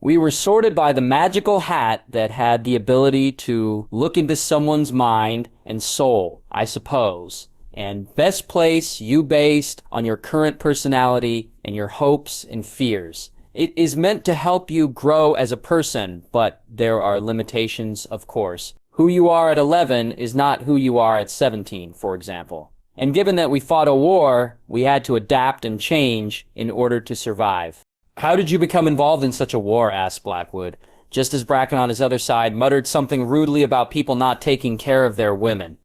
"We were sorted by the magical hat that had the ability to look into someone's mind and soul, I suppose. And best place you based on your current personality and your hopes and fears. It is meant to help you grow as a person, but there are limitations, of course. Who you are at 11 is not who you are at 17, for example. And given that we fought a war, we had to adapt and change in order to survive." "How did you become involved in such a war?" asked Blackwood, just as Bracken on his other side muttered something rudely about people not taking care of their women.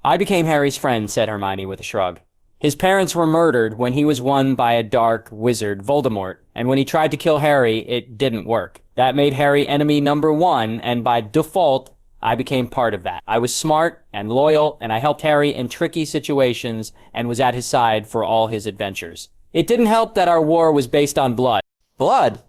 "I became Harry's friend," said Hermione with a shrug. "His parents were murdered when he was won by a dark wizard, Voldemort, and when he tried to kill Harry, it didn't work. That made Harry enemy number 1, and by default, I became part of that. I was smart and loyal, and I helped Harry in tricky situations and was at his side for all his adventures." It didn't help that our war was based on blood. Blood?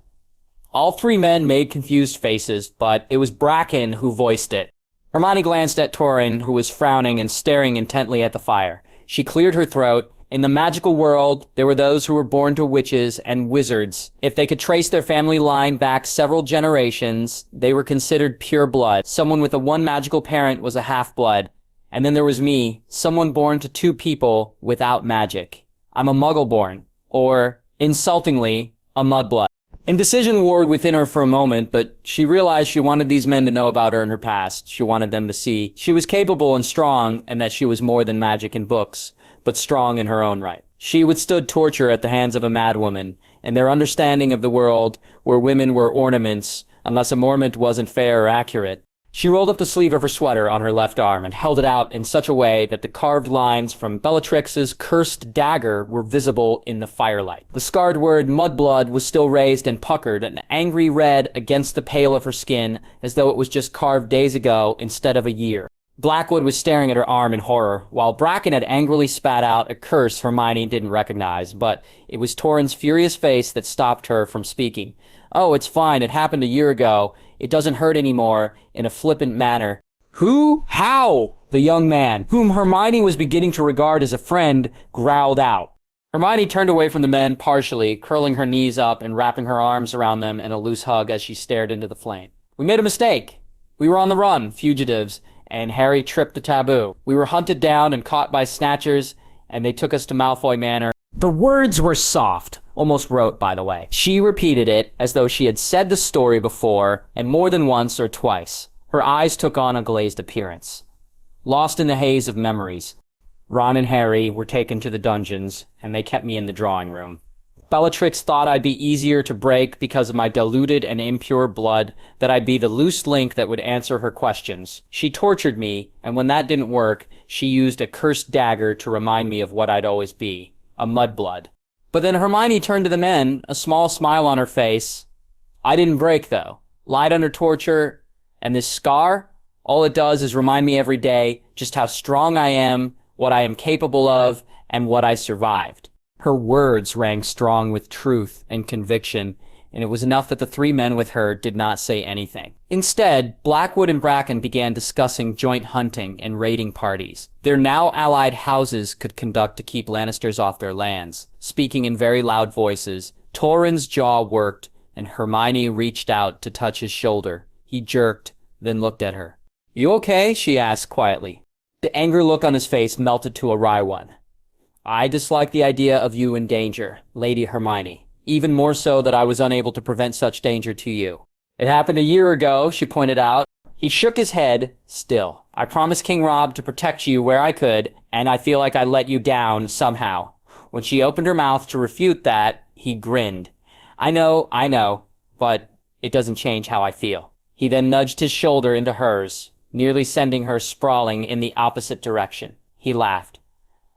All three men made confused faces, but it was Bracken who voiced it. Hermione glanced at Torrhen, who was frowning and staring intently at the fire. She cleared her throat. In the magical world, there were those who were born to witches and wizards. If they could trace their family line back several generations, they were considered pure blood. Someone with a one magical parent was a half-blood. And then there was me, someone born to two people without magic. I'm a muggle-born, or, insultingly, a mudblood. Indecision warred within her for a moment, but she realized she wanted these men to know about her and her past. She wanted them to see she was capable and strong, and that she was more than magic and books, but strong in her own right. She withstood torture at the hands of a madwoman, and their understanding of the world where women were ornaments, unless a ornament wasn't fair or accurate. She rolled up the sleeve of her sweater on her left arm and held it out in such a way that the carved lines from Bellatrix's cursed dagger were visible in the firelight. The scarred word mudblood was still raised and puckered, an angry red against the pale of her skin, as though it was just carved days ago instead of a year. Blackwood was staring at her arm in horror, while Bracken had angrily spat out a curse Hermione didn't recognize, but it was Torrhen's furious face that stopped her from speaking. "Oh, it's fine, it happened a year ago. It doesn't hurt anymore," in a flippant manner. "Who? How?" The young man, whom Hermione was beginning to regard as a friend, growled out. Hermione turned away from the men partially, curling her knees up and wrapping her arms around them in a loose hug as she stared into the flame. "We made a mistake. We were on the run, fugitives, and Harry tripped the taboo. We were hunted down and caught by snatchers, and they took us to Malfoy Manor." The words were soft, almost rote, by the way. She repeated it as though she had said the story before, and more than once or twice. Her eyes took on a glazed appearance. Lost in the haze of memories, Ron and Harry were taken to the dungeons, and they kept me in the drawing room. Bellatrix thought I'd be easier to break because of my diluted and impure blood, that I'd be the loose link that would answer her questions. She tortured me, and when that didn't work, she used a cursed dagger to remind me of what I'd always be, a mudblood. But then Hermione turned to the men, a small smile on her face. "I didn't break, though. Lied under torture, and this scar, all it does is remind me every day just how strong I am, what I am capable of, and what I survived." Her words rang strong with truth and conviction, and it was enough that the three men with her did not say anything. Instead, Blackwood and Bracken began discussing joint hunting and raiding parties their now allied houses could conduct to keep Lannisters off their lands. Speaking in very loud voices, Torrhen's jaw worked, and Hermione reached out to touch his shoulder. He jerked, then looked at her. "You okay?" she asked quietly. The angry look on his face melted to a wry one. "I dislike the idea of you in danger, Lady Hermione. Even more so that I was unable to prevent such danger to you." "It happened a year ago," she pointed out. He shook his head, still. "I promised King Robb to protect you where I could, and I feel like I let you down somehow." When she opened her mouth to refute that, he grinned. I know, but it doesn't change how I feel." He then nudged his shoulder into hers, nearly sending her sprawling in the opposite direction. He laughed.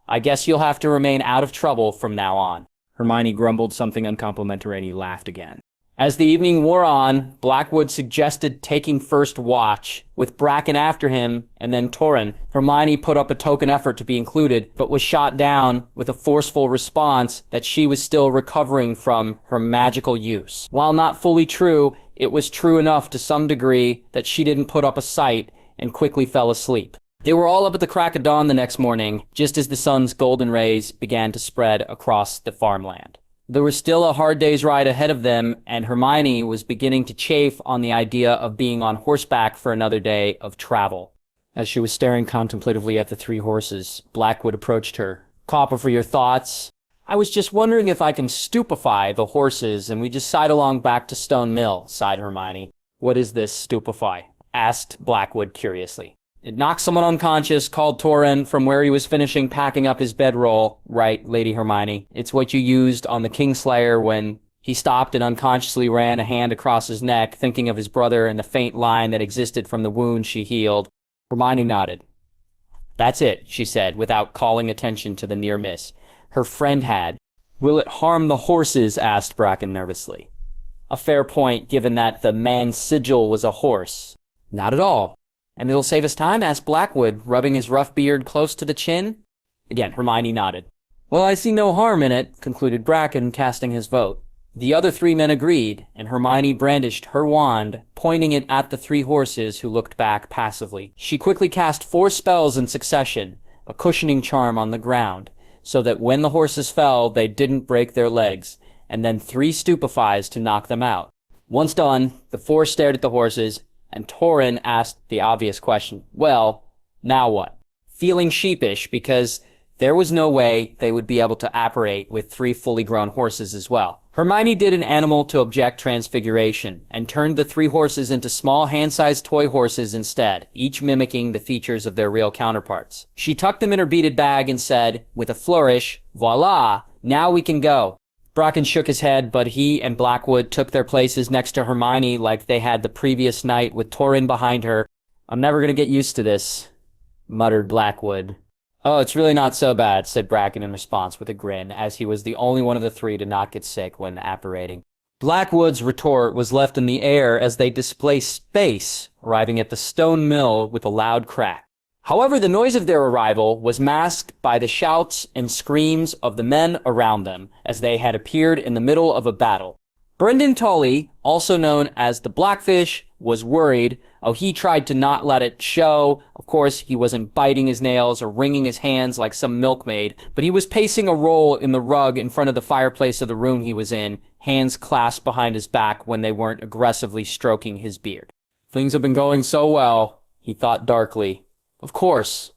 "I guess you'll have to remain out of trouble from now on." Hermione grumbled something uncomplimentary and he laughed again. As the evening wore on, Blackwood suggested taking first watch, with Bracken after him, and then Torrhen. Hermione put up a token effort to be included, but was shot down with a forceful response that she was still recovering from her magical use. While not fully true, it was true enough to some degree that she didn't put up a sight and quickly fell asleep. They were all up at the crack of dawn the next morning, just as the sun's golden rays began to spread across the farmland. There was still a hard day's ride ahead of them, and Hermione was beginning to chafe on the idea of being on horseback for another day of travel. As she was staring contemplatively at the three horses, Blackwood approached her. "Copper for your thoughts. I was just wondering if I can stupefy the horses and we just side along back to Stonemill," sighed Hermione. "What is this, stupefy?" asked Blackwood curiously. "It knocked someone unconscious," called Torrhen from where he was finishing packing up his bedroll. "Right, Lady Hermione. It's what you used on the Kingslayer when..." He stopped and unconsciously ran a hand across his neck, thinking of his brother and the faint line that existed from the wound she healed. Hermione nodded. "That's it," she said, without calling attention to the near miss. Her friend had. "Will it harm the horses?" asked Bracken nervously. A fair point, given that the man's sigil was a horse. "Not at all." "And it'll save us time?" asked Blackwood, rubbing his rough beard close to the chin. Again, Hermione nodded. Well, I see no harm in it, concluded Bracken, casting his vote. The other 3 men agreed, and Hermione brandished her wand, pointing it at the 3 horses who looked back passively. She quickly cast 4 spells in succession, a cushioning charm on the ground, so that when the horses fell, they didn't break their legs, and then 3 stupefies to knock them out. Once done, the 4 stared at the horses, and Torrin asked the obvious question, well, now what? Feeling sheepish because there was no way they would be able to apparate with 3 fully grown horses as well. Hermione did an animal to object transfiguration, and turned the 3 horses into small hand-sized toy horses instead, each mimicking the features of their real counterparts. She tucked them in her beaded bag and said, with a flourish, voila, now we can go. Bracken shook his head, but he and Blackwood took their places next to Hermione like they had the previous night with Torrin behind her. I'm never gonna get used to this, muttered Blackwood. Oh, it's really not so bad, said Bracken in response with a grin, as he was the only one of the 3 to not get sick when apparating. Blackwood's retort was left in the air as they displaced space, arriving at the Stonemill with a loud crack. However, the noise of their arrival was masked by the shouts and screams of the men around them, as they had appeared in the middle of a battle. Brynden Tully, also known as the Blackfish, was worried. Oh, he tried to not let it show. Of course, he wasn't biting his nails or wringing his hands like some milkmaid, but he was pacing a roll in the rug in front of the fireplace of the room he was in, hands clasped behind his back when they weren't aggressively stroking his beard. Things have been going so well, he thought darkly. Of course.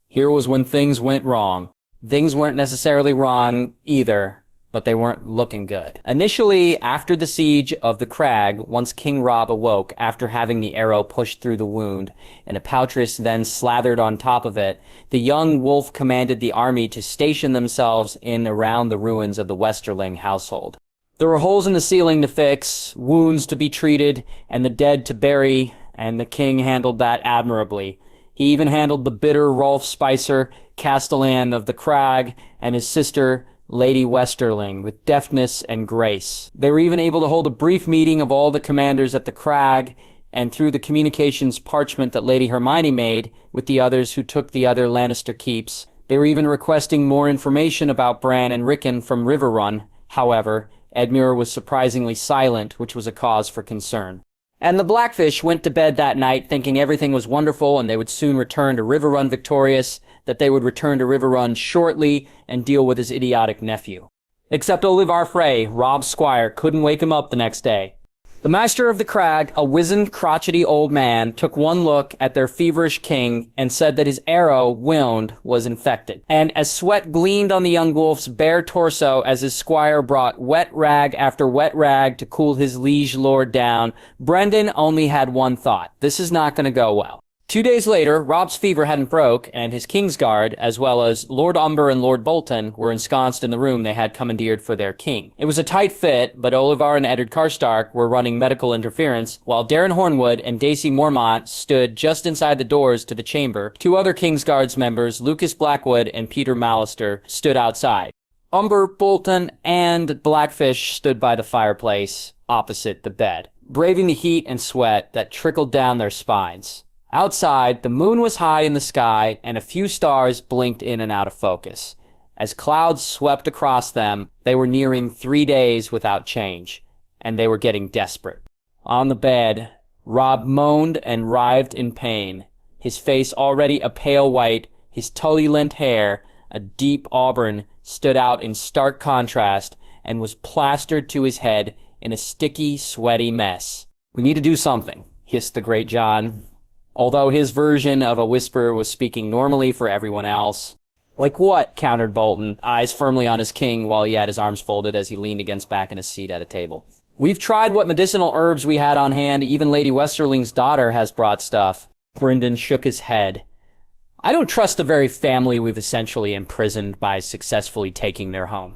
Here was when things went wrong. Things weren't necessarily wrong either, but they weren't looking good. Initially, after the siege of the Crag, once King Robb awoke after having the arrow pushed through the wound, and a poutress then slathered on top of it, the young wolf commanded the army to station themselves in around the ruins of the Westerling household. There were holes in the ceiling to fix, wounds to be treated, and the dead to bury, and the king handled that admirably. He even handled the bitter Rolf Spicer, castellan of the Crag, and his sister, Lady Westerling, with deftness and grace. They were even able to hold a brief meeting of all the commanders at the Crag, and through the communications parchment that Lady Hermione made with the others who took the other Lannister keeps, they were even requesting more information about Bran and Rickon from Riverrun. However, Edmure was surprisingly silent, which was a cause for concern. And the Blackfish went to bed that night thinking everything was wonderful and they would soon return to Riverrun victorious, that they would return to Riverrun shortly and deal with his idiotic nephew. Except Olivar Frey, Robb's squire, couldn't wake him up the next day. The master of the Crag, a wizened, crotchety old man, took one look at their feverish king and said that his arrow, wound, was infected. And as sweat gleamed on the young wolf's bare torso as his squire brought wet rag after wet rag to cool his liege lord down, Brynden only had one thought: this is not going to go well. 2 days later, Robb's fever hadn't broke, and his Kingsguard, as well as Lord Umber and Lord Bolton, were ensconced in the room they had commandeered for their king. It was a tight fit, but Olivar and Eddard Karstark were running medical interference, while Darren Hornwood and Daisy Mormont stood just inside the doors to the chamber. 2 other Kingsguard's members, Lucas Blackwood and Peter Mallister, stood outside. Umber, Bolton, and Blackfish stood by the fireplace, opposite the bed, braving the heat and sweat that trickled down their spines. Outside, the moon was high in the sky, and a few stars blinked in and out of focus. As clouds swept across them, they were nearing 3 days without change, and they were getting desperate. On the bed, Robb moaned and writhed in pain, his face already a pale white, his Tully-lent hair, a deep auburn, stood out in stark contrast, and was plastered to his head in a sticky, sweaty mess. "We need to do something," hissed the great John, although his version of a whisper was speaking normally for everyone else. "Like what?" countered Bolton, eyes firmly on his king while he had his arms folded as he leaned against back in his seat at a table. "We've tried what medicinal herbs we had on hand. Even Lady Westerling's daughter has brought stuff." Brynden shook his head. "I don't trust the very family we've essentially imprisoned by successfully taking their home."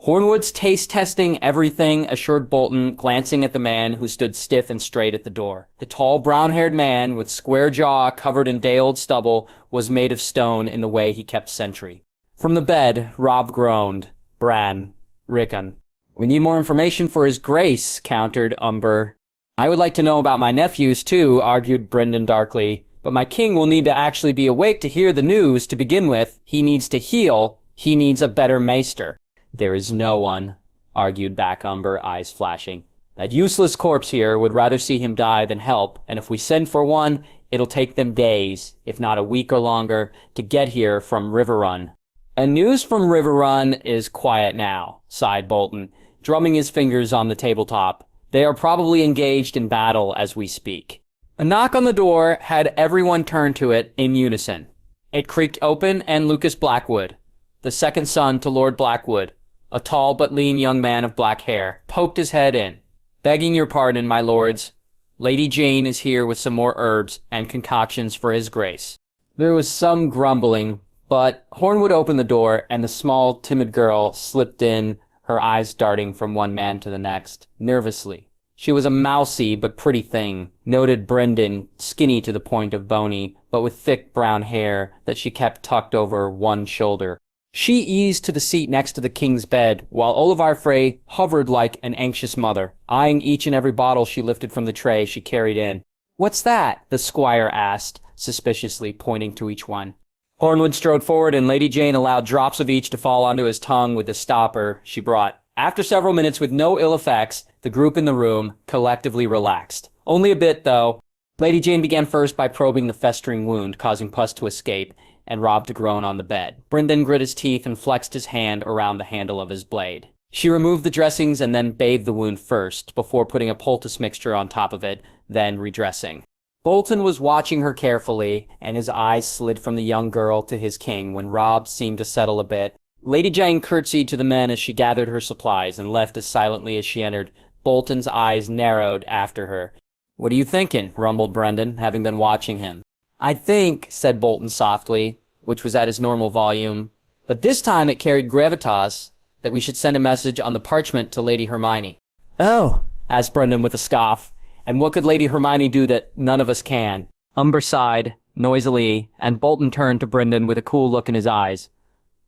"Hornwood's taste-testing everything," assured Bolton, glancing at the man who stood stiff and straight at the door. The tall, brown-haired man, with square jaw covered in day-old stubble, was made of stone in the way he kept sentry. From the bed, Robb groaned. "Bran. Rickon." "We need more information for his grace," countered Umber. "I would like to know about my nephews, too," argued Brynden darkly. But my king will need to actually be awake to hear the news to begin with. He needs to heal. He needs a better maester. There is no one, argued back Umber, eyes flashing. That useless corpse here would rather see him die than help, and if we send for one, it'll take them days, if not a week or longer, to get here from Riverrun. And news from Riverrun is quiet now, sighed Bolton, drumming his fingers on the tabletop. They are probably engaged in battle as we speak. A knock on the door had everyone turn to it in unison. It creaked open, and Lucas Blackwood, the second son to Lord Blackwood, a tall but lean young man of black hair, poked his head in. Begging your pardon, my lords. Lady Jane is here with some more herbs and concoctions for his grace. There was some grumbling, but Hornwood opened the door, and the small, timid girl slipped in, her eyes darting from one man to the next, nervously. She was a mousy but pretty thing, noted Brendan, skinny to the point of bony, but with thick brown hair that she kept tucked over one shoulder. She eased to the seat next to the king's bed, while Olivar Frey hovered like an anxious mother, eyeing each and every bottle she lifted from the tray she carried in. "What's that?" the squire asked, suspiciously, pointing to each one. Hornwood strode forward, and Lady Jane allowed drops of each to fall onto his tongue with the stopper she brought. After several minutes with no ill effects, the group in the room collectively relaxed. Only a bit, though. Lady Jane began first by probing the festering wound, causing pus to escape, and Robb to groan on the bed. Brendan grit his teeth and flexed his hand around the handle of his blade. She removed the dressings and then bathed the wound first, before putting a poultice mixture on top of it, then redressing. Bolton was watching her carefully, and his eyes slid from the young girl to his king when Robb seemed to settle a bit. Lady Jane curtsied to the men as she gathered her supplies and left as silently as she entered. Bolton's eyes narrowed after her. "What are you thinking?" rumbled Brendan, having been watching him. "I think," said Bolton softly, which was at his normal volume, but this time it carried gravitas, that we should send a message on the parchment to Lady Hermione. "Oh," asked Brendan with a scoff. "And what could Lady Hermione do that none of us can?" Umber sighed, noisily, and Bolton turned to Brendan with a cool look in his eyes.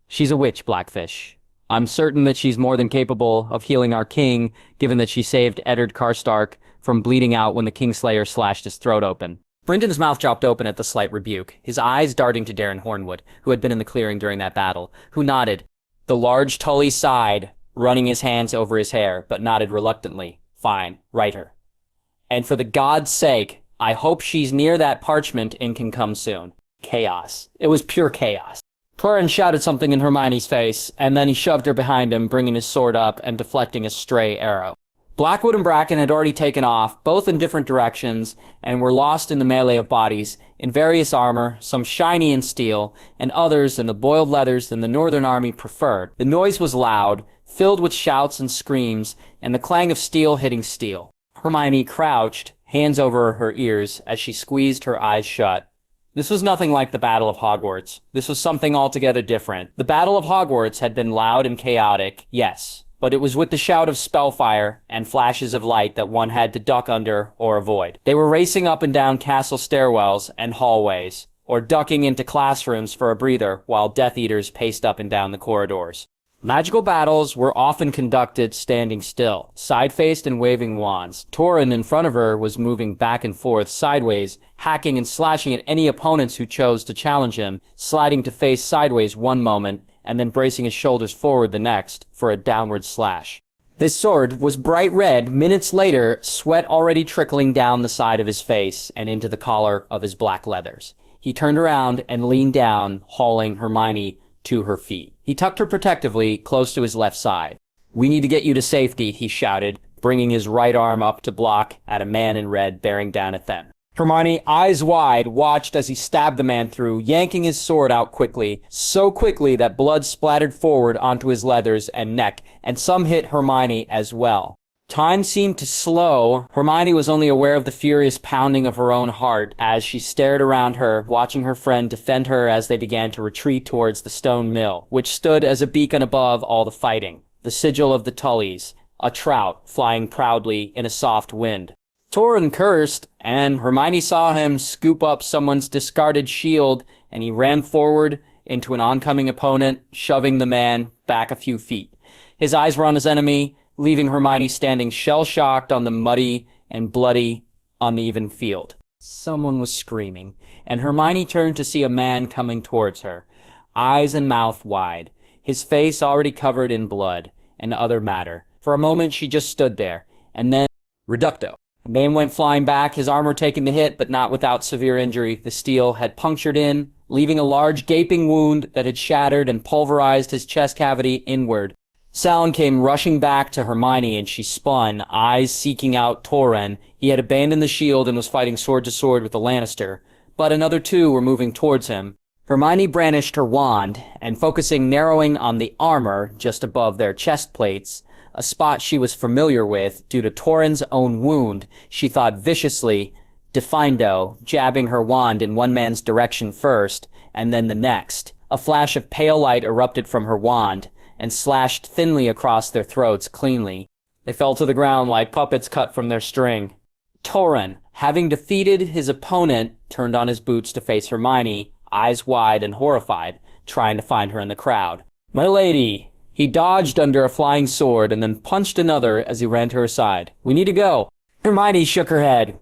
"She's a witch, Blackfish. I'm certain that she's more than capable of healing our king, given that she saved Eddard Karstark from bleeding out when the Kingslayer slashed his throat open." Brendan's mouth dropped open at the slight rebuke, his eyes darting to Darren Hornwood, who had been in the clearing during that battle, who nodded. The large Tully sighed, running his hands over his hair, but nodded reluctantly. "Fine, write her. And for the god's sake, I hope she's near that parchment and can come soon." Chaos. It was pure chaos. Torrin shouted something in Hermione's face, and then he shoved her behind him, bringing his sword up and deflecting a stray arrow. Blackwood and Bracken had already taken off, both in different directions, and were lost in the melee of bodies, in various armor, some shiny in steel, and others in the boiled leathers than the Northern Army preferred. The noise was loud, filled with shouts and screams, and the clang of steel hitting steel. Hermione crouched, hands over her ears, as she squeezed her eyes shut. This was nothing like the Battle of Hogwarts. This was something altogether different. The Battle of Hogwarts had been loud and chaotic, yes, but it was with the shout of spellfire and flashes of light that one had to duck under or avoid. They were racing up and down castle stairwells and hallways, or ducking into classrooms for a breather while Death Eaters paced up and down the corridors. Magical battles were often conducted standing still, side-faced and waving wands. Torrin in front of her was moving back and forth sideways, hacking and slashing at any opponents who chose to challenge him, sliding to face sideways one moment, and then bracing his shoulders forward the next for a downward slash. This sword was bright red. Minutes later, sweat already trickling down the side of his face and into the collar of his black leathers. He turned around and leaned down, hauling Hermione to her feet. He tucked her protectively close to his left side. "We need to get you to safety," he shouted, bringing his right arm up to block at a man in red bearing down at them. Hermione, eyes wide, watched as he stabbed the man through, yanking his sword out quickly, so quickly that blood splattered forward onto his leathers and neck, and some hit Hermione as well. Time seemed to slow. Hermione was only aware of the furious pounding of her own heart as she stared around her, watching her friend defend her as they began to retreat towards the stone mill, which stood as a beacon above all the fighting. The sigil of the Tullys, a trout flying proudly in a soft wind. Torrin cursed, and Hermione saw him scoop up someone's discarded shield, and he ran forward into an oncoming opponent, shoving the man back a few feet. His eyes were on his enemy, leaving Hermione standing shell-shocked on the muddy and bloody, uneven field. Someone was screaming, and Hermione turned to see a man coming towards her, eyes and mouth wide, his face already covered in blood and other matter. For a moment she just stood there, and then Reducto. the man went flying back, his armor taking the hit, but not without severe injury. The steel had punctured in, leaving a large gaping wound that had shattered and pulverized his chest cavity inward. Sound came rushing back to Hermione, and she spun, eyes seeking out Torren. He had abandoned the shield and was fighting sword to sword with the Lannister, but another two were moving towards him. Hermione brandished her wand, and focusing narrowing on the armor just above their chest plates, a spot she was familiar with due to Torren's own wound, she thought viciously, defindo, jabbing her wand in one man's direction first, and then the next. A flash of pale light erupted from her wand, and slashed thinly across their throats cleanly. They fell to the ground like puppets cut from their string. Torren, having defeated his opponent, turned on his boots to face Hermione, eyes wide and horrified, trying to find her in the crowd. "My lady!" He dodged under a flying sword and then punched another as he ran to her side. "We need to go." Hermione shook her head.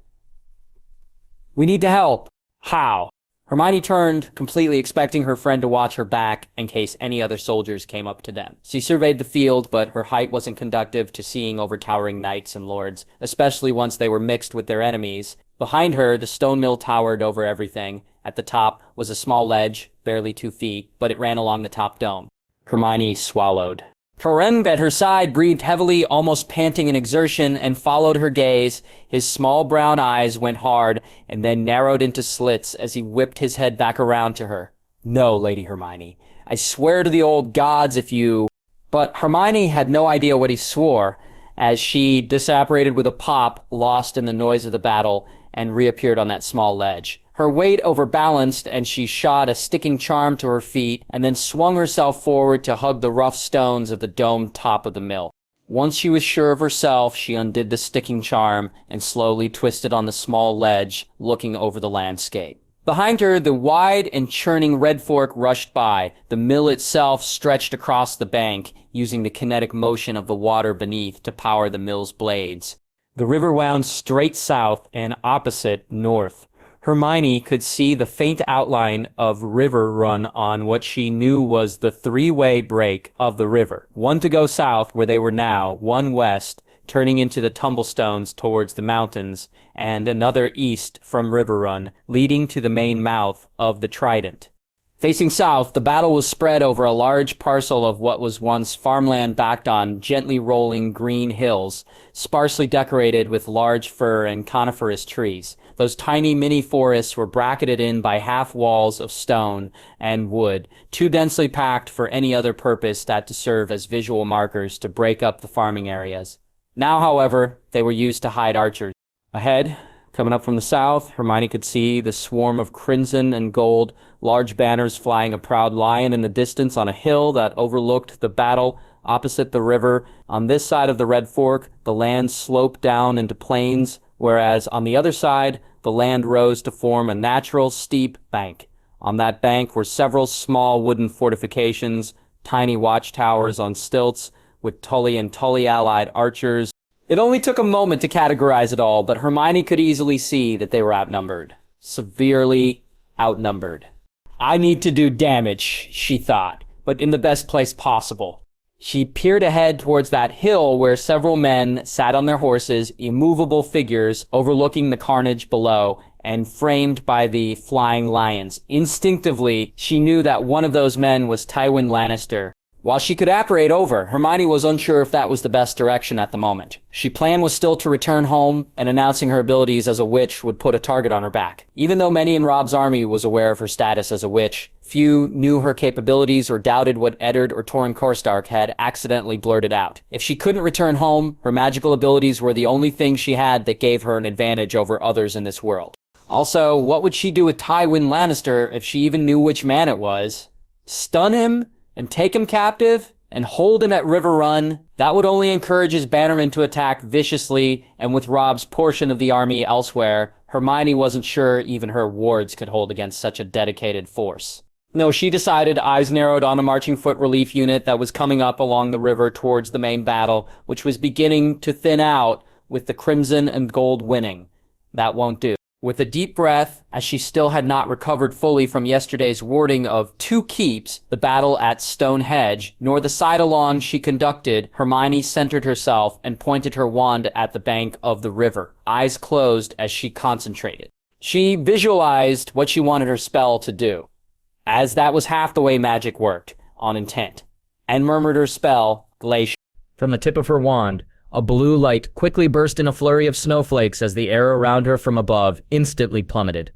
"We need to help." "How?" Hermione turned, completely expecting her friend to watch her back in case any other soldiers came up to them. She surveyed the field, but her height wasn't conducive to seeing over towering knights and lords, especially once they were mixed with their enemies. Behind her, the Stonemill towered over everything. At the top was a small ledge, barely 2 feet, but it ran along the top dome. Hermione swallowed. Torren at her side breathed heavily, almost panting in exertion, and followed her gaze. His small brown eyes went hard and then narrowed into slits as he whipped his head back around to her. "No, Lady Hermione. I swear to the old gods if you—" But Hermione had no idea what he swore, as she disapparated with a pop, lost in the noise of the battle, and reappeared on that small ledge. Her weight overbalanced, and she shot a sticking charm to her feet, and then swung herself forward to hug the rough stones of the domed top of the mill. Once she was sure of herself, she undid the sticking charm and slowly twisted on the small ledge, looking over the landscape. Behind her, the wide and churning Red Fork rushed by. The mill itself stretched across the bank, using the kinetic motion of the water beneath to power the mill's blades. The river wound straight south and opposite north. Hermione could see the faint outline of river run on what she knew was the three-way break of the river. One to go south where they were now, one west, turning into the tumblestones towards the mountains, and another east from River Run, leading to the main mouth of the Trident. Facing south, the battle was spread over a large parcel of what was once farmland backed on gently rolling green hills, sparsely decorated with large fir and coniferous trees. Those tiny mini-forests were bracketed in by half walls of stone and wood, too densely packed for any other purpose than to serve as visual markers to break up the farming areas. Now, however, they were used to hide archers. Ahead, coming up from the south, Hermione could see the swarm of crimson and gold, large banners flying a proud lion in the distance on a hill that overlooked the battle opposite the river. On this side of the Red Fork, the land sloped down into plains, whereas on the other side, the land rose to form a natural steep bank. On that bank were several small wooden fortifications, tiny watchtowers on stilts, with Tully and Tully allied archers. It only took a moment to categorize it all, but Hermione could easily see that they were outnumbered. Severely outnumbered. "I need to do damage," she thought, but in the best place possible. She peered ahead towards that hill where several men sat on their horses, immovable figures overlooking the carnage below and framed by the flying lions. Instinctively, she knew that one of those men was Tywin Lannister. While she could apparate over, Hermione was unsure if that was the best direction at the moment. Her plan was still to return home, and announcing her abilities as a witch would put a target on her back. Even though many in Robb's army was aware of her status as a witch, few knew her capabilities or doubted what Eddard or Torrhen Karstark had accidentally blurted out. If she couldn't return home, her magical abilities were the only thing she had that gave her an advantage over others in this world. Also, what would she do with Tywin Lannister if she even knew which man it was? Stun him? And take him captive, and hold him at River Run? That would only encourage his bannermen to attack viciously, and with Robb's portion of the army elsewhere, Hermione wasn't sure even her wards could hold against such a dedicated force. No, she decided, eyes narrowed on a marching foot relief unit that was coming up along the river towards the main battle, which was beginning to thin out with the crimson and gold winning. That won't do. With a deep breath, as she still had not recovered fully from yesterday's warding of 2 keeps, the battle at Stone Hedge, nor the side-along she conducted, Hermione centered herself and pointed her wand at the bank of the river, eyes closed as she concentrated. She visualized what she wanted her spell to do, as that was half the way magic worked, on intent, and murmured her spell, Glacier. From the tip of her wand, a blue light quickly burst in a flurry of snowflakes as the air around her from above instantly plummeted.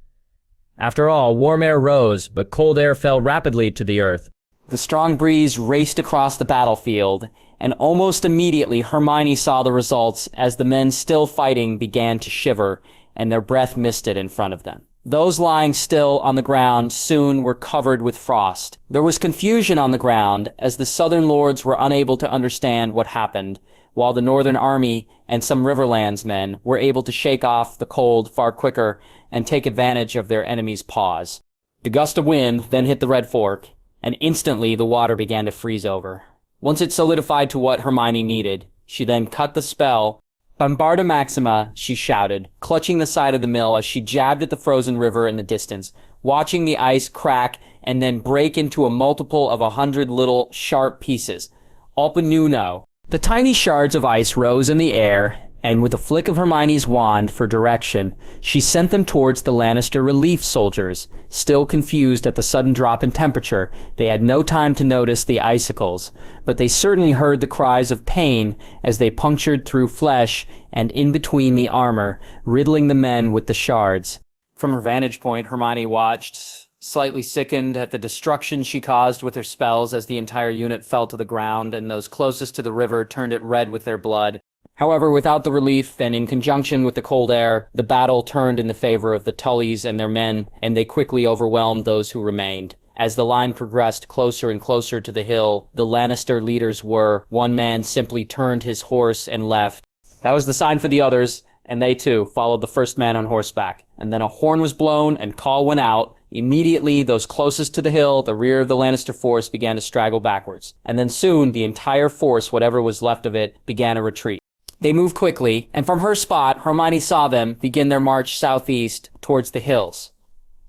After all, warm air rose, but cold air fell rapidly to the earth. The strong breeze raced across the battlefield, and almost immediately Hermione saw the results as the men still fighting began to shiver, and their breath misted in front of them. Those lying still on the ground soon were covered with frost. There was confusion on the ground as the southern lords were unable to understand what happened, while the northern army and some Riverlands men were able to shake off the cold far quicker and take advantage of their enemy's pause. A gust of wind then hit the Red Fork, and instantly the water began to freeze over. Once it solidified to what Hermione needed, she then cut the spell. Bombarda Maxima, she shouted, clutching the side of the mill as she jabbed at the frozen river in the distance, watching the ice crack and then break into a multiple of 100 little sharp pieces. Alpanuno. The tiny shards of ice rose in the air, and with a flick of Hermione's wand for direction, she sent them towards the Lannister relief soldiers. Still confused at the sudden drop in temperature, they had no time to notice the icicles, but they certainly heard the cries of pain as they punctured through flesh and in between the armor, riddling the men with the shards. From her vantage point, Hermione watched, slightly sickened at the destruction she caused with her spells as the entire unit fell to the ground and those closest to the river turned it red with their blood. However, without the relief and in conjunction with the cold air, the battle turned in the favor of the Tullys and their men, and they quickly overwhelmed those who remained. As the line progressed closer and closer to the hill, the Lannister leaders were, one man simply turned his horse and left. That was the sign for the others, and they too followed the first man on horseback. And then a horn was blown and call went out. Immediately, those closest to the hill, the rear of the Lannister force, began to straggle backwards. And then soon, the entire force, whatever was left of it, began a retreat. They moved quickly, and from her spot, Hermione saw them begin their march southeast towards the hills.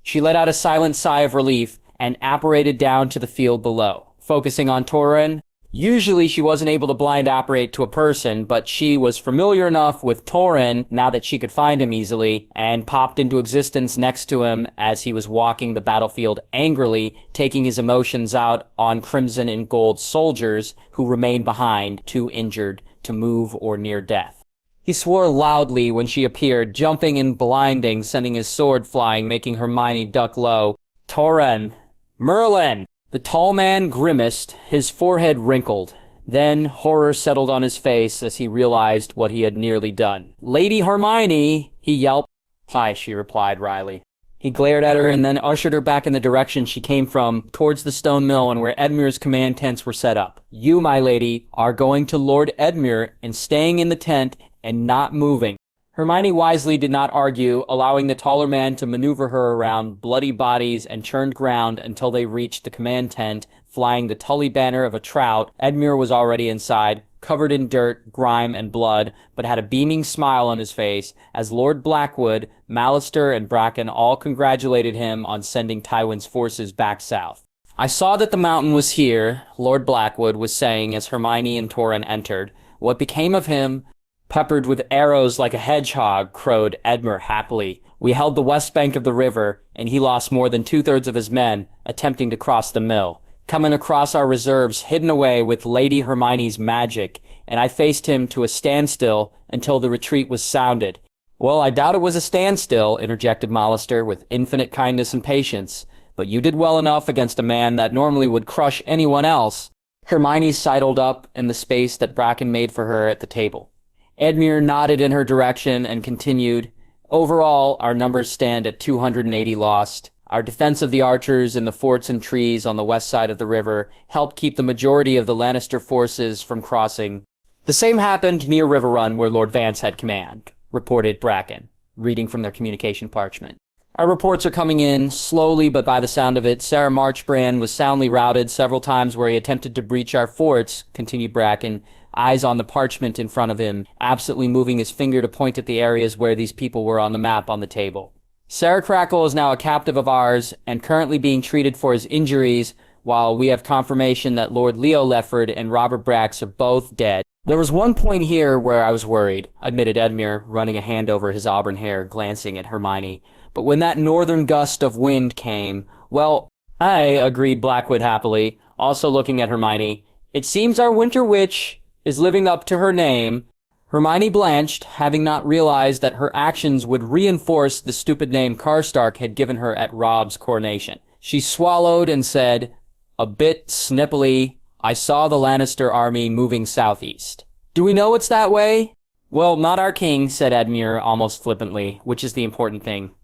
She let out a silent sigh of relief and apparated down to the field below, focusing on Torrhen. Usually she wasn't able to blind apparate to a person, but she was familiar enough with Torrhen now that she could find him easily, and popped into existence next to him as he was walking the battlefield angrily, taking his emotions out on crimson and gold soldiers who remained behind, too injured to move or near death. He swore loudly when she appeared, jumping and blinding, sending his sword flying, making Hermione duck low. Torrhen! Merlin! The tall man grimaced, his forehead wrinkled. Then horror settled on his face as he realized what he had nearly done. Lady Hermione, he yelped. Hi, she replied wryly. He glared at her and then ushered her back in the direction she came from, towards the stone mill and where Edmure's command tents were set up. You, my lady, are going to Lord Edmure and staying in the tent and not moving. Hermione wisely did not argue, allowing the taller man to maneuver her around bloody bodies and churned ground until they reached the command tent, flying the Tully banner of a trout. Edmure was already inside, covered in dirt, grime, and blood, but had a beaming smile on his face as Lord Blackwood, Mallister, and Bracken all congratulated him on sending Tywin's forces back south. I saw that the mountain was here, Lord Blackwood was saying as Hermione and Torrhen entered. What became of him? Peppered with arrows like a hedgehog, crowed Edmure happily. We held the west bank of the river, and he lost more than 2/3 of his men, attempting to cross the mill. Coming across our reserves hidden away with Lady Hermione's magic, and I faced him to a standstill until the retreat was sounded. Well, I doubt it was a standstill, interjected Mallister with infinite kindness and patience, but you did well enough against a man that normally would crush anyone else. Hermione sidled up in the space that Bracken made for her at the table. Edmure nodded in her direction and continued, Overall, our numbers stand at 280 lost. Our defense of the archers in the forts and trees on the west side of the river helped keep the majority of the Lannister forces from crossing. The same happened near River Run where Lord Vance had command, reported Bracken, reading from their communication parchment. Our reports are coming in, slowly but by the sound of it. Sarah Marchbrand was soundly routed several times where he attempted to breach our forts, continued Bracken, eyes on the parchment in front of him, absently moving his finger to point at the areas where these people were on the map on the table. Sarah Crackle is now a captive of ours and currently being treated for his injuries, while we have confirmation that Lord Leo Lefford and Robert Brax are both dead. There was one point here where I was worried, admitted Edmure, running a hand over his auburn hair, glancing at Hermione. But when that northern gust of wind came, well, I agreed Blackwood happily, also looking at Hermione. It seems our Winter Witch is living up to her name. Hermione blanched, having not realized that her actions would reinforce the stupid name Karstark had given her at Robb's coronation. She swallowed and said, a bit snippily, I saw the Lannister army moving southeast. Do we know it's that way? Well, not our king, said Edmure almost flippantly, which is the important thing.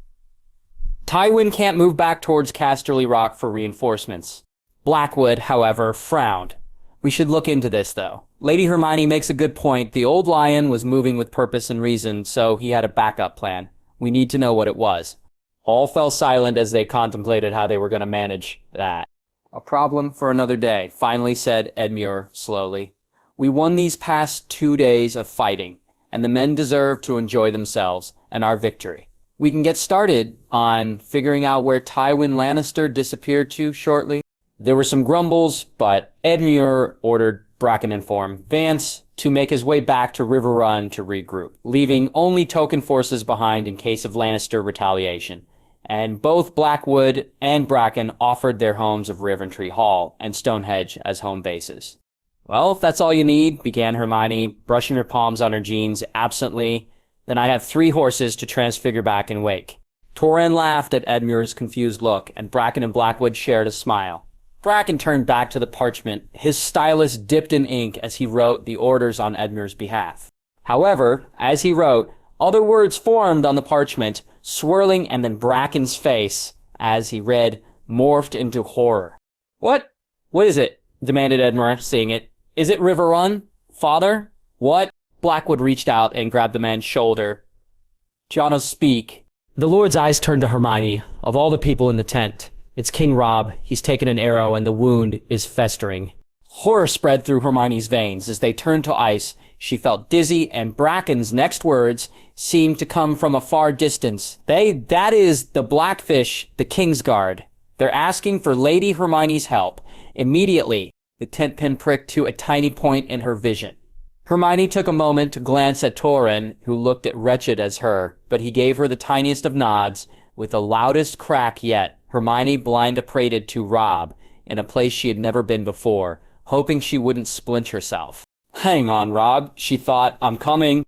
Tywin can't move back towards Casterly Rock for reinforcements. Blackwood, however, frowned. We should look into this, though. Lady Hermione makes a good point. The old lion was moving with purpose and reason, so he had a backup plan. We need to know what it was. All fell silent as they contemplated how they were going to manage that. A problem for another day, finally said Edmure slowly. We won these past 2 days of fighting, and the men deserve to enjoy themselves and our victory. We can get started on figuring out where Tywin Lannister disappeared to shortly. There were some grumbles, but Edmure ordered Bracken and Vance to make his way back to River Run to regroup, leaving only token forces behind in case of Lannister retaliation. And both Blackwood and Bracken offered their homes of Raventree Hall and Stone Hedge as home bases. Well, if that's all you need, began Hermione, brushing her palms on her jeans absently, then I have 3 horses to transfigure back and wake. Torrhen laughed at Edmure's confused look, and Bracken and Blackwood shared a smile. Bracken turned back to the parchment, his stylus dipped in ink as he wrote the orders on Edmure's behalf. However, as he wrote, other words formed on the parchment, swirling, and then Bracken's face, as he read, morphed into horror. What? What is it? Demanded Edmure, seeing it. Is it River Run? Father? What? Blackwood reached out and grabbed the man's shoulder. Jono, speak. The Lord's eyes turned to Hermione. Of all the people in the tent, it's King Robb. He's taken an arrow and the wound is festering. Horror spread through Hermione's veins. As they turned to ice, she felt dizzy, and Bracken's next words seemed to come from a far distance. That is the Blackfish, the Kingsguard. They're asking for Lady Hermione's help. Immediately, the tent pin pricked to a tiny point in her vision. Hermione took a moment to glance at Torrhen, who looked as wretched as her, but he gave her the tiniest of nods. With the loudest crack yet, Hermione blind-paraded to Robb, in a place she had never been before, hoping she wouldn't splint herself. Hang on, Robb, she thought. I'm coming.